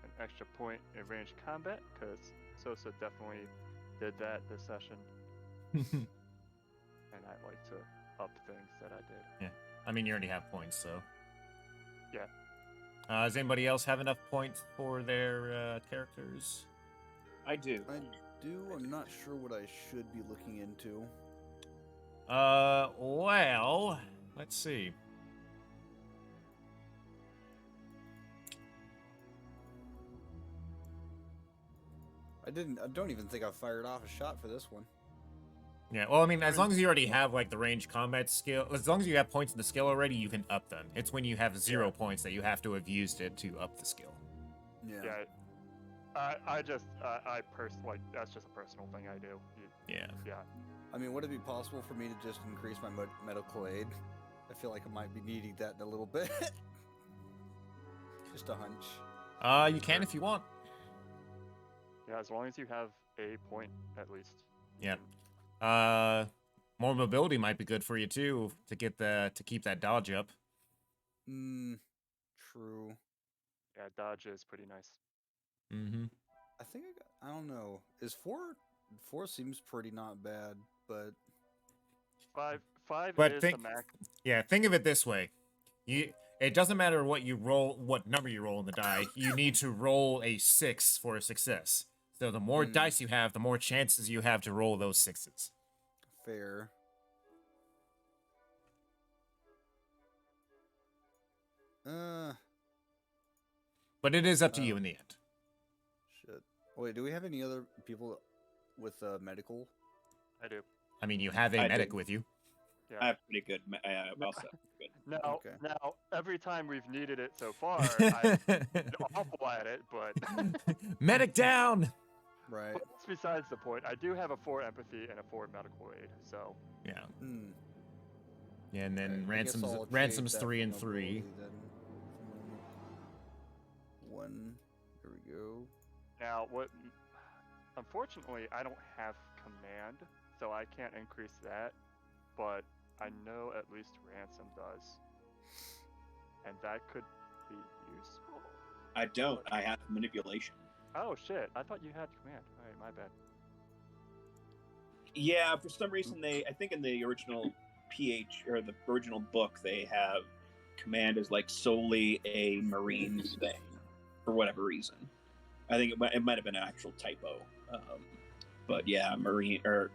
D: an extra point in ranged combat because Sosa definitely did that this session, and I like to up things that I did.
A: Yeah, I mean you already have points, so.
D: Yeah.
A: Does anybody else have enough points for their characters?
F: I do.
G: I do. I'm not sure what I should be looking into.
A: Well, let's see.
G: I don't even think I fired off a shot for this one.
A: Yeah, well, I mean, as long as you already have, like, the ranged combat skill, as long as you have points in the skill already, you can up them. It's when you have 0 points that you have to have used it to up the skill.
G: Yeah.
D: Yeah. I personally, that's just a personal thing I do.
A: Yeah.
D: Yeah.
G: I mean, would it be possible for me to just increase my medical aid? I feel like I might be needing that in a little bit. Just a hunch.
A: You can if you want.
D: Yeah, as long as you have a point at least.
A: Yeah. More mobility might be good for you too to keep that dodge up.
G: True.
D: Yeah, dodge is pretty nice.
A: Mm-hmm.
G: I think I don't know. Is four seems pretty not bad, but
D: Five
A: But
D: is
A: think-
D: the max.
A: Yeah, think of it this way. It doesn't matter what you roll, what number you roll in the die. You need to roll a 6 for a success. So the more dice you have, the more chances you have to roll those 6s.
G: fair.
A: But it is up to you in the end.
G: Shit. Wait, do we have any other people with medical?
D: I do.
A: I mean, you have a
F: I
A: medic
F: do.
A: with you.
D: Yeah.
F: I have pretty good. Also good.
D: Now,
G: Okay.
D: now, every time we've needed it so far, I've been awful at it, but
A: Medic down.
G: Right.
D: but that's besides the point. I do have a 4 empathy and a 4 medical aid, so
A: Yeah.
G: Hmm.
A: Yeah, and then
G: I guess I'll
A: ransoms
G: trade that
A: 3
G: for
A: and 3.
G: mobility then. One. There we go.
D: now what? Unfortunately, I don't have command, so I can't increase that. But I know at least ransom does, and that could be useful.
F: I don't. I have manipulation.
D: Oh shit! I thought you had command. All right, my bad.
F: Yeah, for some reason I think in the original PH or the original book they have command as like solely a Marines thing for whatever reason. I think it might have been an actual typo. But yeah, Marine or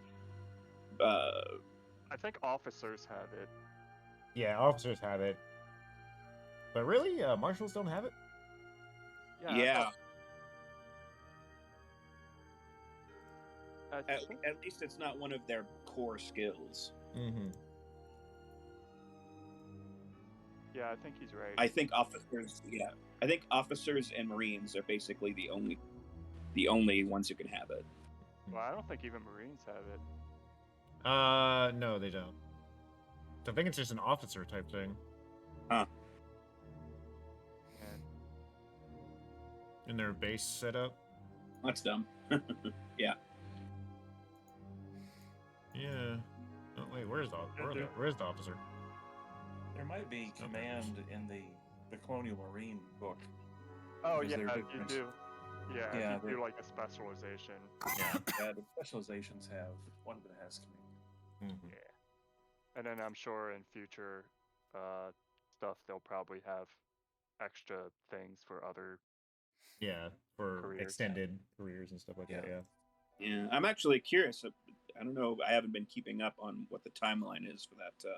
D: I think officers have it.
A: Yeah, officers have it. But really, marshals don't have it?
D: Yeah. I
F: yeah.
D: thought- I
F: At,
D: think-
F: at least it's not one of their core skills.
A: Mm-hmm.
D: yeah, I think he's right.
F: I think officers. Yeah, I think officers and Marines are basically the only ones who can have it.
D: Well, I don't think even Marines have it.
A: No, they don't. I think it's just an officer type thing
D: And
A: in their base setup.
F: That's dumb.
A: Yeah. Oh wait, where's the officer?
C: There might be command in the Colonial Marine book.
D: oh
C: Because
D: yeah,
C: they're
D: you
C: different.
D: do. Yeah,
C: Yeah,
D: if you
C: they're-
D: do like a specialization.
C: Yeah, the specializations have one that has command.
A: Mm-hmm.
D: Yeah. And then I'm sure in future stuff they'll probably have extra things for other.
A: Yeah, for
D: Careers.
A: extended careers and stuff like that.
C: Yeah.
A: Yeah.
F: Yeah, I'm actually curious. I don't know. I haven't been keeping up on what the timeline is for that